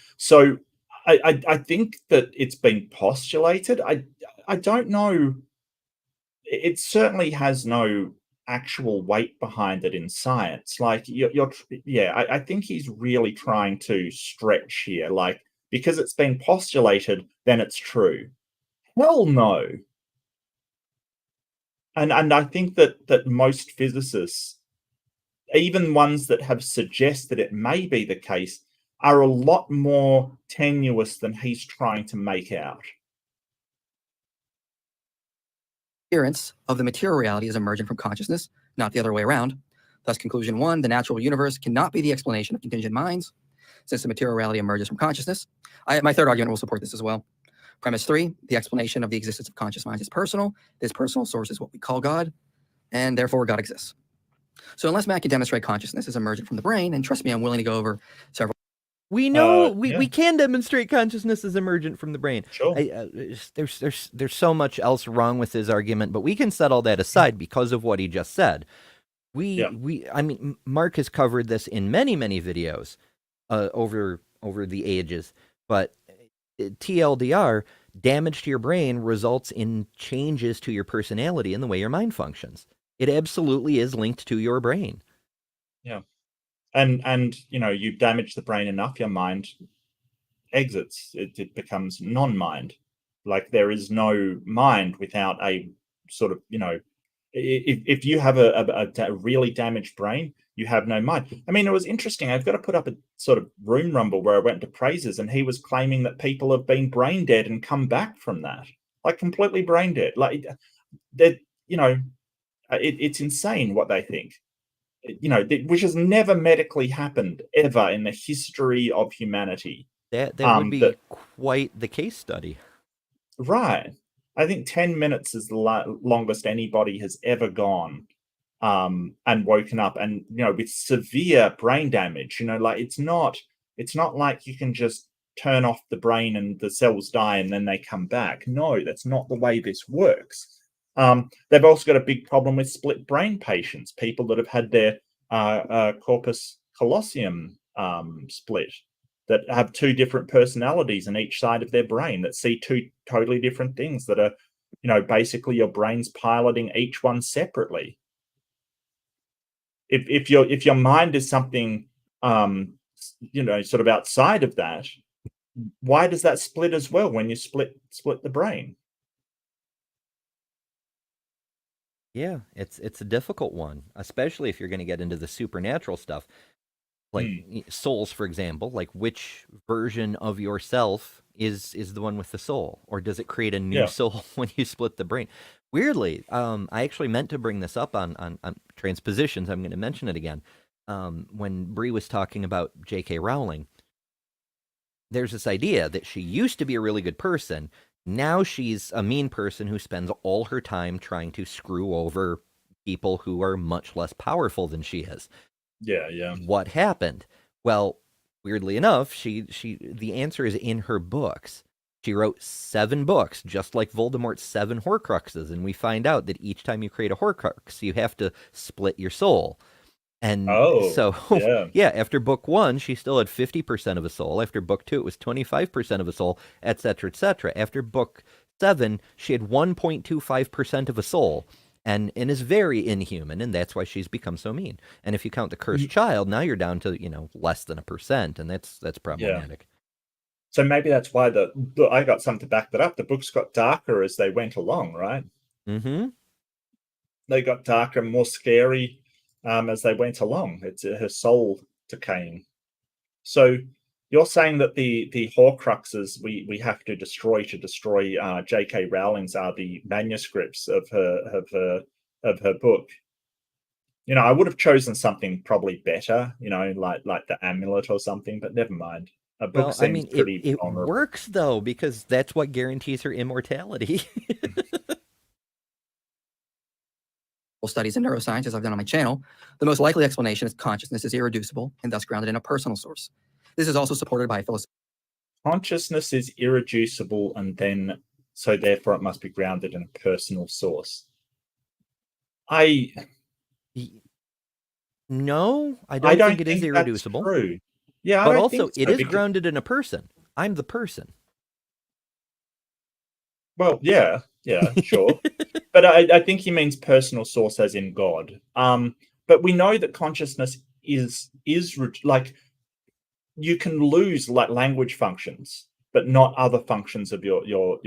I think that it's been postulated. I don't know. It certainly has no actual weight behind it in science. Like I think he's really trying to stretch here. Like, because it's been postulated, then it's true. Hell no. And I think that most physicists, even ones that have suggested it may be the case, are a lot more tenuous than he's trying to make out. Appearance of the material reality is emergent from consciousness, not the other way around. Thus, conclusion 1, the natural universe cannot be the explanation of contingent minds, since the material reality emerges from consciousness. My third argument will support this as well. Premise 3, the explanation of the existence of conscious minds is personal. This personal source is what we call God, and therefore God exists. So unless Matt can demonstrate consciousness is emergent from the brain, and trust me, I'm willing to go over several. We know we can demonstrate consciousness is emergent from the brain. Sure. There's so much else wrong with his argument, but we can set all that aside because of what he just said. I mean, Mark has covered this in many videos over the ages, but TLDR, damage to your brain results in changes to your personality and the way your mind functions. It absolutely is linked to your brain. Yeah. And you damage the brain enough, your mind exits. It becomes non-mind. Like, there is no mind without a sort of, if you have a really damaged brain, you have no mind. I mean, it was interesting. I've got to put up a sort of room rumble where I went to Praises, and he was claiming that people have been brain dead and come back from that, like completely brain dead. Like, that, it's insane what they think. which has never medically happened ever in the history of humanity. That would be quite the case study. Right. I think 10 minutes is the longest anybody has ever gone and woken up, and with severe brain damage. Like it's not like you can just turn off the brain and the cells die and then they come back. No, that's not the way this works. They've also got a big problem with split brain patients, people that have had their corpus callosum split, that have two different personalities in each side of their brain, that see two totally different things, that are, basically your brain's piloting each one separately. If your mind is something, sort of outside of that, why does that split as well when you split the brain? Yeah, it's a difficult one, especially if you're going to get into the supernatural stuff. Like souls, for example, like which version of yourself is the one with the soul, or does it create a new soul when you split the brain? Weirdly, I actually meant to bring this up on transpositions. I'm going to mention it again. When Bree was talking about J.K. Rowling, there's this idea that she used to be a really good person. Now she's a mean person who spends all her time trying to screw over people who are much less powerful than she is. Yeah. What happened? Well, weirdly enough, the answer is in her books. She wrote 7 books, just like Voldemort's 7 Horcruxes, and we find out that each time you create a Horcrux, you have to split your soul. And after book 1, she still had 50% of a soul. After book 2, it was 25% of a soul, etc., etc. After book 7, she had 1.25% of a soul. And is very inhuman, and that's why she's become so mean. And if you count the cursed child, now you're down to less than 1%, and that's problematic. Yeah. So maybe that's why I got something to back that up. The books got darker as they went along, right? Mm-hmm. They got darker and more scary as they went along. It's her soul decaying. So you're saying that the Horcruxes we have to destroy J.K. Rowling's are the manuscripts of her book. I would have chosen something probably better, like the amulet or something, but never mind. A book seems pretty it vulnerable. works though, because that's what guarantees her immortality. Studies in neuroscience, as I've done on my channel, the most likely explanation is consciousness is irreducible and thus grounded in a personal source. This is also supported by philosophy. Consciousness is irreducible, and then so therefore it must be grounded in a personal source. No, I don't think it is irreducible. That's true. Yeah, but also it is grounded in a person. I'm the person. Well, yeah, sure. But I think he means personal source as in God. But we know that consciousness is like, you can lose like language functions, but not other functions of your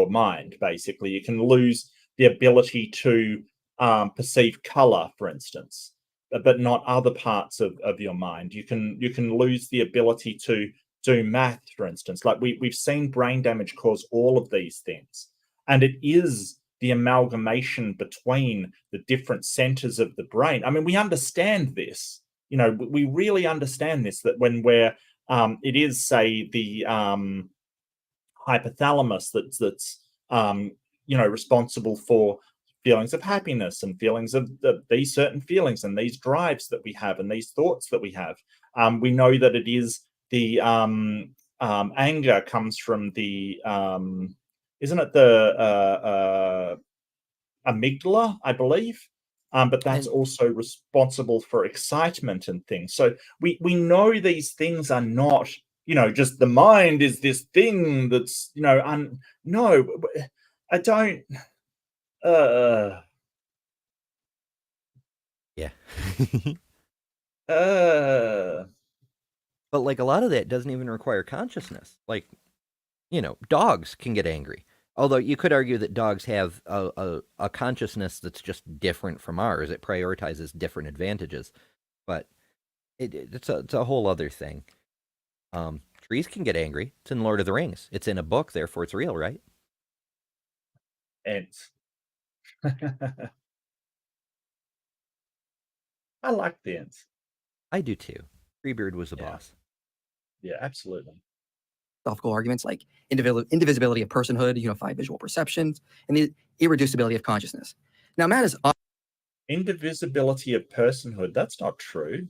mind. Basically, you can lose the ability to perceive color, for instance, but not other parts of your mind. You can lose the ability to do math, for instance. Like we've seen brain damage cause all of these things, and it is the amalgamation between the different centers of the brain. I mean, we understand this. We really understand this, that when we're it is, say, the hypothalamus that's responsible for feelings of happiness and feelings of these certain feelings and these drives that we have and these thoughts that we have. We know that it is the anger comes from the isn't it the amygdala, I believe? But that's also responsible for excitement and things. So we know these things are not, just the mind is this thing that's, no, I don't. Yeah. But like a lot of that doesn't even require consciousness. Like, dogs can get angry. Although you could argue that dogs have a consciousness that's just different from ours. It prioritizes different advantages. But it's a whole other thing. Trees can get angry. It's in Lord of the Rings. It's in a book, therefore it's real, right? Ants. I like the ends. I do too. Freebeard was a Yeah. boss. Yeah, absolutely. Philosophical arguments like indivisibility of personhood, unified visual perceptions, and the irreducibility of consciousness. Now, Matt is Indivisibility of personhood, that's not true.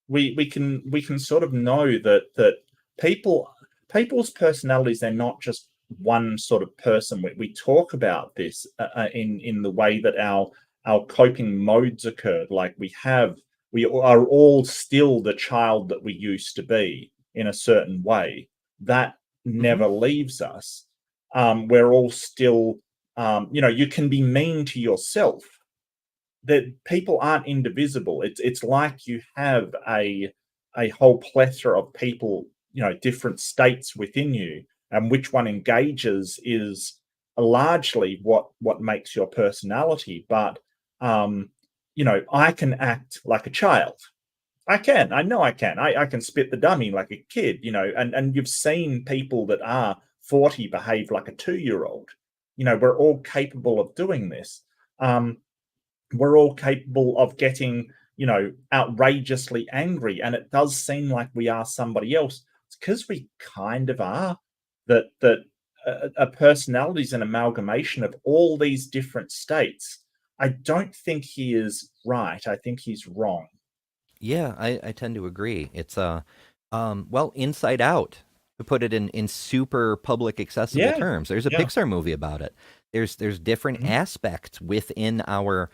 We can sort of know that people's personalities, they're not just one sort of person. We talk about this in the way that our coping modes occurred. Like we are all still the child that we used to be in a certain way. That never leaves us. We're all still, you can be mean to yourself. That people aren't indivisible. It's like you have a whole plethora of people, different states within you, and which one engages is largely what makes your personality. But I can act like a child. I know I can. I can spit the dummy like a kid, and you've seen people that are 40 behave like a 2-year-old. We're all capable of doing this. We're all capable of getting, outrageously angry. And it does seem like we are somebody else. It's because we kind of are. That a personality is an amalgamation of all these different states. I don't think he is right. I think he's wrong. Yeah, I tend to agree. It's Inside Out, to put it in super public accessible Yeah, terms. There's a yeah. Pixar movie about it. There's different Mhm. aspects within our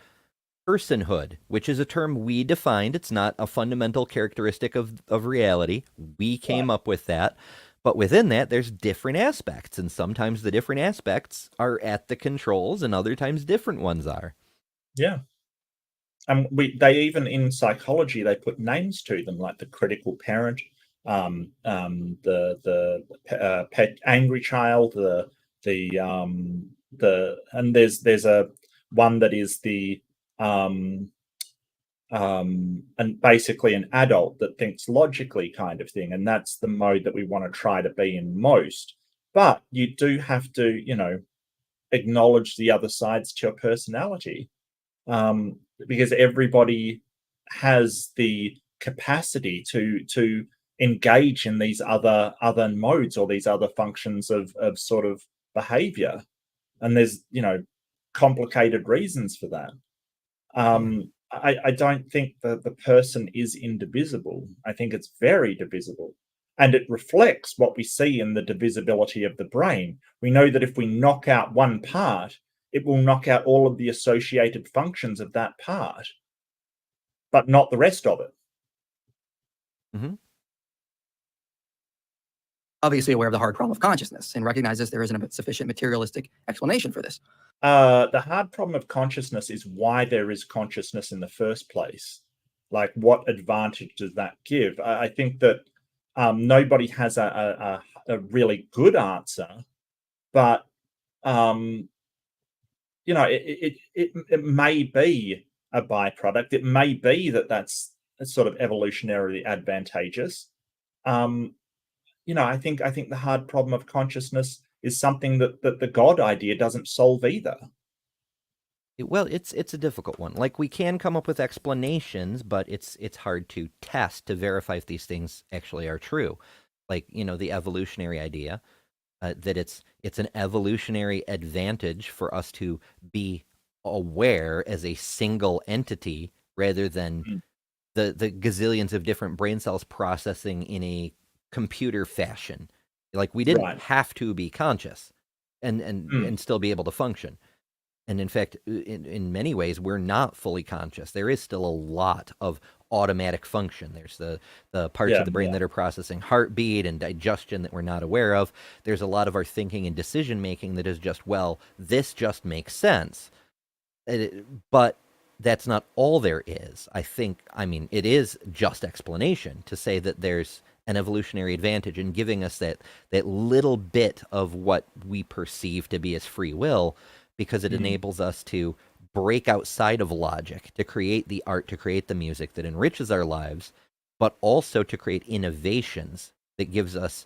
personhood, which is a term we defined. It's not a fundamental characteristic of reality. We came Right. up with that. But within that, there's different aspects, and sometimes the different aspects are at the controls, and other times different ones are. Yeah. And they even in psychology they put names to them, like the critical parent, the pet angry child, and there's a one that is the and basically an adult that thinks logically, kind of thing, and that's the mode that we want to try to be in most. But you do have to, acknowledge the other sides to your personality, because everybody has the capacity to engage in these other modes or these other functions of sort of behavior, and there's complicated reasons for that. I don't think that the person is indivisible. I think it's very divisible. And it reflects what we see in the divisibility of the brain. We know that if we knock out one part, it will knock out all of the associated functions of that part, but not the rest of it. obviously aware of the hard problem of consciousness and recognizes there isn't a sufficient materialistic explanation for this. The hard problem of consciousness is why there is consciousness in the first place. Like, what advantage does that give? I think that nobody has a really good answer, but it may be a byproduct. It may be that that's sort of evolutionarily advantageous. I think the hard problem of consciousness is something that the God idea doesn't solve either. Well, it's a difficult one. Like, we can come up with explanations, but it's hard to test to verify if these things actually are true. Like, the evolutionary idea that it's an evolutionary advantage for us to be aware as a single entity rather than the gazillions of different brain cells processing in a computer fashion. Like, we didn't have to be conscious and still be able to function. And in fact, in many ways, we're not fully conscious. There is still a lot of automatic function. There's the parts of the brain that are processing heartbeat and digestion that we're not aware of. There's a lot of our thinking and decision making that is just, well, this just makes sense. But that's not all there is. I mean, it is just explanation to say that there's an evolutionary advantage in giving us that little bit of what we perceive to be as free will, because it enables us to break outside of logic, to create the art, to create the music that enriches our lives, but also to create innovations that gives us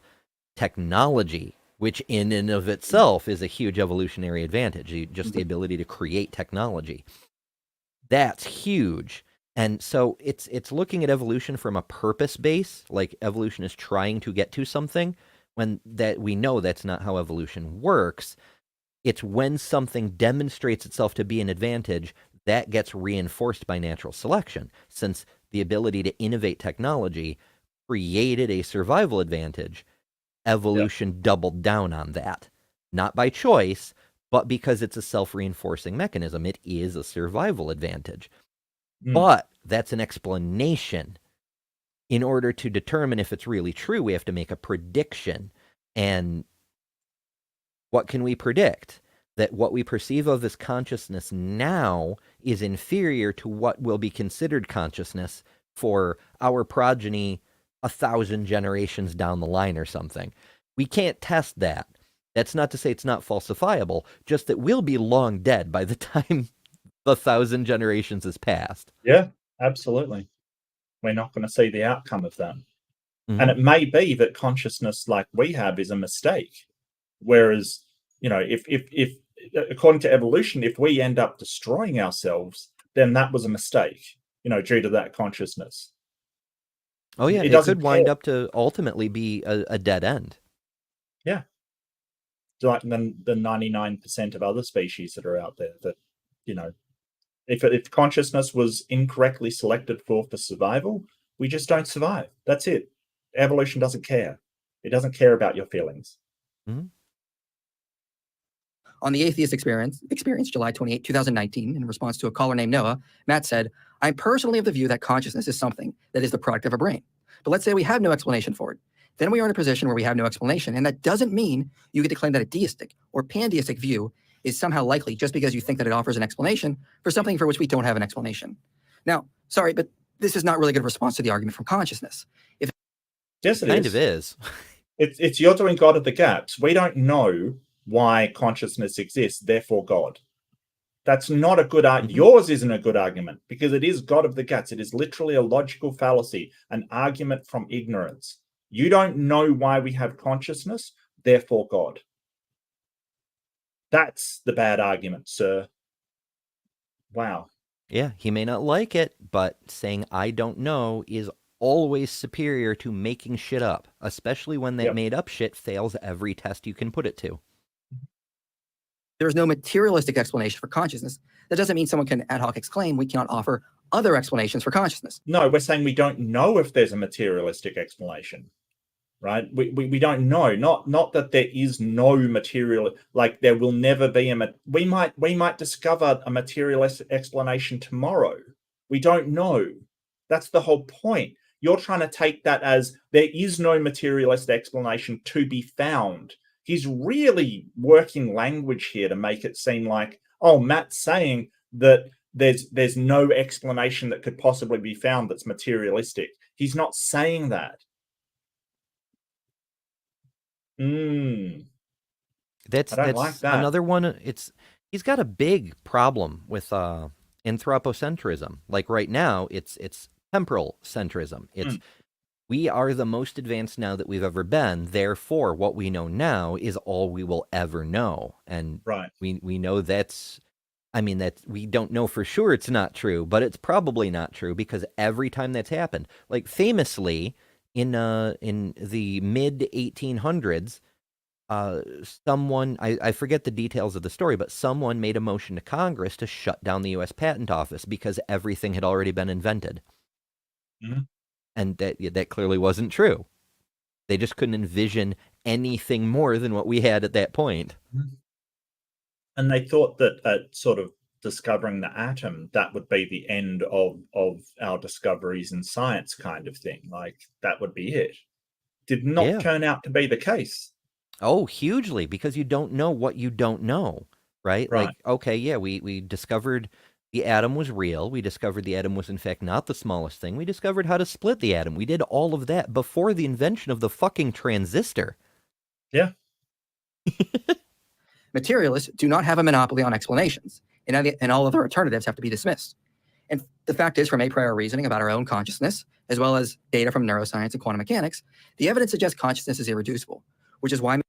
technology, which in and of itself is a huge evolutionary advantage. Just the ability to create technology. That's huge. And so it's looking at evolution from a purpose base, like evolution is trying to get to something, when that we know that's not how evolution works. It's when something demonstrates itself to be an advantage that gets reinforced by natural selection, since the ability to innovate technology created a survival advantage. Evolution doubled down on that, not by choice, but because it's a self-reinforcing mechanism. It is a survival advantage. But that's an explanation. In order to determine if it's really true, we have to make a prediction. And what can we predict? That what we perceive of as consciousness now is inferior to what will be considered consciousness for our progeny 1,000 generations down the line or something. We can't test that. That's not to say it's not falsifiable, just that we'll be long dead by the time 1,000 generations has passed. Yeah, absolutely. We're not going to see the outcome of that. Mhm. And it may be that consciousness like we have is a mistake. Whereas, if according to evolution, if we end up destroying ourselves, then that was a mistake, due to that consciousness. Oh yeah, It it doesn't could wind care. up to ultimately be a dead end. Yeah. Like the 99% of other species that are out there that, if consciousness was incorrectly selected for survival, we just don't survive. That's it. Evolution doesn't care. It doesn't care about your feelings. Mhm. On the Atheist Experience, July 28, 2019, in response to a caller named Noah, Matt said, I'm personally of the view that consciousness is something that is the product of a brain. But let's say we have no explanation for it. Then we are in a position where we have no explanation, and that doesn't mean you get to claim that a deistic or pantheistic view is somehow likely just because you think that it offers an explanation for something for which we don't have an explanation. Now, sorry, but this is not really a good response to the argument from consciousness. Yes, it Kind of is. It's you're doing God of the gaps. We don't know why consciousness exists, therefore God. That's not a good argument. Yours isn't a good argument because it is God of the gaps. It is literally a logical fallacy, an argument from ignorance. You don't know why we have consciousness, therefore God. That's the bad argument, sir. Wow. Yeah, he may not like it, but saying I don't know is always superior to making shit up, especially when that made up shit fails every test you can put it to. There is no materialistic explanation for consciousness. That doesn't mean someone can ad hoc exclaim we cannot offer other explanations for consciousness. No, we're saying we don't know if there's a materialistic explanation, right? We don't know. Not that there is no material, like there will never be we might discover a materialistic explanation tomorrow. We don't know. That's the whole point. You're trying to take that as there is no materialist explanation to be found. He's really working language here to make it seem like, oh, Matt's saying that there's no explanation that could possibly be found that's materialistic. He's not saying that. That's like that. another one. He's got a big problem with anthropocentrism. Like right now, it's temporal centrism. It's we are the most advanced now that we've ever been. Therefore, what we know now is all we will ever know. And we know that we don't know for sure it's not true, but it's probably not true because every time that's happened, like famously in the mid 1800s, someone, I forget the details of the story, but someone made a motion to Congress to shut down the U.S. Patent Office because everything had already been invented. And that clearly wasn't true. They just couldn't envision anything more than what we had at that point. And they thought that sort of discovering the atom, that would be the end of our discoveries in science kind of thing. Like that would be it. Did not turn out to be the case. Oh, hugely, because you don't know what you don't know, right? Like, okay, yeah, we discovered the atom was real. We discovered the atom was, in fact, not the smallest thing. We discovered how to split the atom. We did all of that before the invention of the fucking transistor. Yeah. Materialists do not have a monopoly on explanations, and all other alternatives have to be dismissed. And the fact is, from a priori reasoning about our own consciousness, as well as data from neuroscience and quantum mechanics, the evidence suggests consciousness is irreducible, which is why...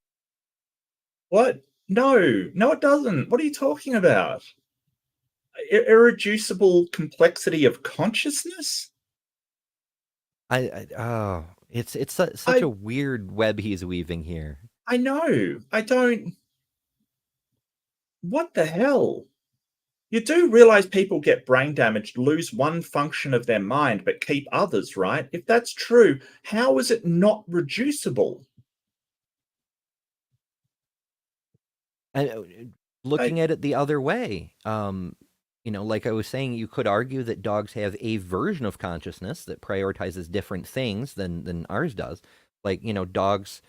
What? No, it doesn't. What are you talking about? irreducible complexity of consciousness. Such a weird web he's weaving here. I know. I don't. What the hell? You do realize people get brain damaged, lose one function of their mind, but keep others, right? If that's true, how is it not reducible? And looking at it the other way, like I was saying, you could argue that dogs have a version of consciousness that prioritizes different things than ours does. Like, dogs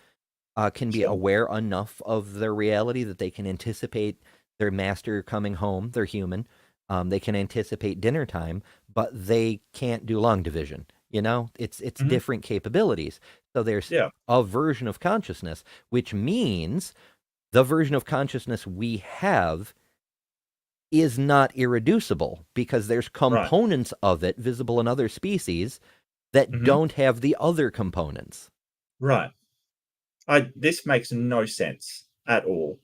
can be aware enough of their reality that they can anticipate their master coming home. They're human. They can anticipate dinner time, but they can't do long division. It's different capabilities. So there's a version of consciousness, which means the version of consciousness we have is not irreducible, because there's components of it visible in other species that don't have the other components. Right. This makes no sense at all.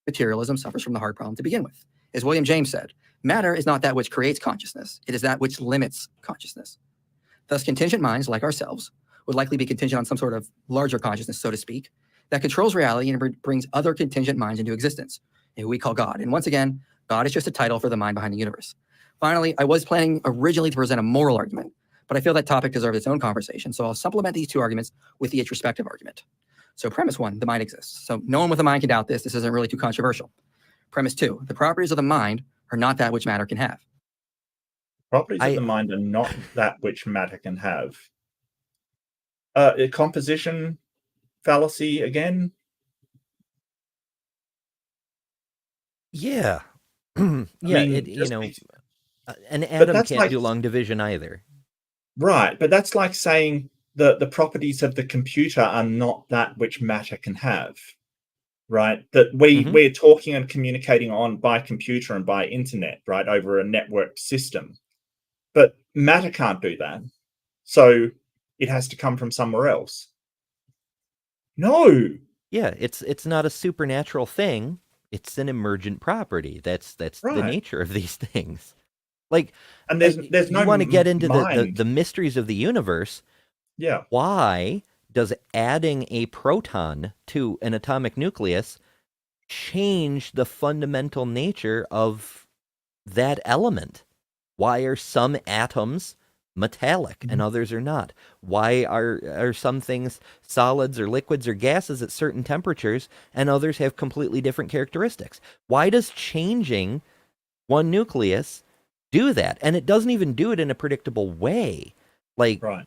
Materialism suffers from the hard problem to begin with. As William James said, matter is not that which creates consciousness, it is that which limits consciousness. Thus, contingent minds like ourselves would likely be contingent on some sort of larger consciousness, so to speak, that controls reality and brings other contingent minds into existence, who we call God. And once again, God is just a title for the mind behind the universe. Finally, I was planning originally to present a moral argument, but I feel that topic deserves its own conversation, so I'll supplement these two arguments with the introspective argument. So premise one, the mind exists. So no one with a mind can doubt this. This isn't really too controversial. Premise two, the properties of the mind are not that which matter can have. Properties of the mind are not that which matter can have. Composition fallacy again? Yeah. An atom can't do long division either. Right, but that's like saying the properties of the computer are not that which matter can have, right? That we're talking and communicating on by computer and by internet, right, over a networked system. But matter can't do that. So it has to come from somewhere else. No. Yeah, it's not a supernatural thing. It's an emergent property. That's the nature of these things. Like, and there's no. You want to get into the mysteries of the universe. Yeah. Why does adding a proton to an atomic nucleus change the fundamental nature of that element? Why are some atoms metallic and others are not? Why are some things solids or liquids or gases at certain temperatures and others have completely different characteristics? Why does changing one nucleus do that? And it doesn't even do it in a predictable way. Like, so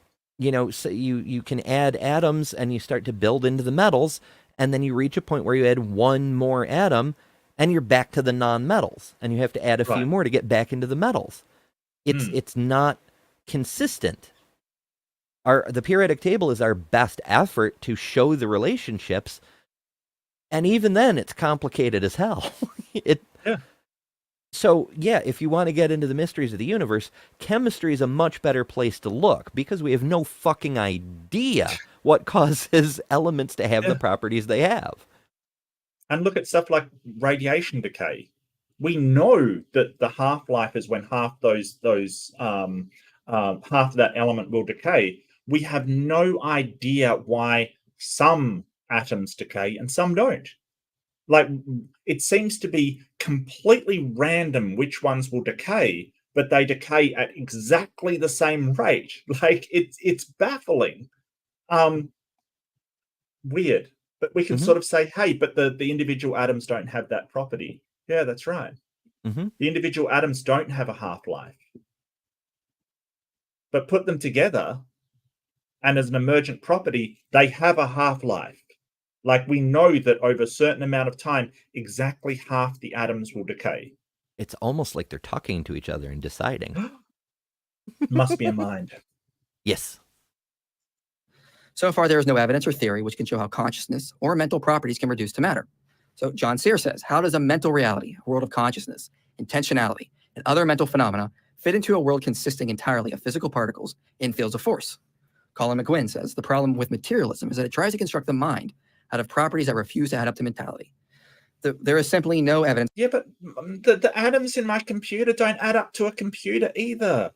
you can add atoms and you start to build into the metals, and then you reach a point where you add one more atom and you're back to the non-metals, and you have to add a few more to get back into the metals. It's not consistent. The periodic table is our best effort to show the relationships, and even then it's complicated as hell. So if you want to get into the mysteries of the universe, chemistry is a much better place to look, because we have no fucking idea what causes elements to have the properties they have. And look at stuff like radiation decay. We know that the half-life is when half half that element will decay. We have no idea why some atoms decay and some don't. Like, it seems to be completely random which ones will decay, but they decay at exactly the same rate. Like, it's baffling. Weird. But we can sort of say, hey, but the individual atoms don't have that property. Yeah, that's right. The individual atoms don't have a half-life. But put them together, and as an emergent property, they have a half-life. Like, we know that over a certain amount of time, exactly half the atoms will decay. It's almost like they're talking to each other and deciding. Must be a mind. Yes. So far, there is no evidence or theory which can show how consciousness or mental properties can reduce to matter. So John Sear says, how does a mental reality, a world of consciousness, intentionality, and other mental phenomena fit into a world consisting entirely of physical particles in fields of force? Colin McGuinn says, the problem with materialism is that it tries to construct the mind out of properties that refuse to add up to mentality. There is simply no evidence. Yeah, but the atoms in my computer don't add up to a computer either.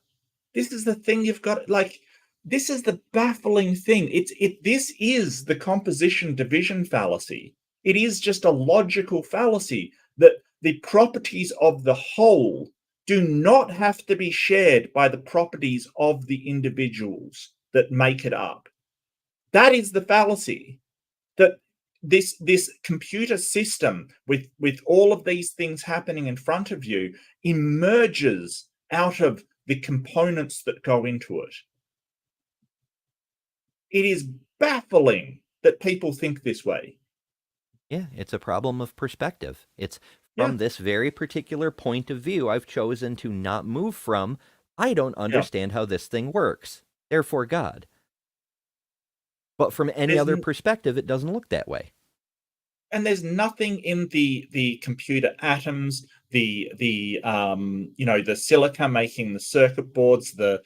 This is the thing you've got, like, this is the baffling thing. This is the composition division fallacy. It is just a logical fallacy that the properties of the whole do not have to be shared by the properties of the individuals that make it up. That is the fallacy. That this computer system with all of these things happening in front of you emerges out of the components that go into it. It is baffling that people think this way. Yeah, it's a problem of perspective. It's from this very particular point of view I've chosen to not move from. I don't understand how this thing works. Therefore, God. But from any other perspective, it doesn't look that way. And there's nothing in the computer atoms, the silica making the circuit boards, the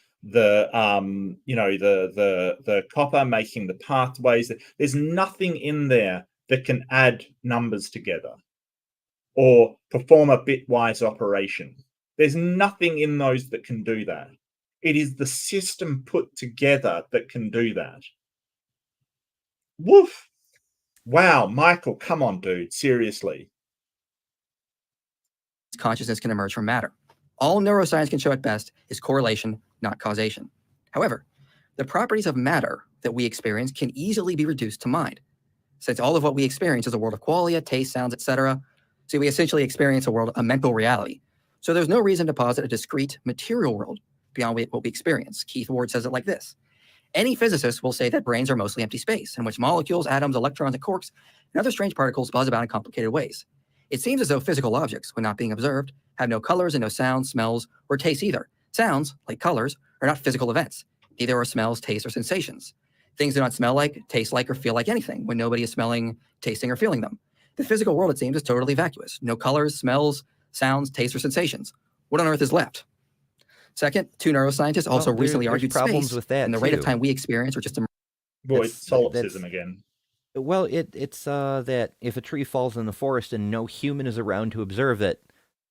copper making the pathways. There's nothing in there that can add numbers together or perform a bitwise operation. There's nothing in those that can do that. It is the system put together that can do that. Woof. Wow, Michael, come on, dude. Seriously. Consciousness can emerge from matter. All neuroscience can show at best is correlation, not causation. However, the properties of matter that we experience can easily be reduced to mind. Since all of what we experience is a world of qualia, taste, sounds, etc., so we essentially experience a mental reality. So there's no reason to posit a discrete material world beyond what we experience. Keith Ward says it like this. Any physicist will say that brains are mostly empty space, in which molecules, atoms, electrons, and quarks, and other strange particles buzz about in complicated ways. It seems as though physical objects, when not being observed, have no colors and no sounds, smells, or tastes either. Sounds, like colors, are not physical events. Neither are smells, tastes, or sensations. Things do not smell like, taste like, or feel like anything when nobody is smelling, tasting, or feeling them. The physical world, it seems, is totally vacuous. No colors, smells, sounds, tastes, or sensations. What on earth is left? Second, two neuroscientists also recently argued problems space with that and the rate of time we experience or just boy, solipsism again. Well, it's that if a tree falls in the forest and no human is around to observe it,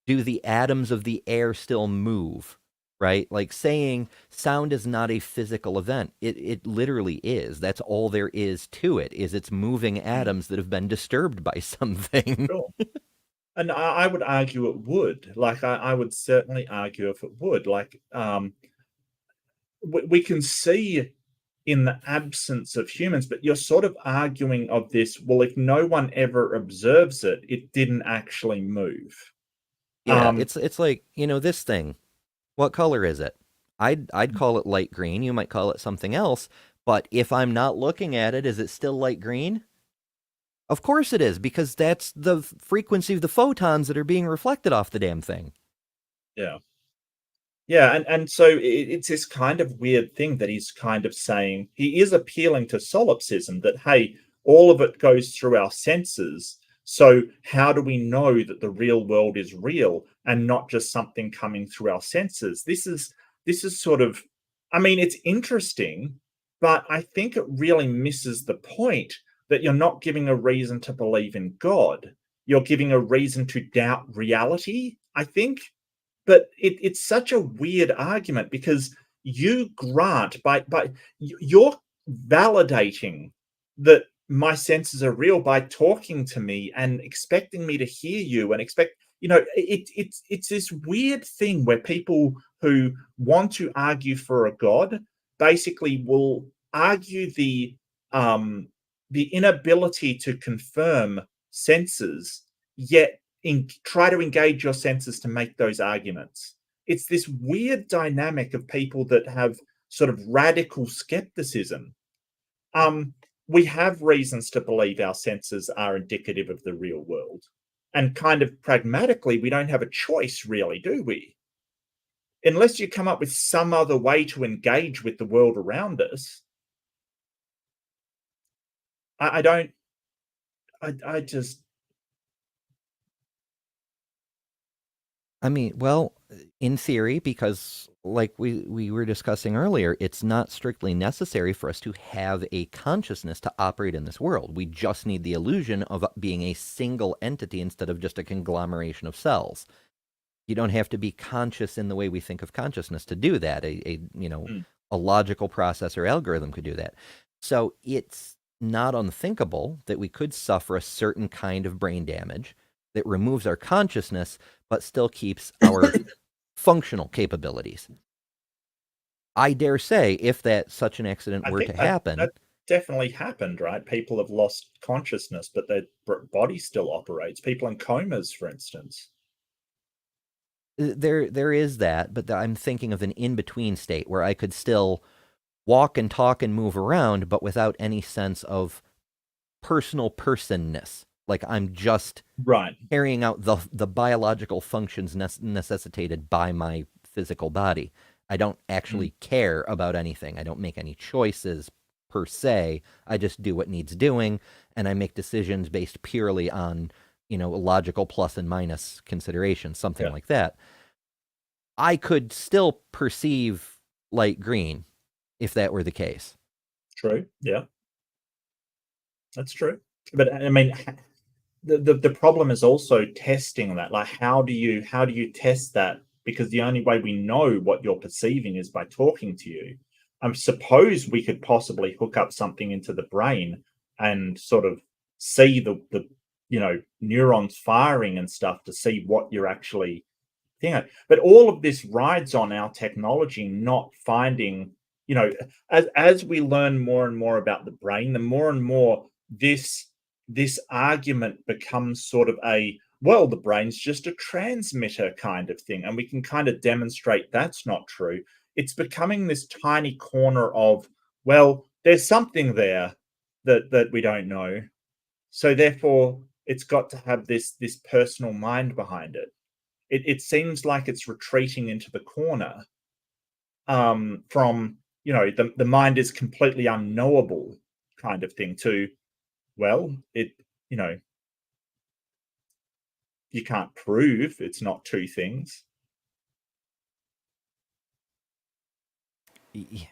do the atoms of the air still move? Right? Like saying sound is not a physical event. It literally is. That's all there is to it, is it's moving atoms that have been disturbed by something. Sure. And I would argue it would. Like, I would certainly argue if it would. Like, we can see in the absence of humans, but you're sort of arguing of this, well, if no one ever observes it, it didn't actually move. Yeah, it's like, this thing. What color is it? I'd call it light green. You might call it something else. But if I'm not looking at it, is it still light green? Of course it is, because that's the frequency of the photons that are being reflected off the damn thing. Yeah. Yeah, and so it's this kind of weird thing that he's kind of saying. He is appealing to solipsism that, hey, all of it goes through our senses. So how do we know that the real world is real and not just something coming through our senses? This is sort of, I mean, it's interesting, but I think it really misses the point that you're not giving a reason to believe in God. You're giving a reason to doubt reality, I think. But it's such a weird argument because you grant by you're validating that my senses are real by talking to me and expecting me to hear you and expect, it's this weird thing where people who want to argue for a God basically will argue the inability to confirm senses, yet try to engage your senses to make those arguments. It's this weird dynamic of people that have sort of radical skepticism. We have reasons to believe our senses are indicative of the real world. And kind of pragmatically, we don't have a choice, really, do we? Unless you come up with some other way to engage with the world around us. I mean, well, in theory, because like we were discussing earlier, it's not strictly necessary for us to have a consciousness to operate in this world. We just need the illusion of being a single entity instead of just a conglomeration of cells. You don't have to be conscious in the way we think of consciousness to do that. A logical process or algorithm could do that. So it's not unthinkable that we could suffer a certain kind of brain damage that removes our consciousness, but still keeps our functional capabilities. I dare say, if such an accident were to happen, that definitely happened, right? People have lost consciousness, but their body still operates. People in comas, for instance. There is that, but I'm thinking of an in-between state where I could still walk and talk and move around, but without any sense of personal personness. Like I'm just carrying out the biological functions necessitated by my physical body. I don't actually care about anything. I don't make any choices per se. I just do what needs doing, and I make decisions based purely on, a logical plus and minus consideration, something like that. I could still perceive light green if that were the case. True. Yeah. That's true. But I mean, the problem is also testing that. Like, how do you test that? Because the only way we know what you're perceiving is by talking to you. I suppose we could possibly hook up something into the brain and sort of see the neurons firing and stuff to see what you're actually thinking. But all of this rides on our technology not finding, as we learn more and more about the brain, the more and more this argument becomes sort of the brain's just a transmitter kind of thing, and we can kind of demonstrate that's not true. It's becoming this tiny corner of, there's something there that we don't know, so therefore it's got to have this personal mind behind it. It seems like it's retreating into the corner from the mind is completely unknowable kind of thing to, you can't prove it's not two things. Yeah.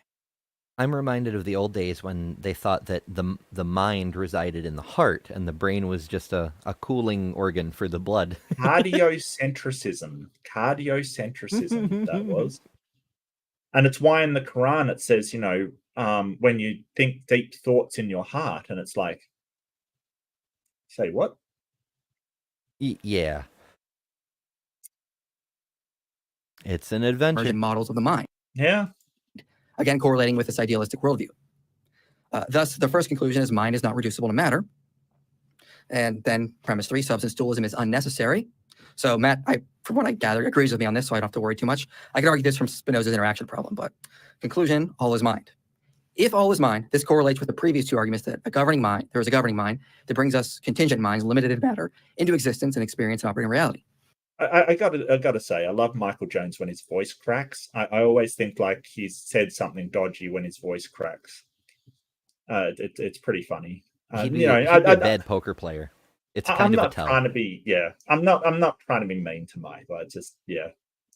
I'm reminded of the old days when they thought that the mind resided in the heart and the brain was just a cooling organ for the blood. Cardiocentrism that was. And it's why in the Quran it says, when you think deep thoughts in your heart, and it's like, say what? Yeah. It's an adventure. Models of the mind. Yeah. Again, correlating with this idealistic worldview. Thus, the first conclusion is mind is not reducible to matter. And then premise 3, substance dualism is unnecessary. So Matt, from what I gather, agrees with me on this, so I don't have to worry too much. I could argue this from Spinoza's interaction problem, but conclusion, all is mind. If all is mind, this correlates with the previous two arguments that there is a governing mind that brings us contingent minds, limited in matter, into existence and experience and operating reality. I gotta say, I love Michael Jones when his voice cracks. I always think like he's said something dodgy when his voice cracks. It's pretty funny. He'd be a bad poker player. It's kind of a tell. I'm not trying to be mean to Mike, but just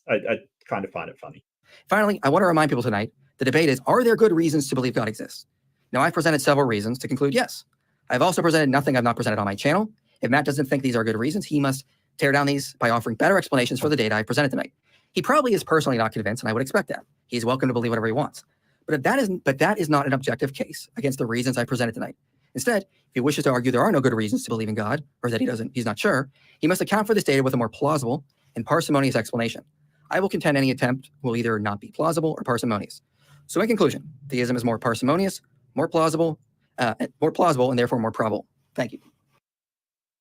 I kind of find it funny. Finally, I want to remind people tonight, the debate is, are there good reasons to believe God exists? Now, I've presented several reasons to conclude yes. I've also presented nothing I've not presented on my channel. If Matt doesn't think these are good reasons, he must tear down these by offering better explanations for the data I presented tonight. He probably is personally not convinced, and I would expect that. He's welcome to believe whatever he wants. But that is not an objective case against the reasons I presented tonight. Instead, if he wishes to argue there are no good reasons to believe in God, or that he's not sure, he must account for this data with a more plausible and parsimonious explanation. I will contend any attempt will either not be plausible or parsimonious. So in conclusion, theism is more parsimonious, more plausible, and therefore more probable. Thank you.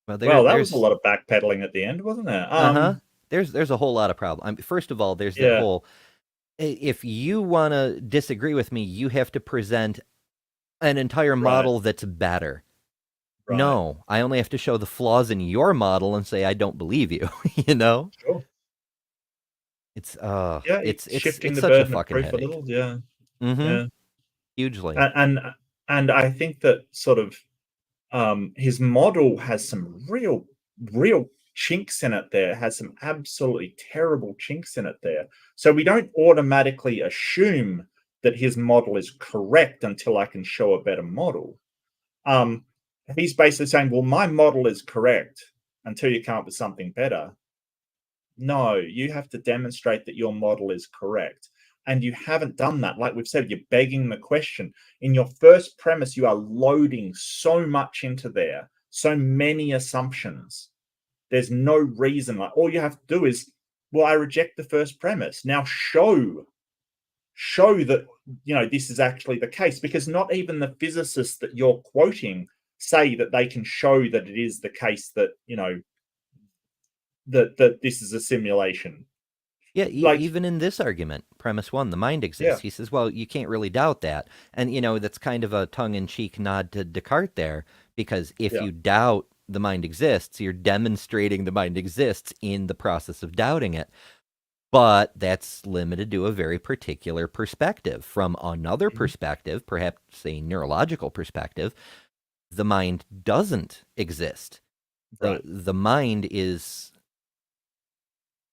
Well, that was a lot of backpedaling at the end, wasn't there? There's a whole lot of problems. First of all, there's the whole, if you want to disagree with me, you have to present an entire model that's better. Right. No, I only have to show the flaws in your model and say I don't believe you. Sure. It's shifting it's the such burden a of proof a little, yeah, hugely. And I think that sort of his model has some real chinks in it there. It has some absolutely terrible chinks in it there. So we don't automatically assume that his model is correct until I can show a better model. He's basically saying, well, my model is correct until you come up with something better. No, you have to demonstrate that your model is correct. And you haven't done that. Like we've said, you're begging the question. In your first premise, you are loading so much into there, so many assumptions. There's no reason. Like, all you have to do is, well, I reject the first premise. Now show that, this is actually the case, because not even the physicists that you're quoting say that they can show that it is the case that, that this is a simulation. Yeah, even in this argument, premise one, the mind exists. He says, well, you can't really doubt that. And, that's kind of a tongue-in-cheek nod to Descartes there, because if you doubt the mind exists, you're demonstrating the mind exists in the process of doubting it. But that's limited to a very particular perspective. From another perspective, perhaps a neurological perspective, the mind doesn't exist. Right. The mind is,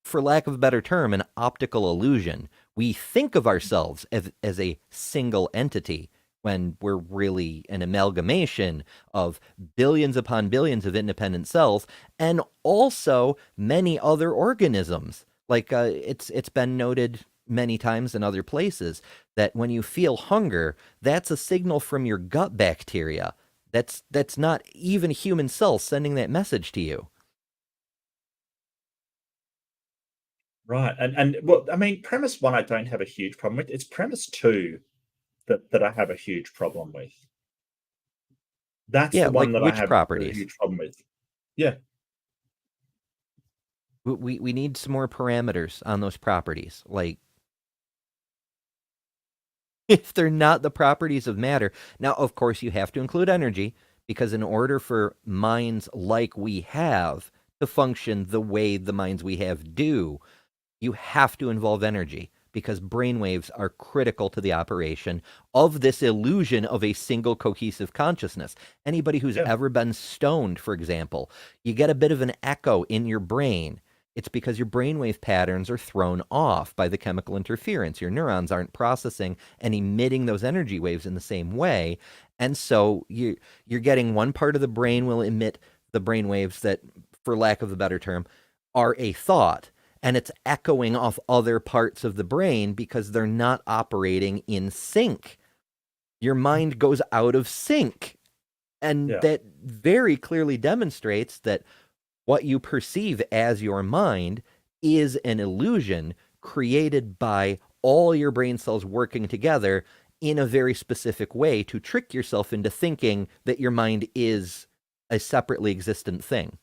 for lack of a better term, an optical illusion. We think of ourselves as a single entity when we're really an amalgamation of billions upon billions of independent cells, and also many other organisms. Like it's been noted many times in other places that when you feel hunger, that's a signal from your gut bacteria. That's not even human cells sending that message to you. Right. And well, I mean, premise one I don't have a huge problem with. It's premise two that I have a huge problem with. That's the one that I have a huge problem with. Yeah. We need some more parameters on those properties. Like, if they're not the properties of matter. Now, of course, you have to include energy, because in order for minds like we have to function the way the minds we have do, you have to involve energy, because brainwaves are critical to the operation of this illusion of a single cohesive consciousness. Anybody who's ever been stoned, for example, you get a bit of an echo in your brain. It's because your brainwave patterns are thrown off by the chemical interference. Your neurons aren't processing and emitting those energy waves in the same way. And so you're getting one part of the brain will emit the brainwaves that, for lack of a better term, are a thought. And it's echoing off other parts of the brain because they're not operating in sync. Your mind goes out of sync. And that very clearly demonstrates that what you perceive as your mind is an illusion created by all your brain cells working together in a very specific way to trick yourself into thinking that your mind is a separately existent thing.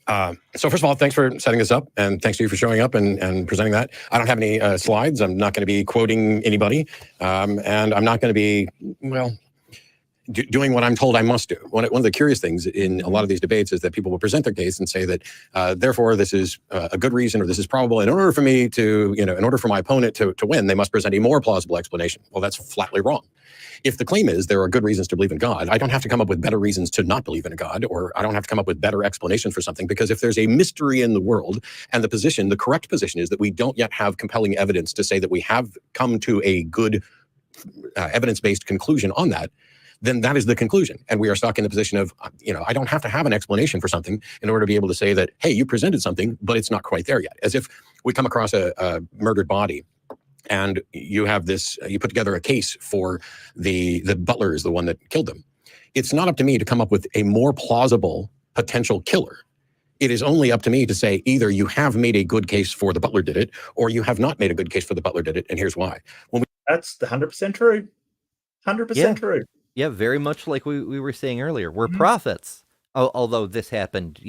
So first of all, thanks for setting this up, and thanks to you for showing up and presenting that. I don't have any slides. I'm not going to be quoting anybody, and I'm not going to be, doing what I'm told I must do. One of the curious things in a lot of these debates is that people will present their case and say that, therefore, this is a good reason, or this is probable. In order for me to, in order for my opponent to win, they must present a more plausible explanation. Well, that's flatly wrong. If the claim is there are good reasons to believe in God, I don't have to come up with better reasons to not believe in a God, or I don't have to come up with better explanations for something, because if there's a mystery in the world, and the correct position is that we don't yet have compelling evidence to say that we have come to a good evidence-based conclusion on that, then that is the conclusion. And we are stuck in the position of, I don't have to have an explanation for something in order to be able to say that, hey, you presented something, but it's not quite there yet. As if we come across a murdered body, and you have this, you put together a case for the butler is the one that killed them. It's not up to me to come up with a more plausible potential killer. It is only up to me to say, either you have made a good case for the butler did it, or you have not made a good case for the butler did it, and here's why. That's 100% true. 100% true. Yeah, very much like we were saying earlier. We're prophets. Although this happened,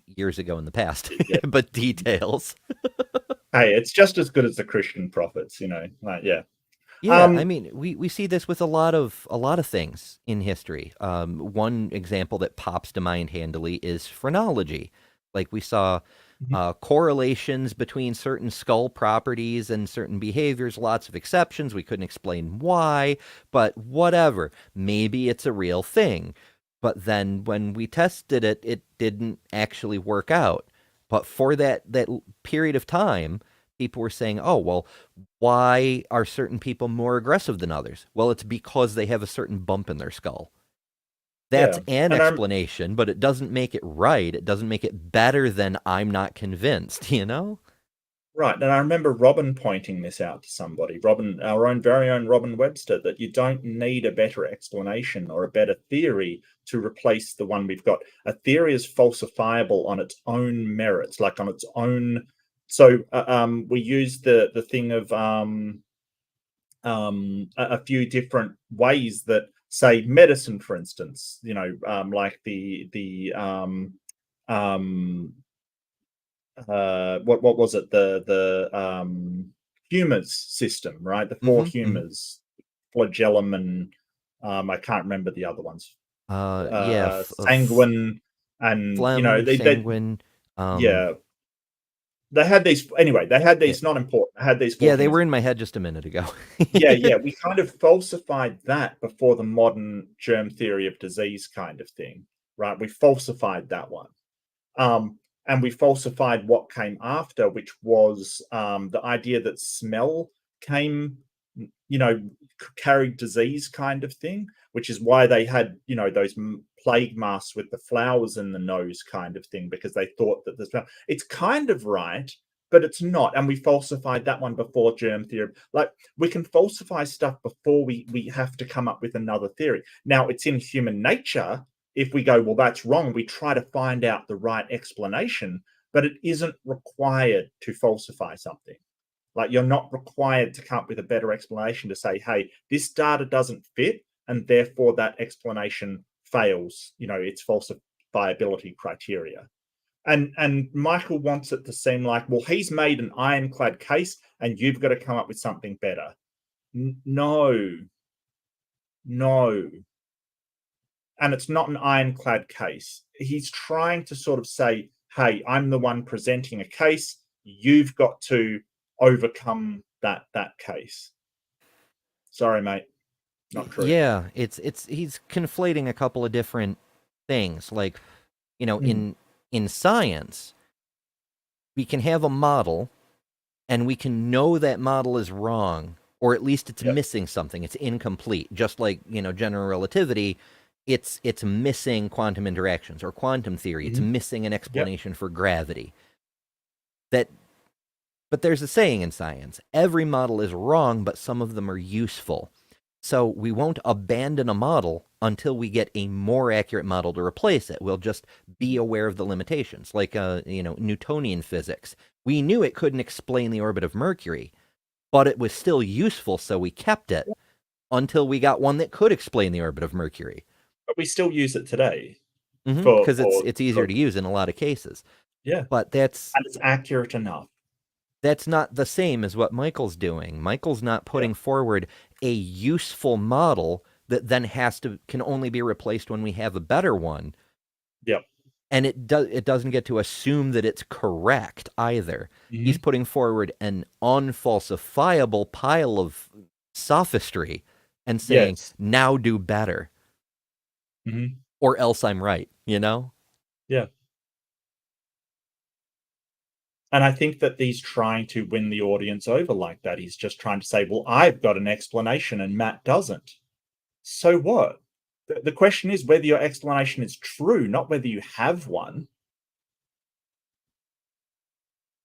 years ago in the past, but details. Hey, it's just as good as the Christian prophets, Yeah, I mean, we see this with a lot of things in history. One example that pops to mind handily is phrenology. Like we saw correlations between certain skull properties and certain behaviors, lots of exceptions. We couldn't explain why, but whatever. Maybe it's a real thing. But then when we tested it, it didn't actually work out. But for that period of time, people were saying, oh, well, why are certain people more aggressive than others? Well, it's because they have a certain bump in their skull. That's an explanation, but it doesn't make it right. It doesn't make it better than I'm not convinced, you know? Right. And I remember Robin pointing this out to somebody, Robin, our own very own Robin Webster, that you don't need a better explanation or a better theory to replace the one we've got. A theory is falsifiable on its own merits, like on its own. So we use the thing of a few different ways that, say, medicine, for instance, like what was it, the humors system, right? The four humors, flagellum, and I can't remember the other ones. Sanguine, and phlegm, sanguine. They had these anyway. They had these, not important. They had these. Yeah, they were in my head just a minute ago. yeah. We kind of falsified that before the modern germ theory of disease kind of thing, right? We falsified that one, and we falsified what came after, which was the idea that smell came, carried disease kind of thing, which is why they had, those plague masks with the flowers in the nose kind of thing, because they thought that the smell, it's kind of right, but it's not. And we falsified that one before germ theory. Like, we can falsify stuff before we have to come up with another theory. Now, it's in human nature. If we go, well, that's wrong, we try to find out the right explanation, but it isn't required to falsify something. Like, you're not required to come up with a better explanation to say, hey, this data doesn't fit, and therefore that explanation fails, its falsifiability criteria. And Michael wants it to seem like, well, he's made an ironclad case and you've got to come up with something better. No. And it's not an ironclad case. He's trying to sort of say, hey, I'm the one presenting a case. You've got to overcome that case. Sorry, mate. Not true. Yeah, it's he's conflating a couple of different things. Like, in science, we can have a model and we can know that model is wrong, or at least it's missing something. It's incomplete. Just like, general relativity, it's missing quantum interactions, or quantum theory. It's missing an explanation for gravity. But there's a saying in science, every model is wrong, but some of them are useful. So we won't abandon a model until we get a more accurate model to replace it. We'll just be aware of the limitations, like Newtonian physics. We knew it couldn't explain the orbit of Mercury, but it was still useful, so we kept it until we got one that could explain the orbit of Mercury. But we still use it today. Because it's easier to use in a lot of cases. Yeah. But and it's accurate enough. That's not the same as what Michael's doing. Michael's not putting forward a useful model that then can only be replaced when we have a better one. Yep. And it doesn't get to assume that it's correct either. He's putting forward an unfalsifiable pile of sophistry and saying, now do better. Or else I'm right, Yeah. And I think that he's trying to win the audience over like that. He's just trying to say, well, I've got an explanation and Matt doesn't. So what? The question is whether your explanation is true, not whether you have one.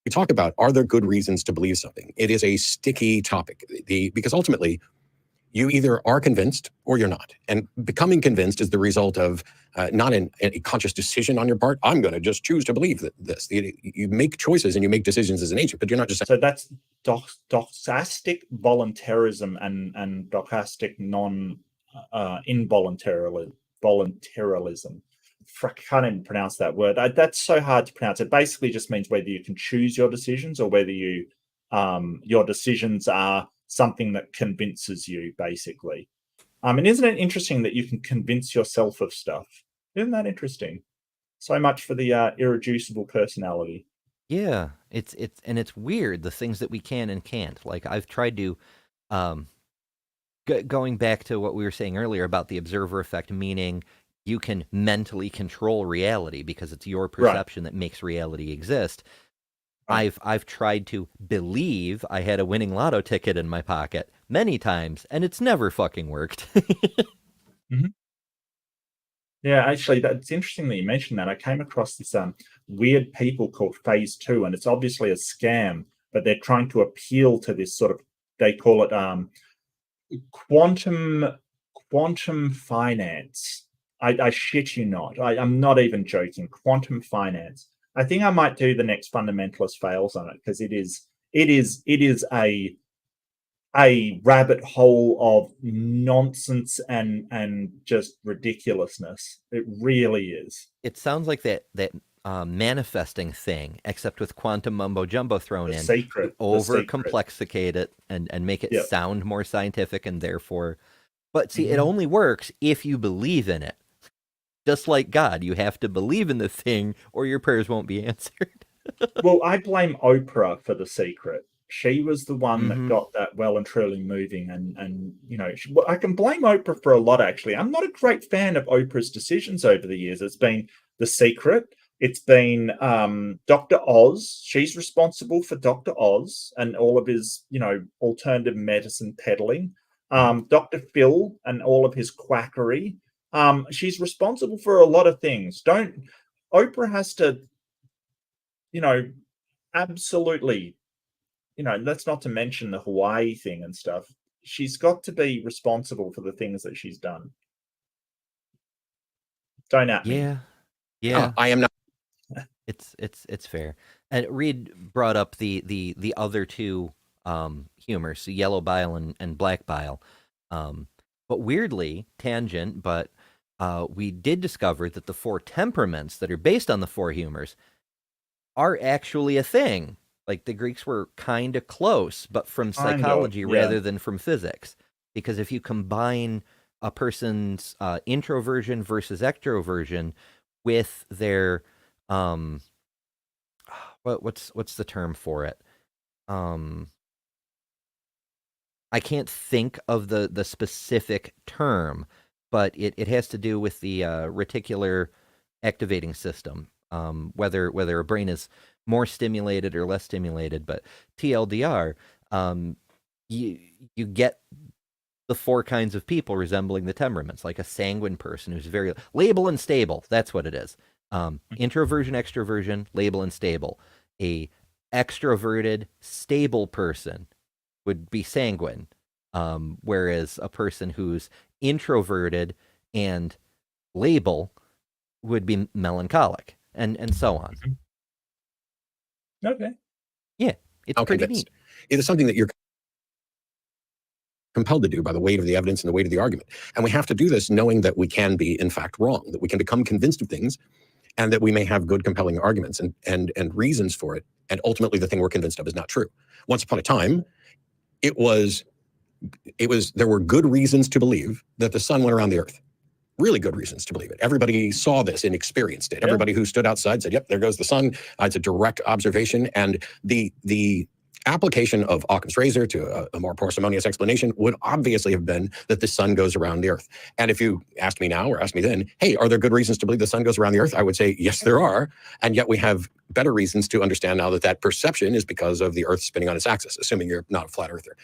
We talk about, are there good reasons to believe something? It is a sticky topic because ultimately you either are convinced or you're not. And becoming convinced is the result of not a conscious decision on your part. I'm going to just choose to believe this. You make choices and you make decisions as an agent, but you're not just... So that's doxastic voluntarism and doxastic involuntarism. I can't even pronounce that word. That's so hard to pronounce. It basically just means whether you can choose your decisions or whether you your decisions are something that convinces you, basically. And isn't it interesting that you can convince yourself of stuff? Isn't that interesting? So much for the irreducible personality. Yeah, it's weird, the things that we can and can't. Like, I've tried to, going back to what we were saying earlier about the observer effect, meaning you can mentally control reality because it's your perception that makes reality exist. Right. I've tried to believe I had a winning lotto ticket in my pocket many times, and it's never fucking worked. Yeah, actually, that's interesting that you mentioned that. I came across this weird people called Phase 2, and it's obviously a scam, but they're trying to appeal to this sort of, they call it quantum finance. I shit you not. I'm not even joking. Quantum finance. I think I might do the next fundamentalist fails on it, because it is a rabbit hole of nonsense and just ridiculousness. It really is. It sounds like that manifesting thing, except with quantum mumbo jumbo thrown The in. secret. Over complexicate it and make it sound more scientific, and therefore, but see, it only works if you believe in it. Just like God, you have to believe in the thing, or your prayers won't be answered. Well, I blame Oprah for The Secret. She was the one that got that well and truly moving, and I can blame Oprah for a lot. Actually, I'm not a great fan of Oprah's decisions over the years. It's been The Secret. It's been Dr. Oz. She's responsible for Dr. Oz and all of his, alternative medicine peddling. Dr. Phil and all of his quackery. She's responsible for a lot of things. Oprah has to, absolutely, that's not to mention the Hawaii thing and stuff. She's got to be responsible for the things that she's done. Don't at me. Yeah. I am not. It's fair. And Reed brought up the other two humors, so yellow bile and black bile. But weirdly, tangent, but we did discover that the 4 temperaments that are based on the 4 humors are actually a thing. Like, the Greeks were kind of close, but from psychology rather than from physics. Because if you combine a person's introversion versus extroversion with their what's the term for it? I can't think of the specific term, but it has to do with the reticular activating system. Whether a brain is more stimulated or less stimulated, but TLDR, you get the 4 kinds of people resembling the temperaments, like a sanguine person who's very labile and stable. That's what it is. Introversion, extroversion, labile and stable. A extroverted, stable person would be sanguine, whereas a person who's introverted and labile would be melancholic, and so on. Okay. Yeah, it's pretty neat. It is something that you're compelled to do by the weight of the evidence and the weight of the argument. And we have to do this knowing that we can be, in fact, wrong, that we can become convinced of things, and that we may have good, compelling arguments and reasons for it. And ultimately, the thing we're convinced of is not true. Once upon a time, there were good reasons to believe that the sun went around the earth. Really good reasons to believe it. Everybody saw this and experienced it. Everybody who stood outside said, yep, there goes the sun. It's a direct observation. And the application of Occam's razor to a more parsimonious explanation would obviously have been that the sun goes around the earth. And if you asked me now or asked me then, hey, are there good reasons to believe the sun goes around the earth? I would say, yes, there are. And yet we have better reasons to understand now that perception is because of the earth spinning on its axis, assuming you're not a flat earther.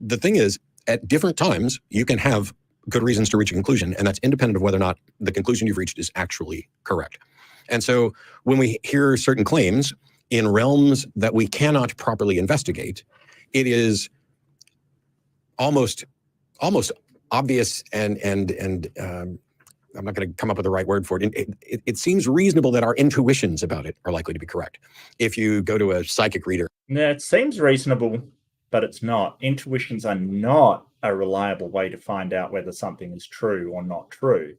The thing is, at different times, you can have good reasons to reach a conclusion, and that's independent of whether or not the conclusion you've reached is actually correct. And so when we hear certain claims in realms that we cannot properly investigate, it is almost obvious and I'm not going to come up with the right word for it. It seems reasonable that our intuitions about it are likely to be correct. If you go to a psychic reader. Yeah, it seems reasonable, but it's not. Intuitions are not a reliable way to find out whether something is true or not true.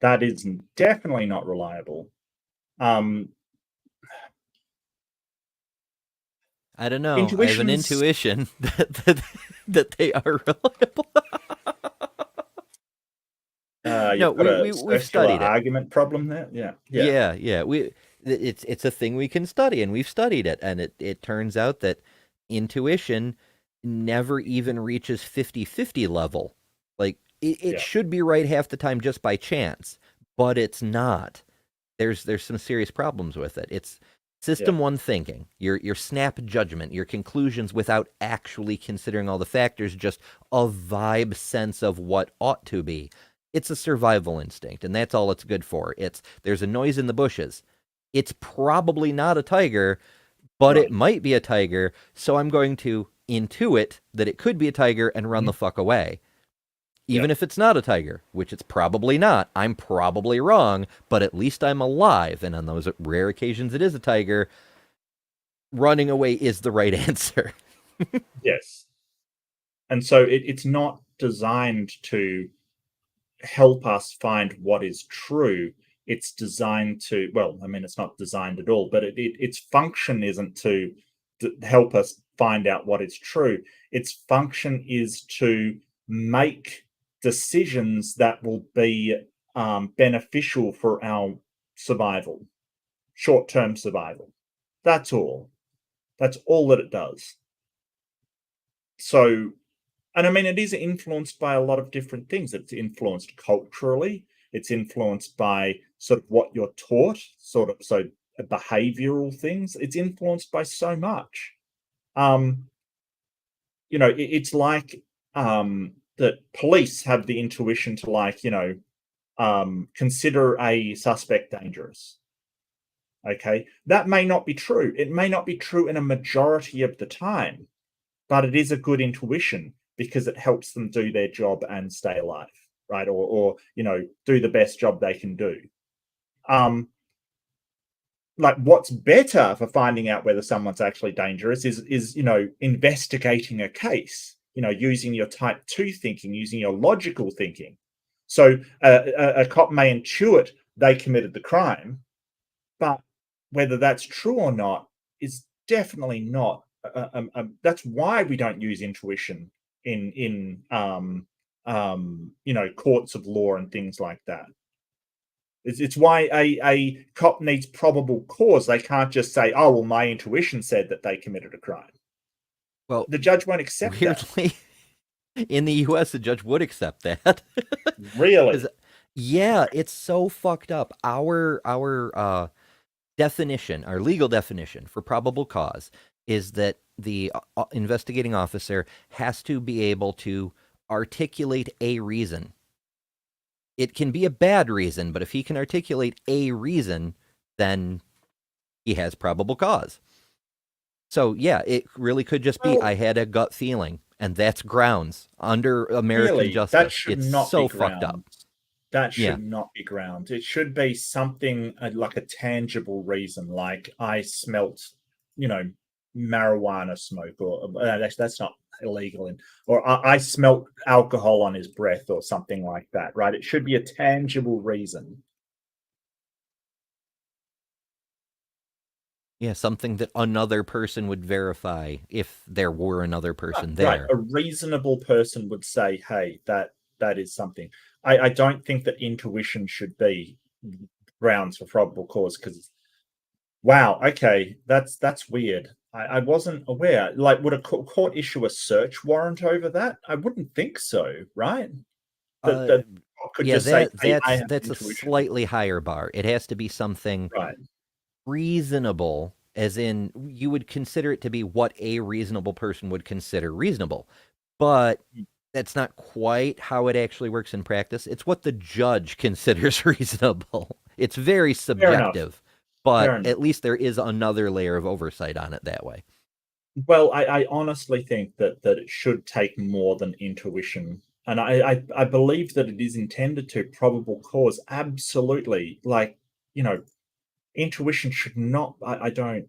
That is definitely not reliable. I don't know. I have an intuition that they are reliable. No, we've studied it. Argument problem there. Yeah. It's a thing we can study, and we've studied it, and it turns out that intuition never even reaches 50-50 level. Like, It should be right half the time just by chance, but it's not. There's some serious problems with it. It's system one thinking, your snap judgment, your conclusions without actually considering all the factors, just a vibe sense of what ought to be. It's a survival instinct, and that's all it's good for. There's a noise in the bushes. It's probably not a tiger, but it might be a tiger, so I'm going to intuit that it could be a tiger and run the fuck away. Even if it's not a tiger, which it's probably not, I'm probably wrong, but at least I'm alive. And on those rare occasions it is a tiger, running away is the right answer. Yes. And so it's not designed to help us find what is true. It's designed to, well, I mean, it's not designed at all, but its function isn't to help us find out what is true. Its function is to make decisions that will be beneficial for our survival, short-term survival. That's all. That's all that it does. So, and I mean, it is influenced by a lot of different things. It's influenced culturally. It's influenced by sort of what you're taught, sort of, so behavioral things. It's influenced by so much. You know, it's like that police have the intuition to, like, you know, consider a suspect dangerous. Okay, that may not be true. It may not be true in a majority of the time, but it is a good intuition because it helps them do their job and stay alive, right? Or you know, do the best job they can do. Like, what's better for finding out whether someone's actually dangerous is you know, investigating a case. You know, using your type 2 thinking, using your logical thinking. So a cop may intuit they committed the crime, but whether that's true or not is definitely not. That's why we don't use intuition in you know, courts of law and things like that. It's why a cop needs probable cause. They can't just say, "Oh, well, my intuition said that they committed a crime." Well, the judge won't accept weirdly, in the U.S., the judge would accept that. Really? Yeah, it's so fucked up. Our definition, our legal definition for probable cause, is that the investigating officer has to be able to articulate a reason. It can be a bad reason, but if he can articulate a reason, then he has probable cause. So, yeah, it really could just be, I had a gut feeling, and that's grounds under American justice. That should it's not so be fucked up. That should not be ground. It should be something like a tangible reason, like I smelt, you know, marijuana smoke, or that's not illegal, or I smelt alcohol on his breath, or something like that, right? It should be a tangible reason. Yeah, something that another person would verify if there were another person there. Right. A reasonable person would say, hey, that is something. I don't think that intuition should be grounds for probable cause, because, wow, okay, that's weird. I wasn't aware. Like, would a court issue a search warrant over that? I wouldn't think so, right? That could just say, hey, that's a slightly higher bar. It has to be something reasonable, as in you would consider it to be what a reasonable person would consider reasonable. But that's not quite how it actually works in practice. It's what the judge considers reasonable. It's very subjective, but at least there is another layer of oversight on it that way. Well, I honestly think that it should take more than intuition. And I believe that it is intended to. Probable cause, absolutely. Like, you know, intuition should not. I don't.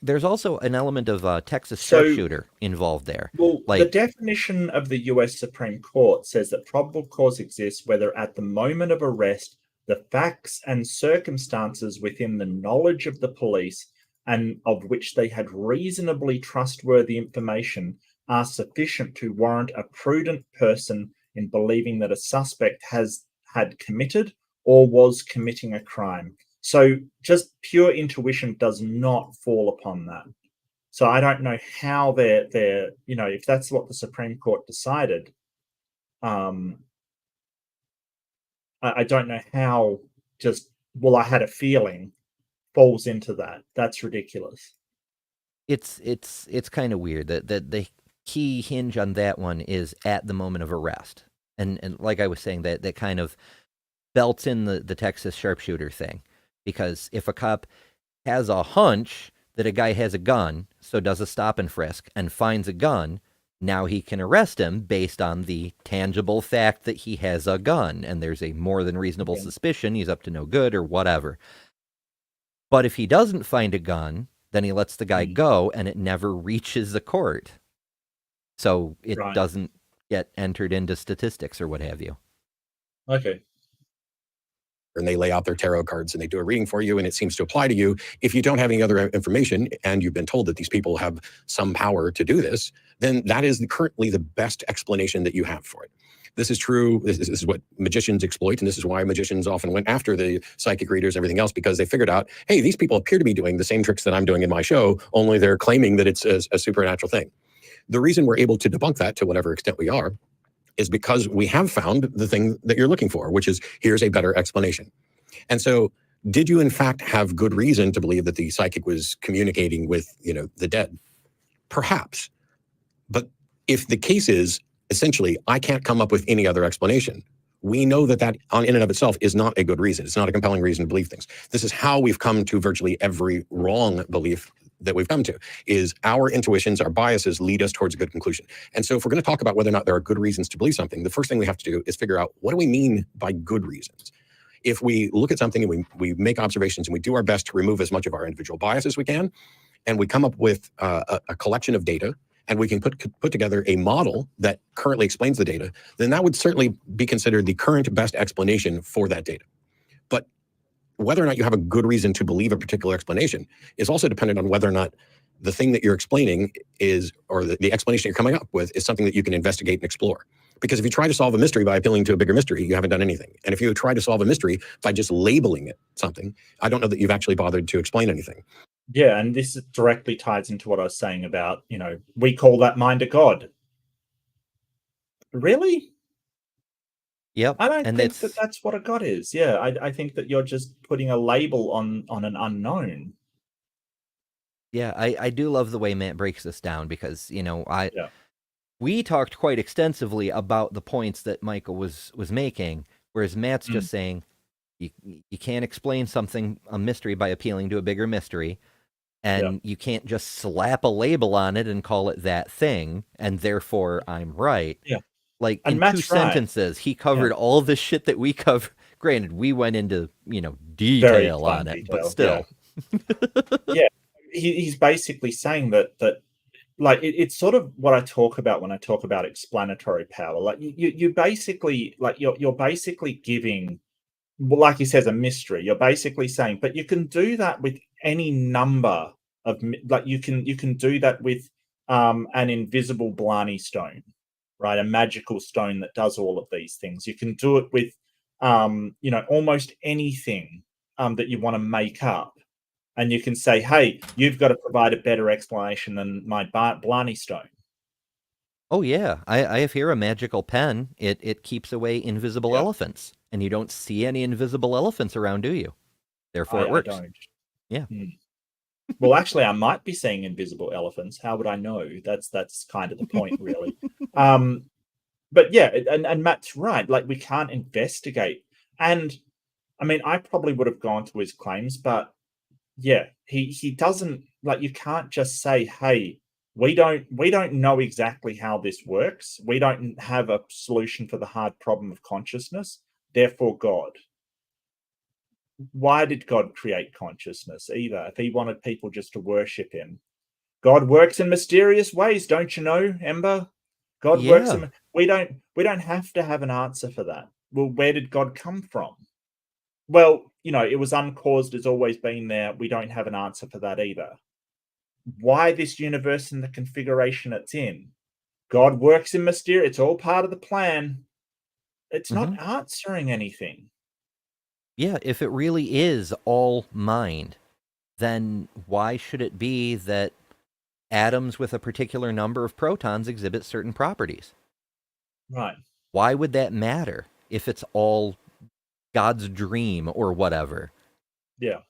There's also an element of Texas sharpshooter involved there. Well, the definition of the US Supreme Court says that probable cause exists whether at the moment of arrest, the facts and circumstances within the knowledge of the police and of which they had reasonably trustworthy information are sufficient to warrant a prudent person in believing that a suspect had committed or was committing a crime. So just pure intuition does not fall upon that. So I don't know how they're if that's what the Supreme Court decided, I don't know how just, well, I had a feeling falls into that. That's ridiculous. It's kind of weird that the key hinge on that one is at the moment of arrest. And like I was saying, that kind of belts in the Texas sharpshooter thing. Because if a cop has a hunch that a guy has a gun, so does a stop and frisk, and finds a gun, now he can arrest him based on the tangible fact that he has a gun, and there's a more than reasonable suspicion he's up to no good or whatever. But if he doesn't find a gun, then he lets the guy go, and it never reaches the court. So it doesn't get entered into statistics or what have you. Okay. And they lay out their tarot cards and they do a reading for you, and it seems to apply to you. If you don't have any other information and you've been told that these people have some power to do this, then that is currently the best explanation that you have for it. This is true. This is what magicians exploit, and this is why magicians often went after the psychic readers and everything else, because they figured out, hey, these people appear to be doing the same tricks that I'm doing in my show, only they're claiming that it's a supernatural thing. The reason we're able to debunk that to whatever extent we are is because we have found the thing that you're looking for, which is, here's a better explanation. And so, did you in fact have good reason to believe that the psychic was communicating with, the dead? Perhaps. But if the case is, essentially, I can't come up with any other explanation, we know that in and of itself is not a good reason. It's not a compelling reason to believe things. This is how we've come to virtually every wrong belief that we've come to, is our intuitions, our biases lead us towards a good conclusion. And so if we're going to talk about whether or not there are good reasons to believe something, the first thing we have to do is figure out, what do we mean by good reasons? If we look at something and we make observations and we do our best to remove as much of our individual bias as we can, and we come up with a collection of data, and we can put together a model that currently explains the data, then that would certainly be considered the current best explanation for that data. But whether or not you have a good reason to believe a particular explanation is also dependent on whether or not the thing that you're explaining is, or the explanation you're coming up with, is something that you can investigate and explore. Because if you try to solve a mystery by appealing to a bigger mystery, you haven't done anything. And if you try to solve a mystery by just labeling it something, I don't know that you've actually bothered to explain anything. Yeah, and this directly ties into what I was saying about, we call that mind a god. Really? Yep. I don't think that that's what a god is. Yeah, I think that you're just putting a label on an unknown. Yeah, I do love the way Matt breaks this down, because, we talked quite extensively about the points that Michael was making, whereas Matt's just saying you can't explain a mystery by appealing to a bigger mystery, and you can't just slap a label on it and call it that thing, and therefore I'm right. Yeah. Like, And in Matt's 2 sentences, he covered all the shit that we cover. Granted, we went into, detail on it, but still. Yeah. He's basically saying that like, it's sort of what I talk about when I talk about explanatory power. Like, you basically, like, you're basically giving, well, like he says, a mystery. You're basically saying, but you can do that with any number of, like, you can do that with an invisible Blarney stone, right? A magical stone that does all of these things. You can do it with almost anything that you want to make up. And you can say, hey, you've got to provide a better explanation than my Blarney stone. Oh, yeah. I have here a magical pen. It keeps away invisible elephants. And you don't see any invisible elephants around, do you? Therefore, it works. I don't. Yeah. Well, actually, I might be seeing invisible elephants. How would I know? That's kind of the point, really. But yeah, and Matt's right. Like, we can't investigate. And I mean, I probably would have gone to his claims, but yeah, he doesn't, like, you can't just say, hey, we don't know exactly how this works. We don't have a solution for the hard problem of consciousness. Therefore, God. Why did God create consciousness either, if he wanted people just to worship him? God works in mysterious ways, don't you know, Ember? God works in, we don't have to have an answer for that. Well, where did God come from? Well, it was uncaused, has always been there. We don't have an answer for that either. Why this universe in the configuration it's in? God works in mysterious. It's all part of the plan. It's not answering anything. Yeah, if it really is all mind, then why should it be that atoms with a particular number of protons exhibit certain properties. Right. Why would that matter if it's all God's dream or whatever? Yeah.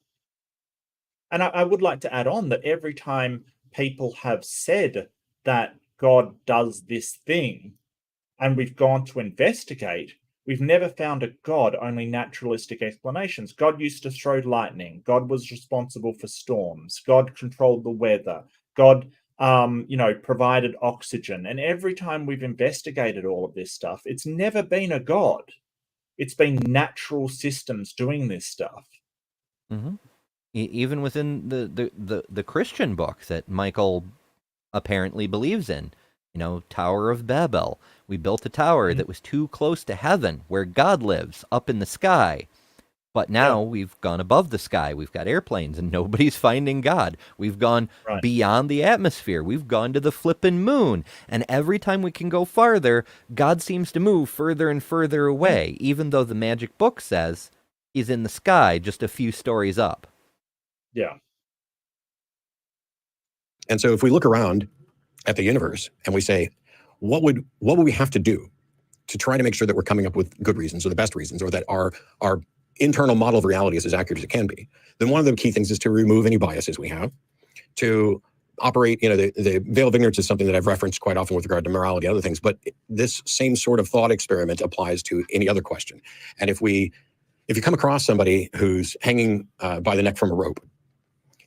And I would like to add on that every time people have said that God does this thing and we've gone to investigate, we've never found a God, only naturalistic explanations. God used to throw lightning. God was responsible for storms. God controlled the weather. God, provided oxygen. And every time we've investigated all of this stuff, it's never been a God. It's been natural systems doing this stuff. Mm-hmm. Even within the Christian book that Michael apparently believes in, Tower of Babel. We built a tower that was too close to heaven, where God lives, up in the sky. But now we've gone above the sky. We've got airplanes, and nobody's finding God. We've gone beyond the atmosphere. We've gone to the flippin' moon. And every time we can go farther, God seems to move further and further away, even though the magic book says he's in the sky just a few stories up. Yeah. And so if we look around at the universe and we say, what would we have to do to try to make sure that we're coming up with good reasons or the best reasons, or that our internal model of reality is as accurate as it can be? Then one of the key things is to remove any biases we have, to operate, the veil of ignorance is something that I've referenced quite often with regard to morality and other things, but this same sort of thought experiment applies to any other question. And if you come across somebody who's hanging by the neck from a rope,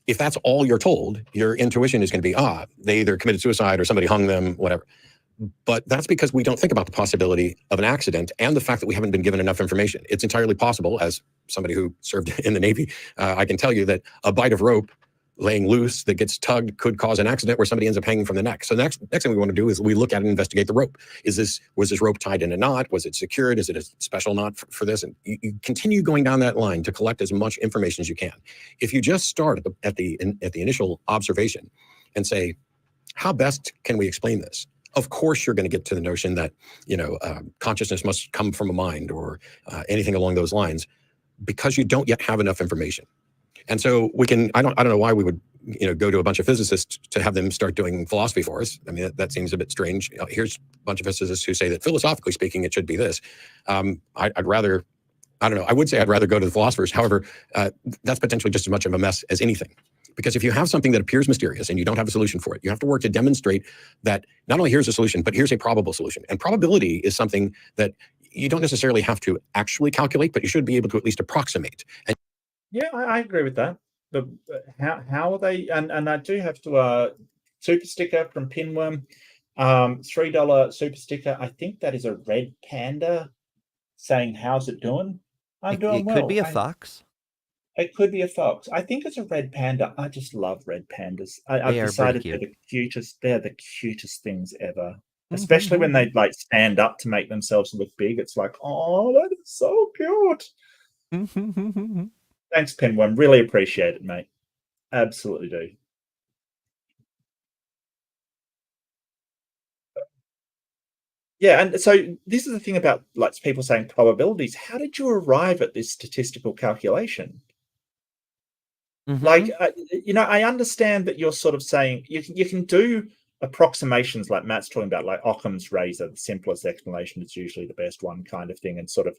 if that's all you're told, your intuition is going to be, they either committed suicide or somebody hung them, whatever. But that's because we don't think about the possibility of an accident and the fact that we haven't been given enough information. It's entirely possible, as somebody who served in the Navy, I can tell you that a bight of rope laying loose that gets tugged could cause an accident where somebody ends up hanging from the neck. So the next thing we want to do is we look at and investigate the rope. Was this rope tied in a knot? Was it secured? Is it a special knot for this? And you continue going down that line to collect as much information as you can. If you just start at the initial observation and say, how best can we explain this? Of course, you're going to get to the notion that consciousness must come from a mind or anything along those lines, because you don't yet have enough information. And so we can, I don't know why we would, go to a bunch of physicists to have them start doing philosophy for us. I mean, that seems a bit strange. Here's a bunch of physicists who say that philosophically speaking, it should be this. I'd rather, I don't know, I would say I'd rather go to the philosophers. However, that's potentially just as much of a mess as anything. Because if you have something that appears mysterious and you don't have a solution for it, you have to work to demonstrate that not only here's a solution, but here's a probable solution. And probability is something that you don't necessarily have to actually calculate, but you should be able to at least approximate. And yeah, I agree with that. But how are they? And I do have to super sticker from Pinworm, $3 super sticker. I think that is a red panda saying, "How's it doing?" I'm doing well. It could be a fox. It could be a fox. I think it's a red panda. I just love red pandas. I've decided they're the cutest. They're the cutest things ever. Especially when they like stand up to make themselves look big. It's like, oh, that is so cute. Thanks, Pinworm. Really appreciate it, mate. Absolutely do. Yeah, and so this is the thing about like people saying probabilities. How did you arrive at this statistical calculation? Like, I understand that you're sort of saying you can do approximations like Matt's talking about, like Occam's razor, the simplest explanation is usually the best one kind of thing, and sort of,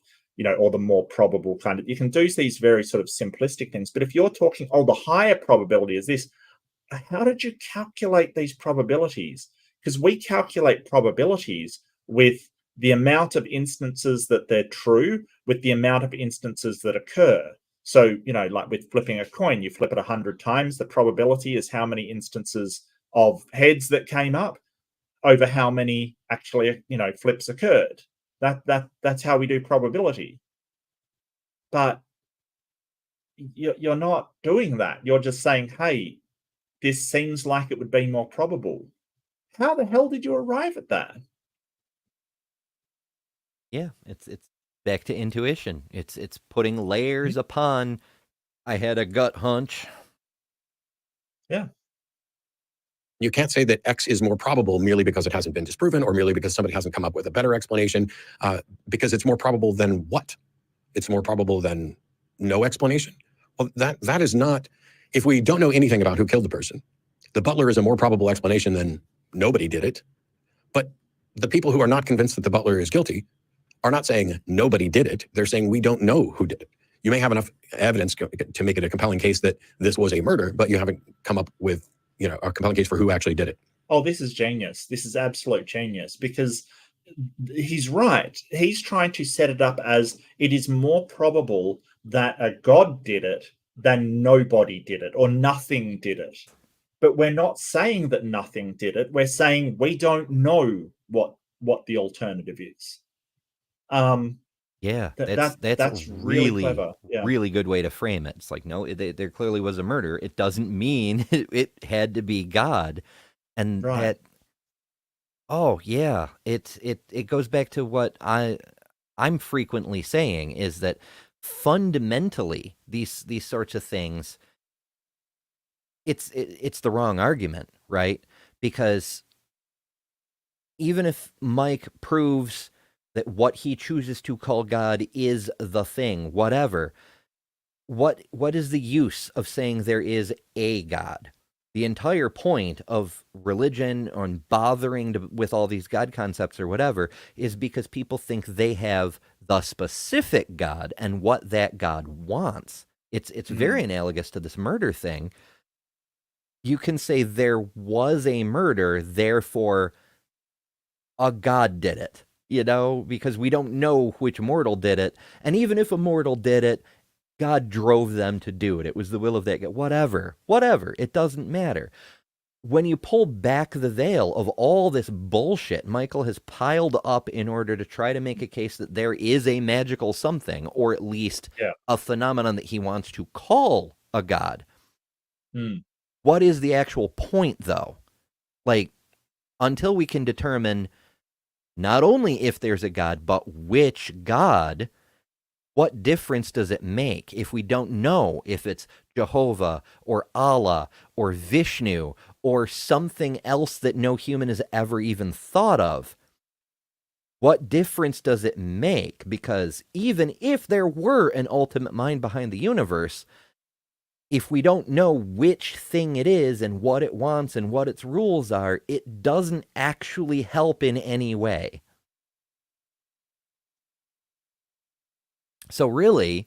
or the more probable kind of, you can do these very sort of simplistic things. But if you're talking, the higher probability is this, how did you calculate these probabilities? Because we calculate probabilities with the amount of instances that they're true, with the amount of instances that occur. So, like with flipping a coin, you flip it 100 times. The probability is how many instances of heads that came up over how many actually, flips occurred. That's how we do probability. But you're not doing that. You're just saying, hey, this seems like it would be more probable. How the hell did you arrive at that? Yeah, it's back to intuition. It's putting layers upon, I had a gut hunch. Yeah. You can't say that X is more probable merely because it hasn't been disproven or merely because somebody hasn't come up with a better explanation, because it's more probable than what? It's more probable than no explanation? Well, that is not, if we don't know anything about who killed the person, The butler is a more probable explanation than nobody did it. But the people who are not convinced that the butler is guilty are not saying nobody did it. They're saying we don't know who did it. You may have enough evidence to make it a compelling case that this was a murder, but you haven't come up with, a compelling case for who actually did it. Oh, this is genius. This is absolute genius, because he's right. He's trying to set it up as it is more probable that a god did it than nobody did it or nothing did it. But we're not saying that nothing did it. We're saying we don't know what the alternative is. Yeah, that's really clever. Yeah. Really good way to frame it. It's like, no, there clearly was a murder. It doesn't mean it had to be God, and Right. that. Oh yeah, it goes back to what I'm frequently saying, is that fundamentally these sorts of things, it's the wrong argument, right? Because even if Mike proves that what he chooses to call God is the thing, whatever, what is the use of saying there is a God? The entire point of religion and bothering with all these God concepts or whatever is because people think they have the specific God and what that God wants. It's very analogous to this murder thing. You can say there was a murder, therefore a God did it, because we don't know which mortal did it. And even if a mortal did it, God drove them to do it. It was the will of that God. Whatever. It doesn't matter. When you pull back the veil of all this bullshit Michael has piled up in order to try to make a case that there is a magical something, or at least a phenomenon that he wants to call a God. What is the actual point, though? Like, until we can determine not only if there's a God, but which God, what difference does it make if we don't know if it's Jehovah or Allah or Vishnu or something else that no human has ever even thought of? What difference does it make? Because even if there were an ultimate mind behind the universe, if we don't know which thing it is and what it wants and what its rules are, it doesn't actually help in any way. So really,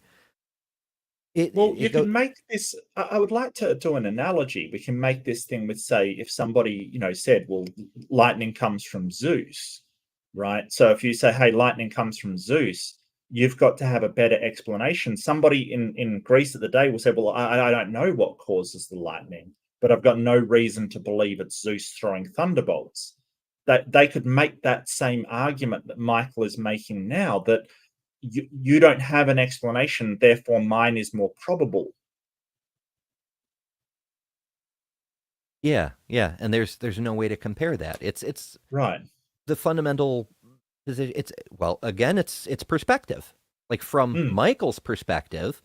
you can make this. I would like to do an analogy. We can make this thing with, say, if somebody said, well, lightning comes from Zeus, right? So if you say, hey, lightning comes from Zeus, you've got to have a better explanation. Somebody in Greece at the day will say, well, I don't know what causes the lightning, but I've got no reason to believe it's Zeus throwing thunderbolts. That they could make that same argument that Michael is making now, that you don't have an explanation, therefore mine is more probable. Yeah, and there's no way to compare that. It's right. The fundamental position. It's perspective. Like from Michael's perspective,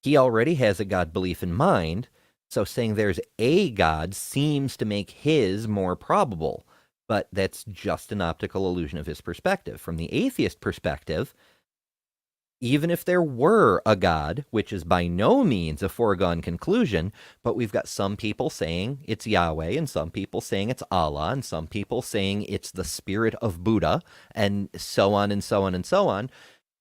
he already has a God belief in mind, so saying there's a God seems to make his more probable, but that's just an optical illusion of his perspective. From the atheist perspective, even if there were a God, which is by no means a foregone conclusion, but we've got some people saying it's Yahweh, and some people saying it's Allah, and some people saying it's the spirit of Buddha, and so on and so on and so on.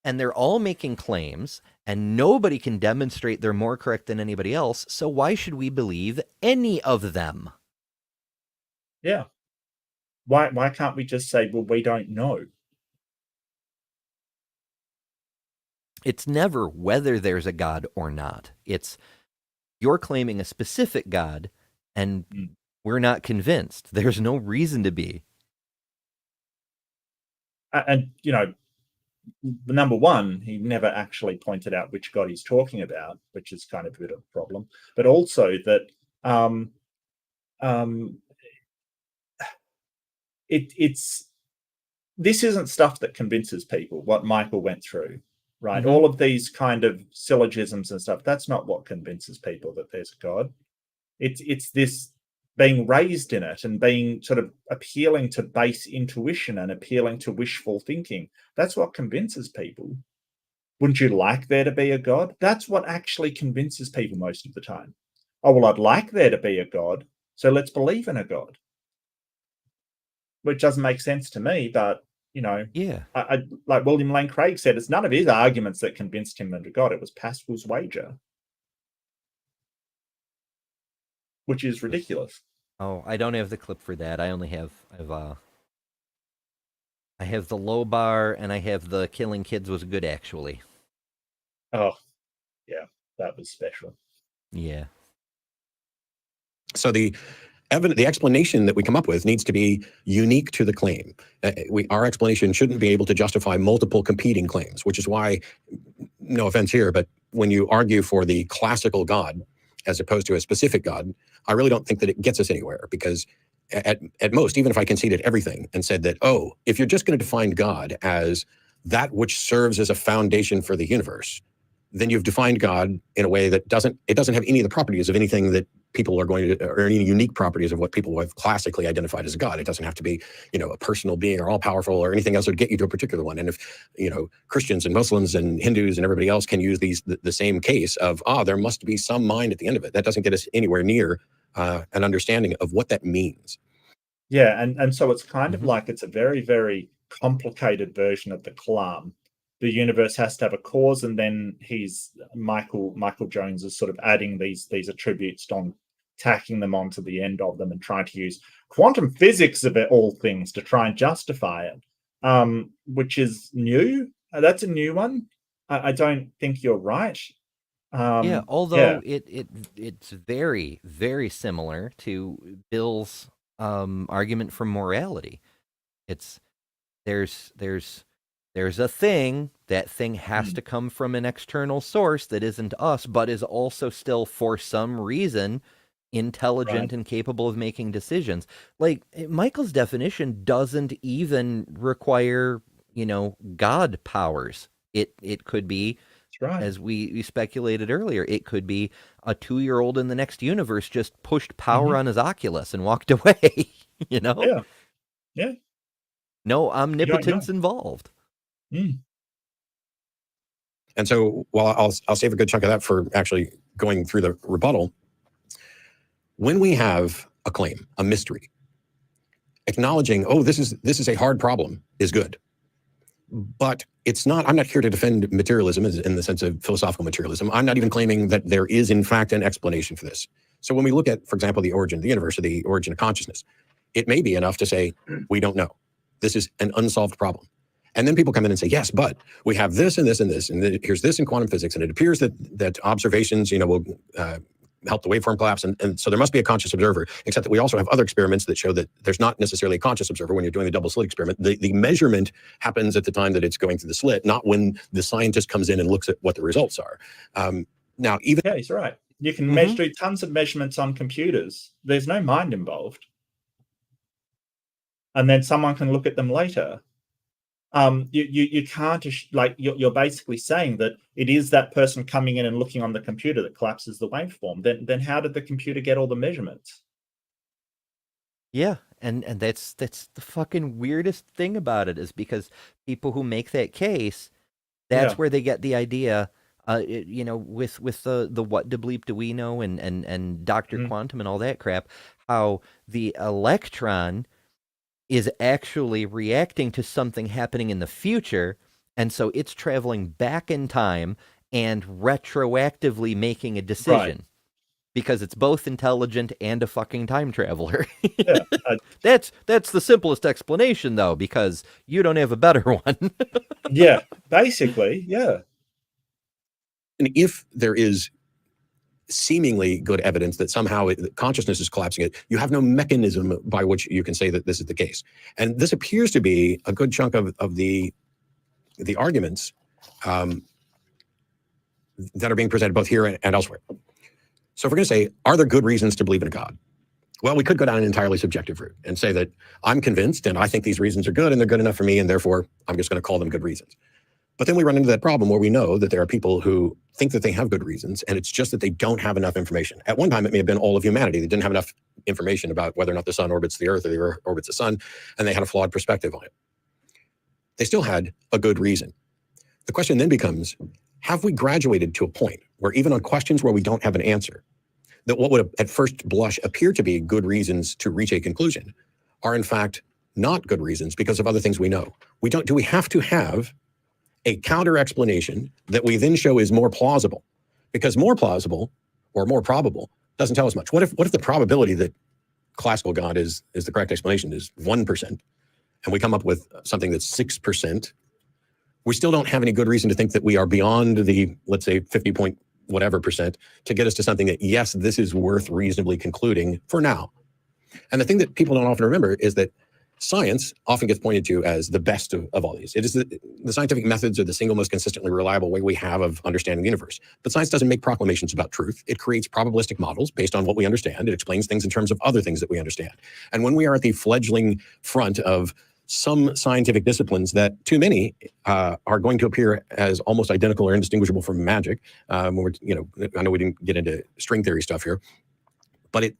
And they're all making claims, and nobody can demonstrate they're more correct than anybody else, so why should we believe any of them? Yeah. Why can't we just say, well, we don't know? It's never whether there's a God or not. It's you're claiming a specific God, and we're not convinced. There's no reason to be. And, the number one, he never actually pointed out which God he's talking about, which is kind of a bit of a problem. But also that this isn't stuff that convinces people, what Michael went through. Right. All of these kind of syllogisms and stuff, that's not what convinces people that there's a God. It's this being raised in it and being sort of appealing to base intuition and appealing to wishful thinking. That's what convinces people. Wouldn't you like there to be a God? That's what actually convinces people most of the time. Oh, well, I'd like there to be a God so let's believe in a God. Which doesn't make sense to me, but, you know, Yeah. I like William Lane Craig said, it's none of his arguments that convinced him into God. It was Pascal's wager, which is ridiculous. Oh, I don't have the clip for that. I only I have the low bar, and I have the killing kids was good, actually. Oh, yeah, that was special. Yeah. So the explanation that we come up with needs to be unique to the claim. Our explanation shouldn't be able to justify multiple competing claims, which is why, no offense here, but when you argue for the classical God as opposed to a specific God, I really don't think that it gets us anywhere, because at most, even if I conceded everything and said that, oh, if you're just going to define God as that which serves as a foundation for the universe, then you've defined God in a way that doesn't have any of the properties of anything that people are going to, or any unique properties of what people have classically identified as God. It doesn't have to be, a personal being or all powerful or anything else that would get you to a particular one. And if, Christians and Muslims and Hindus and everybody else can use the same case of, there must be some mind at the end of it, that doesn't get us anywhere near an understanding of what that means. Yeah, and so it's kind of like it's a very, very complicated version of the Kalam. The universe has to have a cause, and then Michael Jones is sort of adding these attributes on, tacking them onto the end of them, and trying to use quantum physics of all things to try and justify it, which is new. That's a new one. I don't think you're right. Yeah, although it's very, very similar to Bill's argument from morality. There's a thing. That thing has to come from an external source that isn't us, but is also still, for some reason, intelligent and capable of making decisions. Like, Michael's definition doesn't even require, God powers. It could be, as we speculated earlier, it could be a 2-year-old in the next universe just pushed power on his Oculus and walked away. Yeah. No omnipotence involved. And so, while I'll save a good chunk of that for actually going through the rebuttal, when we have a claim, a mystery, acknowledging, this is a hard problem, is good. But it's not, I'm not here to defend materialism in the sense of philosophical materialism. I'm not even claiming that there is, in fact, an explanation for this. So when we look at, for example, the origin of the universe or the origin of consciousness, it may be enough to say, we don't know. This is an unsolved problem. And then people come in and say, yes, but we have this and this and this, and here's this in quantum physics, and it appears that observations, will help the waveform collapse, and so there must be a conscious observer, except that we also have other experiments that show that there's not necessarily a conscious observer when you're doing the double slit experiment. The measurement happens at the time that it's going through the slit, not when the scientist comes in and looks at what the results are. Now, even... Yeah, he's right. You can measure tons of measurements on computers. There's no mind involved. And then someone can look at them later. You can't, you're basically saying that it is that person coming in and looking on the computer that collapses the waveform. Then how did the computer get all the measurements? Yeah, and that's the fucking weirdest thing about it, is because people who make that case, that's where they get the idea. With the what de bleep do we know and Dr. Quantum and all that crap, how the electron is actually reacting to something happening in the future, and so it's traveling back in time and retroactively making a decision, because it's both intelligent and a fucking time traveler. That's the simplest explanation, though, because you don't have a better one. Yeah, basically, yeah. And if there is seemingly good evidence that somehow consciousness is collapsing it, you have no mechanism by which you can say that this is the case. And this appears to be a good chunk of the arguments that are being presented both here and elsewhere. So if we're going to say, are there good reasons to believe in a God? Well, we could go down an entirely subjective route and say that I'm convinced and I think these reasons are good and they're good enough for me, and therefore I'm just going to call them good reasons. But then we run into that problem where we know that there are people who think that they have good reasons, and it's just that they don't have enough information. At one time, it may have been all of humanity that didn't have enough information about whether or not the sun orbits the Earth or the Earth orbits the sun, and they had a flawed perspective on it. They still had a good reason. The question then becomes, have we graduated to a point where even on questions where we don't have an answer, that what would at first blush appear to be good reasons to reach a conclusion are in fact not good reasons because of other things we know. Do we have to have a counter explanation that we then show is more plausible? Because more plausible or more probable doesn't tell us much. What if the probability that classical God is the correct explanation is 1%, and we come up with something that's 6%? We still don't have any good reason to think that we are beyond the, let's say, 50 point whatever percent to get us to something that, yes, this is worth reasonably concluding for now. And the thing that people don't often remember is that science often gets pointed to as the best of all these. It is the scientific methods are the single most consistently reliable way we have of understanding the universe. But science doesn't make proclamations about truth. It creates probabilistic models based on what we understand. It explains things in terms of other things that we understand. And when we are at the fledgling front of some scientific disciplines that to many are going to appear as almost identical or indistinguishable from magic, I know we didn't get into string theory stuff here, but it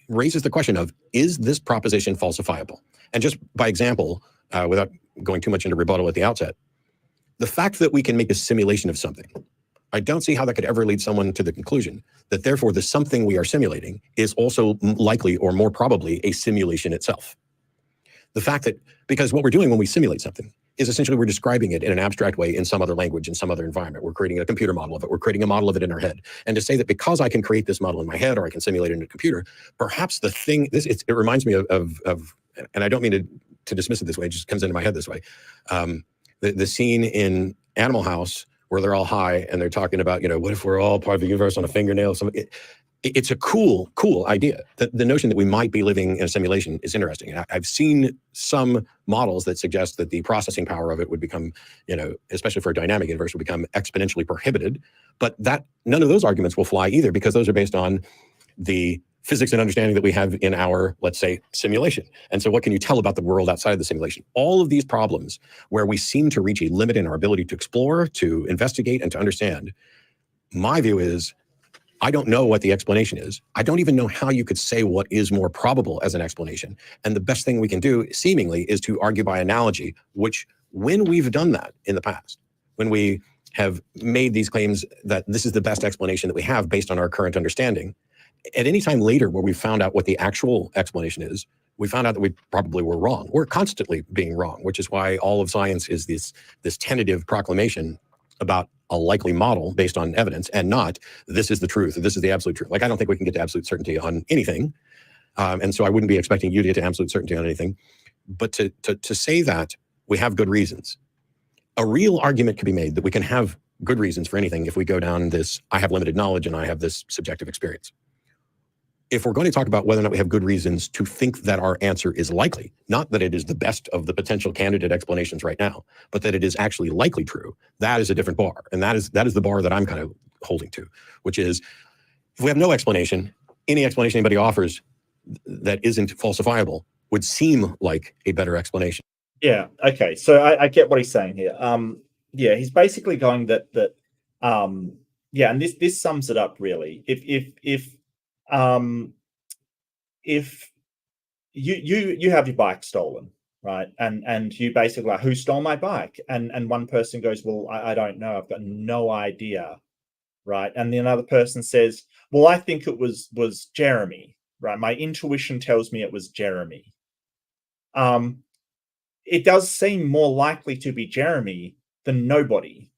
raises the question of, is this proposition falsifiable? And just by example, without going too much into rebuttal at the outset, the fact that we can make a simulation of something, I don't see how that could ever lead someone to the conclusion that therefore the something we are simulating is also likely or more probably a simulation itself. The fact that, because what we're doing when we simulate something is essentially we're describing it in an abstract way in some other language, in some other environment. We're creating a computer model of it. We're creating a model of it in our head. And to say that because I can create this model in my head or I can simulate it in a computer, perhaps the thing, it reminds me of, and I don't mean to dismiss it this way, it just comes into my head this way. The scene in Animal House where they're all high and they're talking about, what if we're all part of the universe on a fingernail? It's a cool idea. The notion that we might be living in a simulation is interesting. I've seen some models that suggest that the processing power of it would become, especially for a dynamic universe, would become exponentially prohibited. But none of those arguments will fly either, because those are based on the physics and understanding that we have in our, let's say, simulation. And so what can you tell about the world outside of the simulation? All of these problems where we seem to reach a limit in our ability to explore, to investigate, and to understand, my view is, I don't know what the explanation is. I don't even know how you could say what is more probable as an explanation. And the best thing we can do, seemingly, is to argue by analogy, which, when we've done that in the past, when we have made these claims that this is the best explanation that we have based on our current understanding, at any time later where we found out what the actual explanation is, we found out that we probably were wrong. We're constantly being wrong, which is why all of science is this tentative proclamation about a likely model based on evidence, and not this is the truth, or this is the absolute truth. Like, I don't think we can get to absolute certainty on anything. And so I wouldn't be expecting you to get to absolute certainty on anything. But to say that we have good reasons, a real argument can be made that we can have good reasons for anything if we go down this, I have limited knowledge and I have this subjective experience. If we're going to talk about whether or not we have good reasons to think that our answer is likely, not that it is the best of the potential candidate explanations right now, but that it is actually likely true, that is a different bar. And that is the bar that I'm kind of holding to, which is, if we have no explanation, any explanation anybody offers that isn't falsifiable would seem like a better explanation. Yeah. Okay. So I get what he's saying here. Yeah, he's basically going that yeah, and this sums it up really. If you have your bike stolen, right, and you basically like, who stole my bike, and one person goes, well, I don't know, I've got no idea, right, and the another person says, well, I think it was Jeremy, right, my intuition tells me it was Jeremy. It does seem more likely to be Jeremy than nobody,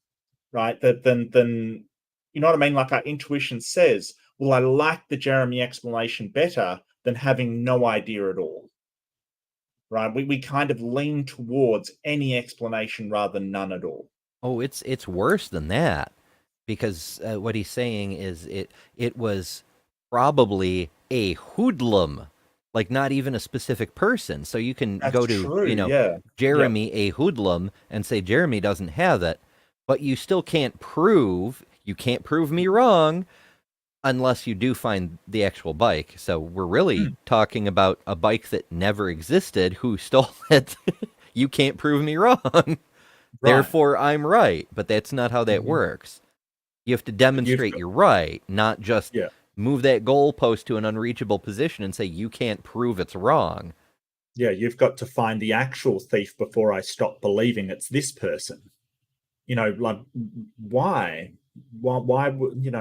right, than you know what I mean, like our intuition says, well, I like the Jeremy explanation better than having no idea at all, right? We kind of lean towards any explanation rather than none at all. Oh, it's worse than that, because what he's saying is it was probably a hoodlum, like not even a specific person. So you can go to true, Jeremy a hoodlum and say Jeremy doesn't have it, but you still can't prove me wrong unless you do find the actual bike. So we're really talking about a bike that never existed, who stole it. You can't prove me wrong. Right. Therefore, I'm right. But that's not how that works. You have to demonstrate you're right, not just move that goalpost to an unreachable position and say you can't prove it's wrong. Yeah, you've got to find the actual thief before I stop believing it's this person. Like, why would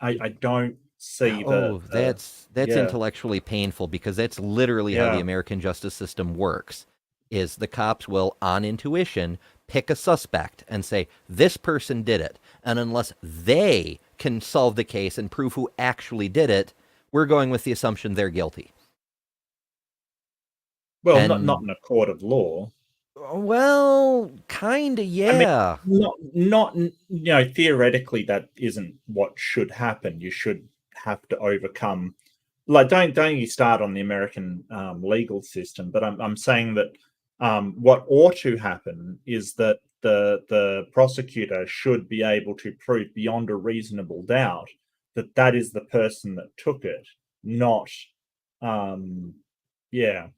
I don't see that's yeah. intellectually painful, because that's literally how the American justice system works. Is the cops will, on intuition, pick a suspect and say, this person did it. And unless they can solve the case and prove who actually did it, we're going with the assumption they're guilty. Well, And- not in a court of law. Well, kind of, yeah. I mean, not theoretically that isn't what should happen. You should have to overcome, like, don't you start on the American legal system, but I'm saying that what ought to happen is that the prosecutor should be able to prove beyond a reasonable doubt that that is the person that took it, not yeah.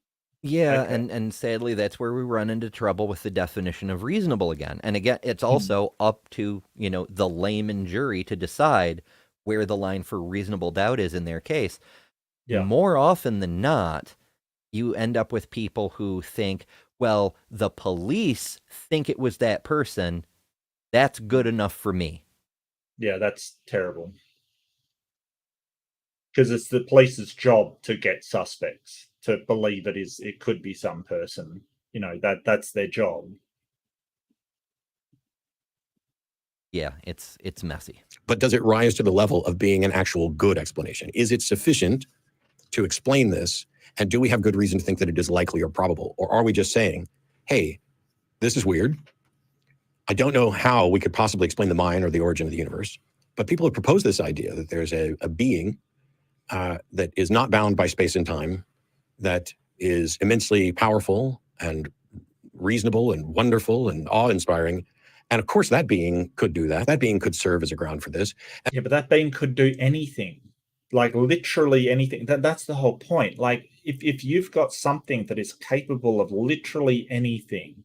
Yeah, Okay. and sadly, that's where we run into trouble with the definition of reasonable again. And again, it's also up to, the layman jury to decide where the line for reasonable doubt is in their case. Yeah. More often than not, you end up with people who think, well, the police think it was that person. That's good enough for me. Yeah, that's terrible. Because it's the police's job to get suspects, to believe it could be some person. That's their job. Yeah, it's messy. But does it rise to the level of being an actual good explanation? Is it sufficient to explain this? And do we have good reason to think that it is likely or probable? Or are we just saying, hey, this is weird. I don't know how we could possibly explain the mind or the origin of the universe. But people have proposed this idea that there's a being that is not bound by space and time, that is immensely powerful and reasonable and wonderful and awe-inspiring. And of course, that being could do that. That being could serve as a ground for this. Yeah, but that being could do anything, like literally anything. That's the whole point. Like, if you've got something that is capable of literally anything,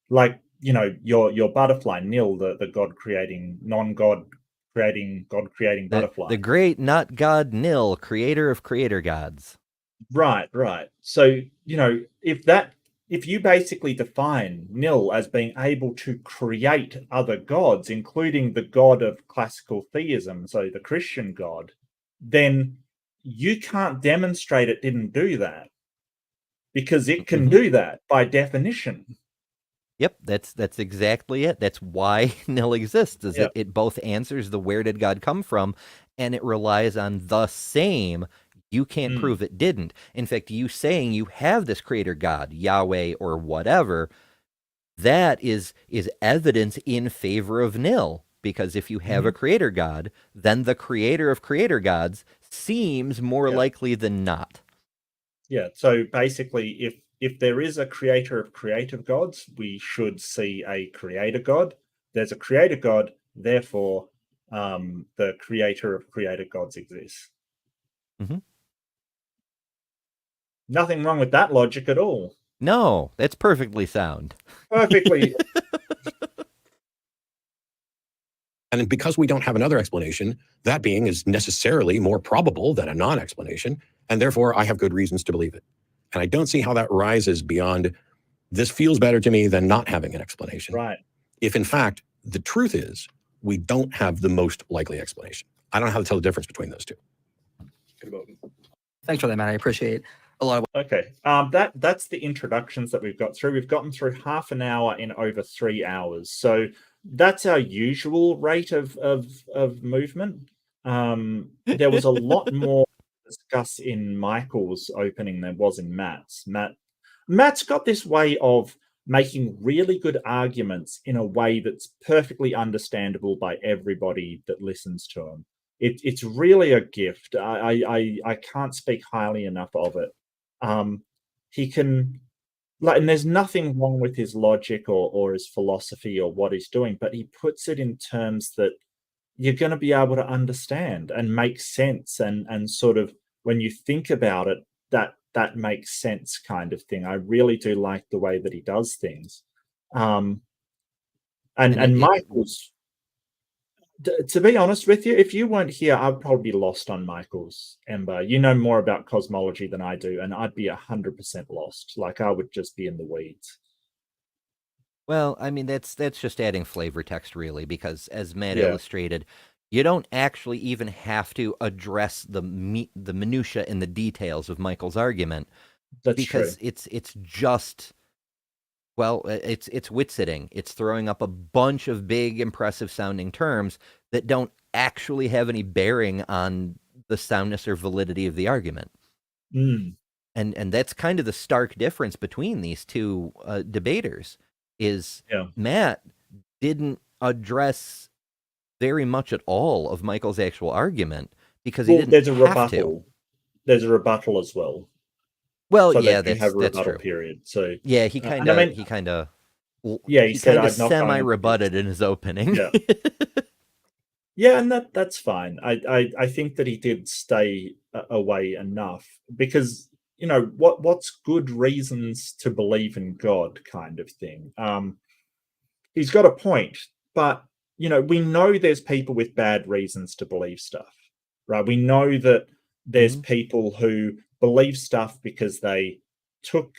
like, your butterfly, Nil, the God creating, non-God creating, God creating butterfly. The great not God Nil, creator of creator gods. Right. So, if you basically define Nil as being able to create other gods, including the God of classical theism, so the Christian God, then you can't demonstrate it didn't do that, because it can do that by definition. Yep, that's exactly it. That's why Nil exists, is it both answers the where did God come from, and it relies on the same. You can't prove it didn't. In fact, you saying you have this creator God, Yahweh or whatever, that is evidence in favor of Nil. Because if you have a creator God, then the creator of creator gods seems more likely than not. Yeah, so basically, if there is a creator of creative gods, we should see a creator God. There's a creator God, therefore the creator of creator gods exists. Nothing wrong with that logic at all. No, that's perfectly sound. Perfectly. And because we don't have another explanation, that being is necessarily more probable than a non-explanation, and therefore I have good reasons to believe it. And I don't see how that rises beyond, this feels better to me than not having an explanation. Right. If in fact, the truth is, we don't have the most likely explanation. I don't know how to tell the difference between those two. Thanks for that, Matt. I appreciate a lot of. Okay. That's the introductions that we've got through. We've gotten through half an hour in over 3 hours. So that's our usual rate of movement. There was a lot more to discuss in Michael's opening than was in Matt's. Matt's got this way of making really good arguments in a way that's perfectly understandable by everybody that listens to him. It's really a gift. I can't speak highly enough of it. He can, like, and there's nothing wrong with his logic or his philosophy or what he's doing, but he puts it in terms that you're going to be able to understand and make sense, and sort of, when you think about it, that makes sense, kind of thing. I really do like the way that he does things. And Michael's, to be honest with you, if you weren't here, I'd probably be lost on Michael's, Ember. You know more about cosmology than I do, and I'd be 100% lost. Like, I would just be in the weeds. Well, I mean, that's just adding flavor text, really, because as Matt illustrated, You don't actually even have to address the minutia and the details of Michael's argument, That's because true. it's just, well, it's wit sitting. It's throwing up a bunch of big, impressive sounding terms that don't actually have any bearing on the soundness or validity of the argument. Mm. And that's kind of the stark difference between these two debaters. Is Yeah. Matt didn't address very much at all of Michael's actual argument because he Well, didn't there's a have rebuttal. to. There's a rebuttal as well. Well, So yeah, they do have a that's rebuttal true. period. So Yeah, he and kind I of mean, he kind of yeah, he said, "I'm not going into semi-rebutted this." in his opening. Yeah. Yeah, and that's fine. I think that he did stay away enough because, you know, what's good reasons to believe in God kind of thing. He's got a point, but you know, we know there's people with bad reasons to believe stuff, right? We know that there's Mhm. people who believe stuff because they took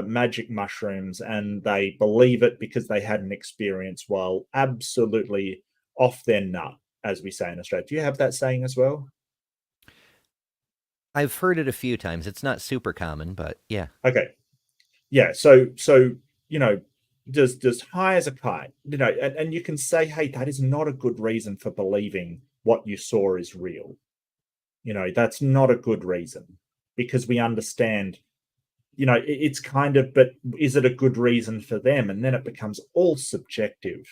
magic mushrooms and they believe it because they had an experience while absolutely off their nut, as we say in Australia. Do you have that saying as well? I've heard it a few times. It's not super common, but yeah. Okay. Yeah. So you know, just high as a kite, you know, and you can say, hey, that is not a good reason for believing what you saw is real. You know, that's not a good reason because we understand, you know, it's kind of, but is it a good reason for them? And then it becomes all subjective.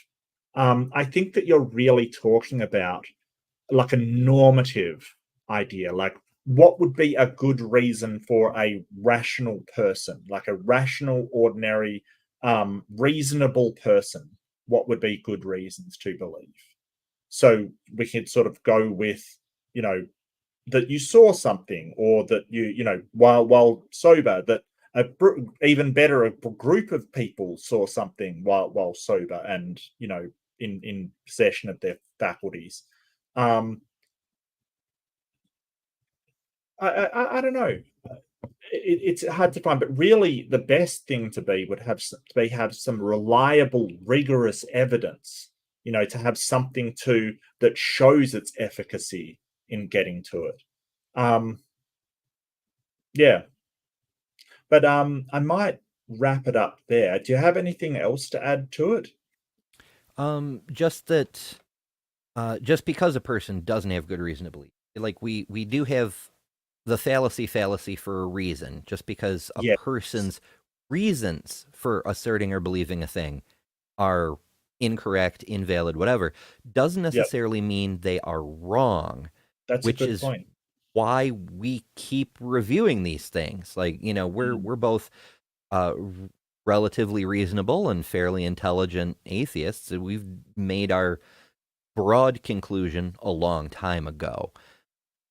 I think that you're really talking about like a normative idea, like what would be a good reason for a rational person, like a rational, ordinary, reasonable person? What would be good reasons to believe? So we could sort of go with, you know, that you saw something, or that you know, while sober, that even better, a group of people saw something while sober and, you know, in possession of their faculties. um I don't know. It's hard to find, but really the best thing to be would have some reliable, rigorous evidence. You know, to have something to that shows its efficacy in getting to it. Um, yeah, but I might wrap it up there. Do you have anything else to add to it? Just that, just because a person doesn't have good reason to believe, like we do have the fallacy for a reason. Just because a Yes. person's reasons for asserting or believing a thing are incorrect, invalid, whatever, doesn't Yep. necessarily mean they are wrong, That's a which good is point. why we keep reviewing these things. Like, you know, Mm. we're both uh, relatively reasonable and fairly intelligent atheists. And we've made our broad conclusion a long time ago,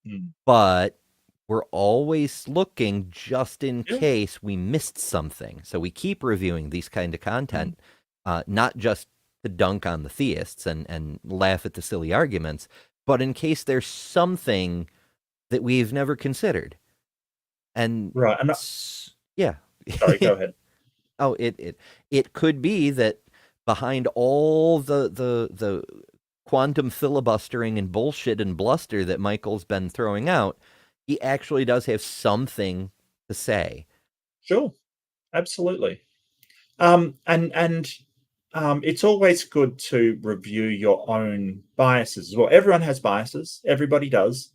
Mm. but we're always looking just in Yeah. case we missed something. So we keep reviewing these kind of content, not just to dunk on the theists and laugh at the silly arguments, but in case there's something that we've never considered. And Right. And yeah. sorry, go ahead. Oh, it could be that behind all the quantum filibustering and bullshit and bluster that Michael's been throwing out, he actually does have something to say. Sure. Absolutely. And it's always good to review your own biases as well. Everyone has biases. Everybody does.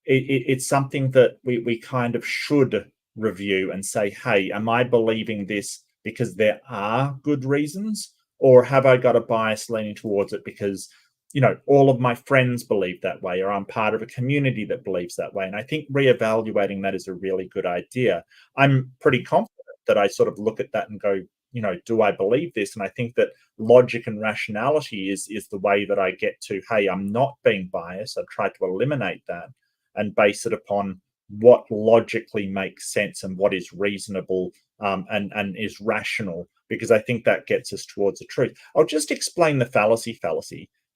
It's something that we kind of should review and say, hey, am I believing this because there are good reasons, or have I got a bias leaning towards it because, you know, all of my friends believe that way, or I'm part of a community that believes that way? And I think reevaluating that is a really good idea. I'm pretty confident that I sort of look at that and go, you know, do I believe this? And I think that logic and rationality is the way that I get to, hey, I'm not being biased. I've tried to eliminate that and base it upon what logically makes sense and what is reasonable, and is rational, because I think that gets us towards the truth. I'll just explain the fallacy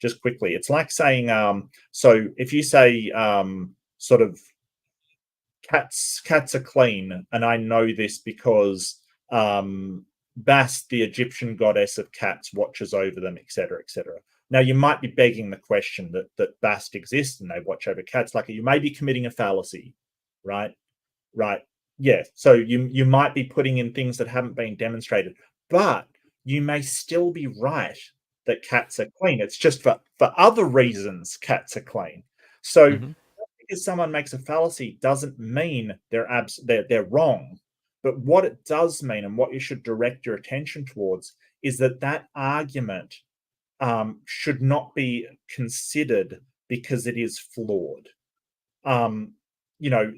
just quickly. It's like saying, so if you say, sort of, cats are clean, and I know this because, Bast, the Egyptian goddess of cats, watches over them, etc., etc. Now, you might be begging the question that Bast exists and they watch over cats. Like, you may be committing a fallacy, right? Right. Yeah. So you might be putting in things that haven't been demonstrated, but you may still be right that cats are clean. It's just for other reasons cats are clean. So because someone makes a fallacy doesn't mean they're wrong. But what it does mean, and what you should direct your attention towards, is that argument should not be considered because it is flawed. You know,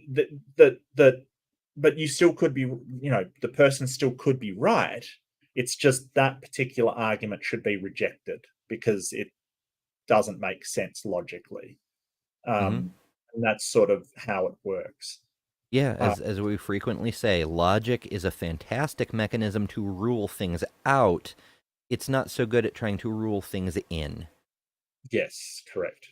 but you still could be, you know, the person still could be right. It's just that particular argument should be rejected because it doesn't make sense logically. And that's sort of how it works. Yeah, as we frequently say, logic is a fantastic mechanism to rule things out. It's not so good at trying to rule things in. Yes, correct.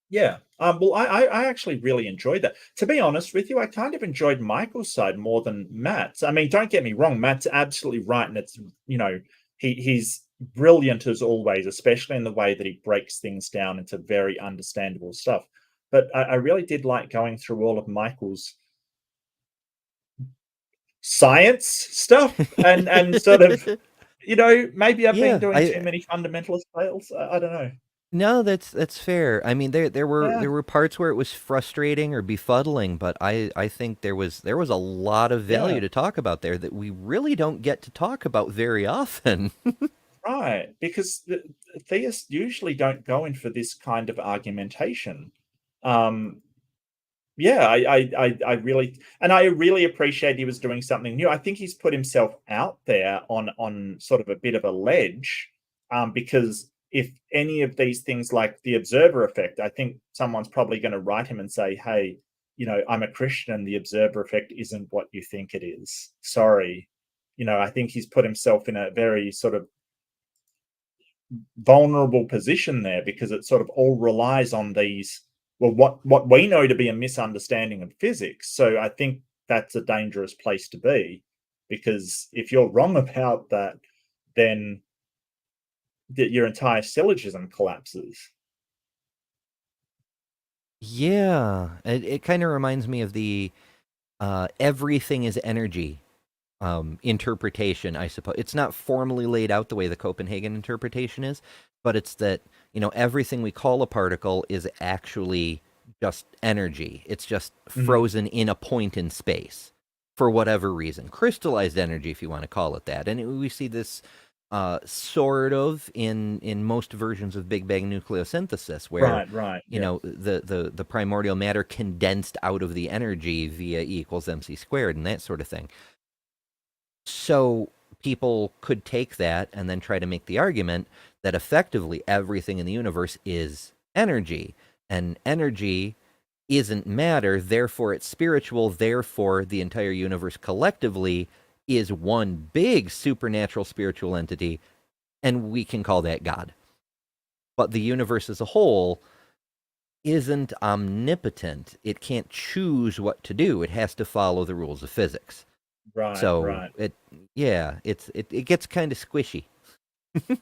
Yeah. Well, I actually really enjoyed that. To be honest with you, I kind of enjoyed Michael's side more than Matt's. I mean, don't get me wrong, Matt's absolutely right, and it's, you know, he's brilliant as always, especially in the way that he breaks things down into very understandable stuff. But I really did like going through all of Michael's science stuff and sort of, you know, maybe I've been doing too many fundamentalist fails. I don't know. No, that's fair. I mean, there were parts where it was frustrating or befuddling, but I think there was a lot of value to talk about there that we really don't get to talk about very often. Right, because the theists usually don't go in for this kind of argumentation. Yeah, I really appreciate he was doing something new. I think he's put himself out there on sort of a bit of a ledge, because if any of these things like the observer effect, I think someone's probably going to write him and say, hey, you know, I'm a Christian and the observer effect isn't what you think it is. Sorry. You know, I think he's put himself in a very sort of vulnerable position there because it sort of all relies on these, well, what we know to be a misunderstanding of physics. So I think that's a dangerous place to be, because if you're wrong about that, then your entire syllogism collapses. Yeah, it kind of reminds me of the everything is energy interpretation, I suppose. It's not formally laid out the way the Copenhagen interpretation is, but it's that, you know, everything we call a particle is actually just energy. It's just frozen in a point in space for whatever reason. Crystallized energy, if you want to call it that. And we see this sort of in most versions of Big Bang nucleosynthesis, where you know, the primordial matter condensed out of the energy via E equals mc squared and that sort of thing. So people could take that and then try to make the argument that effectively everything in the universe is energy, and energy isn't matter, therefore it's spiritual, therefore the entire universe collectively is one big supernatural spiritual entity, and we can call that God. But the universe as a whole isn't omnipotent. It can't choose what to do. It has to follow the rules of physics. Right. So right. it gets kind of squishy.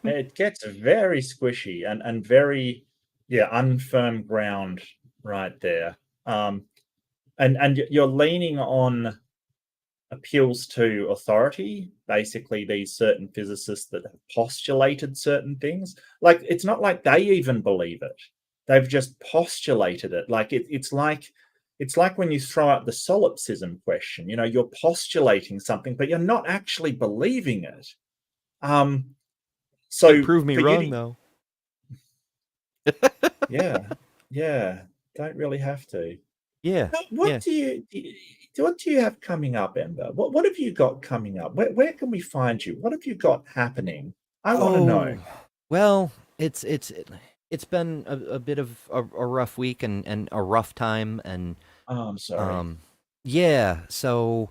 It gets very squishy and very unfirm ground right there. And you're leaning on appeals to authority, basically these certain physicists that have postulated certain things. Like, it's not like they even believe it. They've just postulated it. Like it's like when you throw out the solipsism question, you know, you're postulating something, but you're not actually believing it. So prove me wrong, though. Yeah. Don't really have to. Yeah. What do you have coming up, Ember? What have you got coming up? Where can we find you? What have you got happening? I want to know. Well, it's been a bit of a rough week and a rough time, and I'm sorry. Yeah, so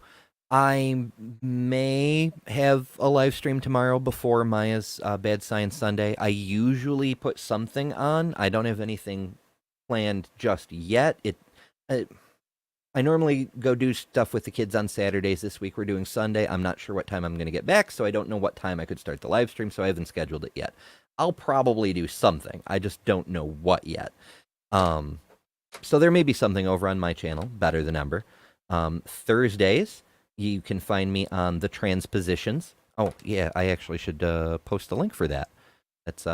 I may have a live stream tomorrow before Maya's Bad Science Sunday. I usually put something on. I don't have anything planned just yet. I normally go do stuff with the kids on Saturdays. This week we're doing Sunday. I'm not sure what time I'm going to get back, so I don't know what time I could start the live stream, so I haven't scheduled it yet. I'll probably do something. I just don't know what yet. So there may be something over on my channel, Better Than Ever. Thursdays, you can find me on the Transpositions. Oh, yeah, I actually should post a link for that. That's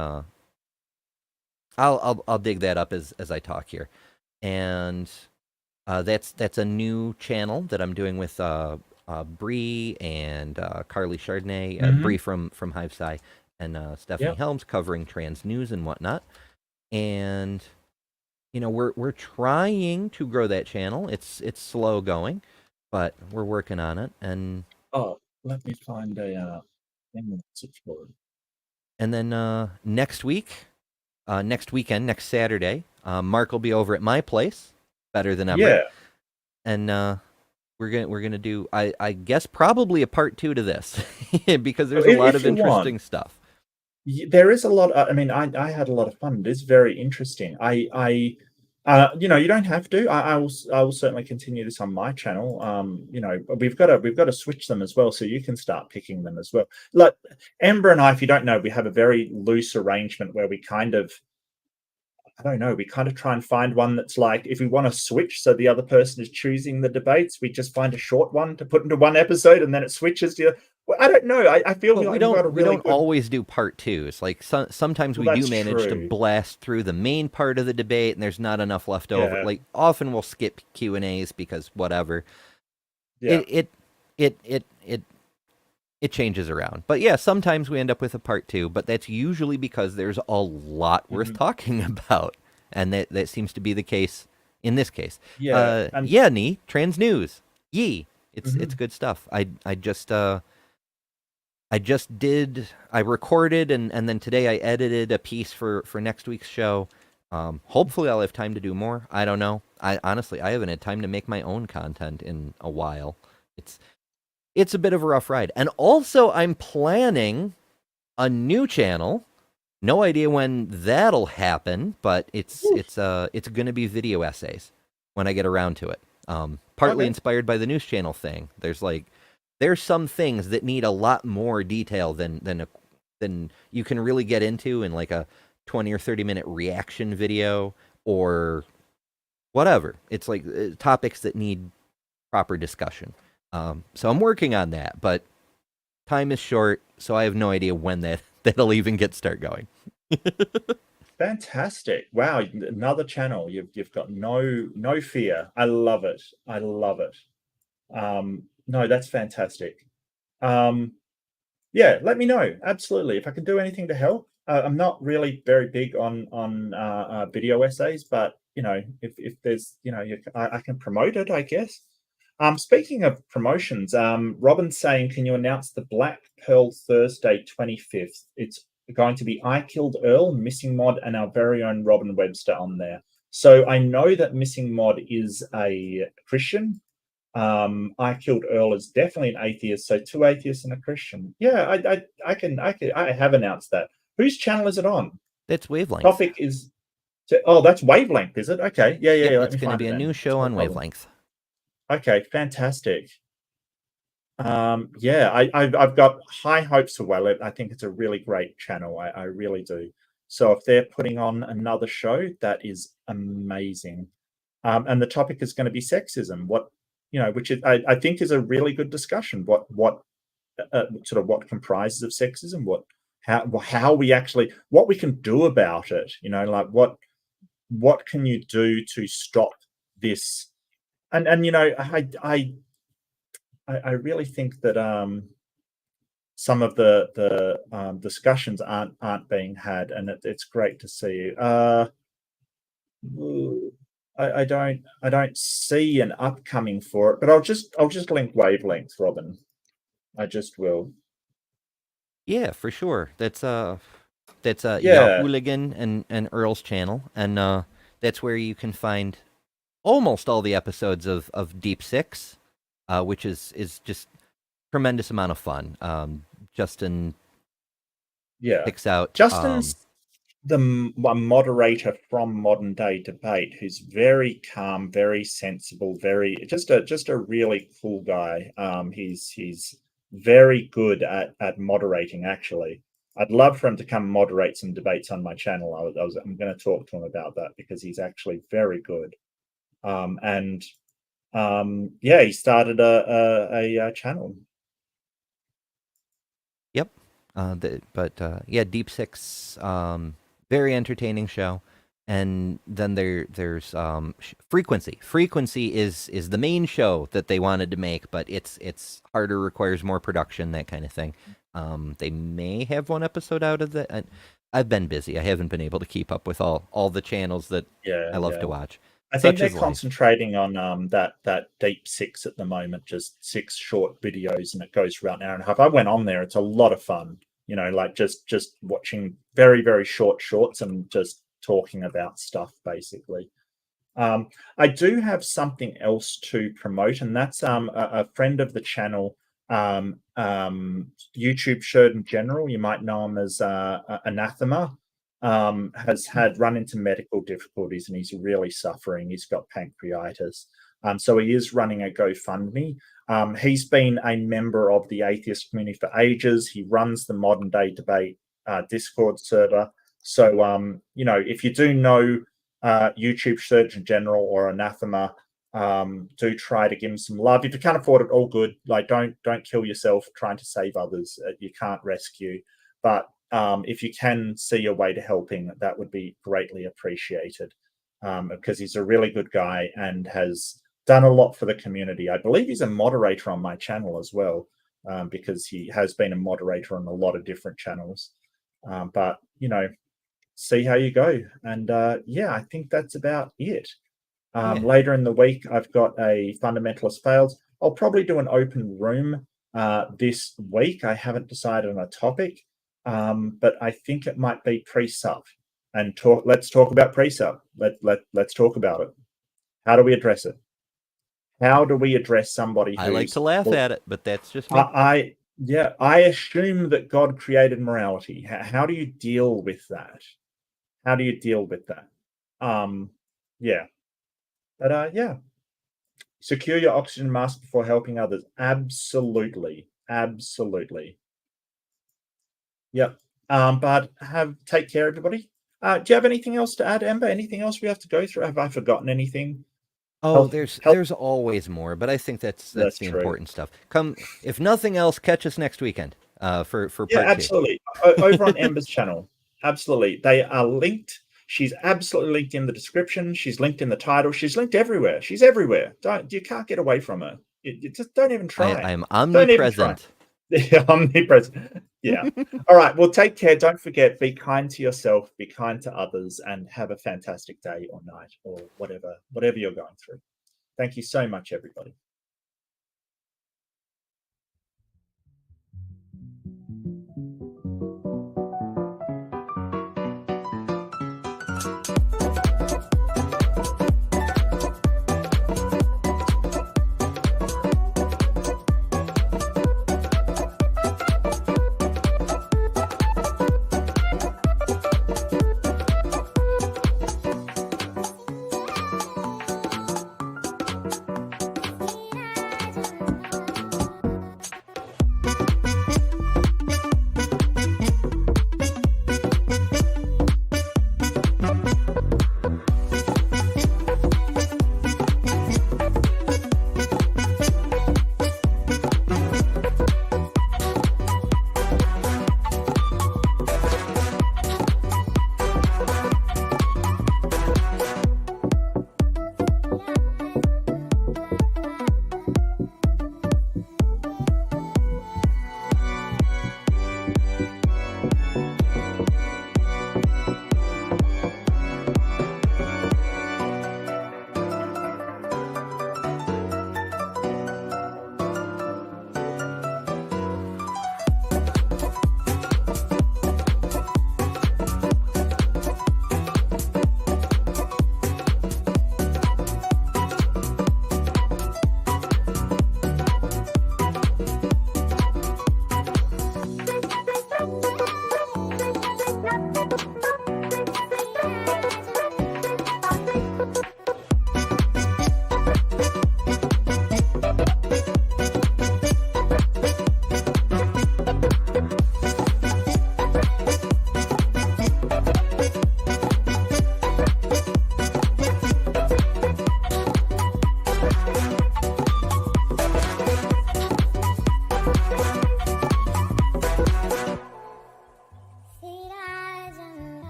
I'll dig that up as I talk here. And that's a new channel that I'm doing with Bree and Carly Chardonnay, Bree from Hive Sci, and Stephanie Helms, covering trans news and whatnot. And we're trying to grow that channel. It's slow going, but we're working on it. And let me find a message for it. And then next weekend, next Saturday, Mark will be over at my place, Better Than Ever. Yeah. And we're gonna do, I guess, probably a part 2 to this because there's a lot of interesting stuff. There is a lot. I mean, I had a lot of fun. It is very interesting. You don't have to. I will certainly continue this on my channel. We've got to switch them as well, so you can start picking them as well. Like Amber and I, if you don't know, we have a very loose arrangement where we kind of, I don't know, we kind of try and find one that's like, if we want to switch, so the other person is choosing the debates, we just find a short one to put into one episode, and then it switches to. Well, I don't know. I feel like we don't always do part 2s. Like sometimes we do manage to blast through the main part of the debate, and there's not enough left over. Like often we'll skip Q&As because whatever. Yeah. It changes around. But yeah, sometimes we end up with a part 2, but that's usually because there's a lot worth talking about, and that seems to be the case in this case. Yeah. Nee, trans news. Yee. It's good stuff. I recorded and then today I edited a piece for next week's show. Hopefully I'll have time to do more. I don't know. I haven't had time to make my own content in a while. It's a bit of a rough ride. And also I'm planning a new channel. No idea when that'll happen, but it's going to be video essays when I get around to it. Partly inspired by the news channel thing. There's some things that need a lot more detail than you can really get into in like a 20 or 30 minute reaction video or whatever. It's like topics that need proper discussion. So I'm working on that, but time is short, so I have no idea when that'll even start going. Fantastic. Wow, another channel. You've got no fear. I love it. No, that's fantastic. Let me know. Absolutely. If I can do anything to help. I'm not really very big on video essays, but if there's I can promote it, I guess. Speaking of promotions, Robin's saying, can you announce the Black Pearl Thursday 25th? It's going to be I Killed Earl, Missing Mod, and our very own Robin Webster on there. So I know that Missing Mod is a Christian. I Killed Earl is definitely an atheist, so 2 atheists and a Christian. Yeah, I have announced that. Whose channel is it on? That's Wavelength. Topic is that's Wavelength, is it? Okay. Yeah. It's going to be a new show on Wavelength. Okay, fantastic. I've got high hopes for Wavelength. I think it's a really great channel. I really do. So if they're putting on another show, that is amazing. And the topic is going to be sexism. Which is, I think is a really good discussion. What comprises of sexism? How we actually, what we can do about it? Like what can you do to stop this? And I really think that some of the discussions aren't being had, and it's great to see. I don't see an upcoming for it, but I'll just link Wavelength, Robin. I just will. Yeah, for sure. That's Hooligan and Earl's channel, and that's where you can find almost all the episodes of Deep Six, which is just tremendous amount of fun. Justin picks out a moderator from modern day debate who's very calm, very sensible, very just a really cool guy. He's very good at moderating. Actually, I'd love for him to come moderate some debates on my channel. I'm going to talk to him about that because he's actually very good. Yeah, he started a channel. Yep. Yeah, Deep Six, very entertaining show. And then there's Frequency. Frequency is the main show that they wanted to make, but it's harder, requires more production, that kind of thing. They may have one episode out of that. I've been busy. I haven't been able to keep up with all the channels that I love to watch. I think they're concentrating on that Deep Six at the moment, just 6 short videos, and it goes for about an hour and a half. I went on there; it's a lot of fun. You know, like just watching very, very shorts and just talking about stuff, basically. I do have something else to promote, and that's a friend of the channel, YouTube Surgeon General. You might know him as Anathema. Has had run into medical difficulties and he's really suffering. He's got pancreatitis. So he is running a GoFundMe. He's been a member of the atheist community for ages. He runs the Modern Day Debate Discord server. So, you know, if you do know YouTube Surgeon General or Anathema, do try to give him some love. If you can't afford it, all good. Like, don't kill yourself trying to save others. You can't rescue. But if you can see your way to helping, that would be greatly appreciated, because he's a really good guy and has done a lot for the community. I believe he's a moderator on my channel as well, because he has been a moderator on a lot of different channels. But, you know, see how you go. And yeah, I think that's about it. Later in the week, I've got a Fundamentalist Fails. I'll probably do an open room this week. I haven't decided on a topic. But I think it might be pre-sub, and let's talk about pre-sub. Let's talk about it. How do we address it? How do we address somebody who's... I like to laugh at it, but that's just me. I assume that God created morality. How do you deal with that? How do you deal with that? Yeah. But yeah. Secure your oxygen mask before helping others. Absolutely. Absolutely. Yep. But take care, everybody. Do you have anything else to add, Amber? Anything else we have to go through? Have I forgotten anything? Oh, there's always more, but I think that's the true. important stuff. Come, if nothing else, catch us next weekend for part 2. Absolutely. Over on Amber's channel. Absolutely. They are linked. She's absolutely linked in the description. She's linked in the title. She's linked everywhere. She's everywhere. You can't get away from her. You just don't even try. I am omnipresent. Yeah, omnipresent. Yeah. All right. Well, take care. Don't forget, be kind to yourself, be kind to others, and have a fantastic day or night or whatever you're going through. Thank you so much, everybody.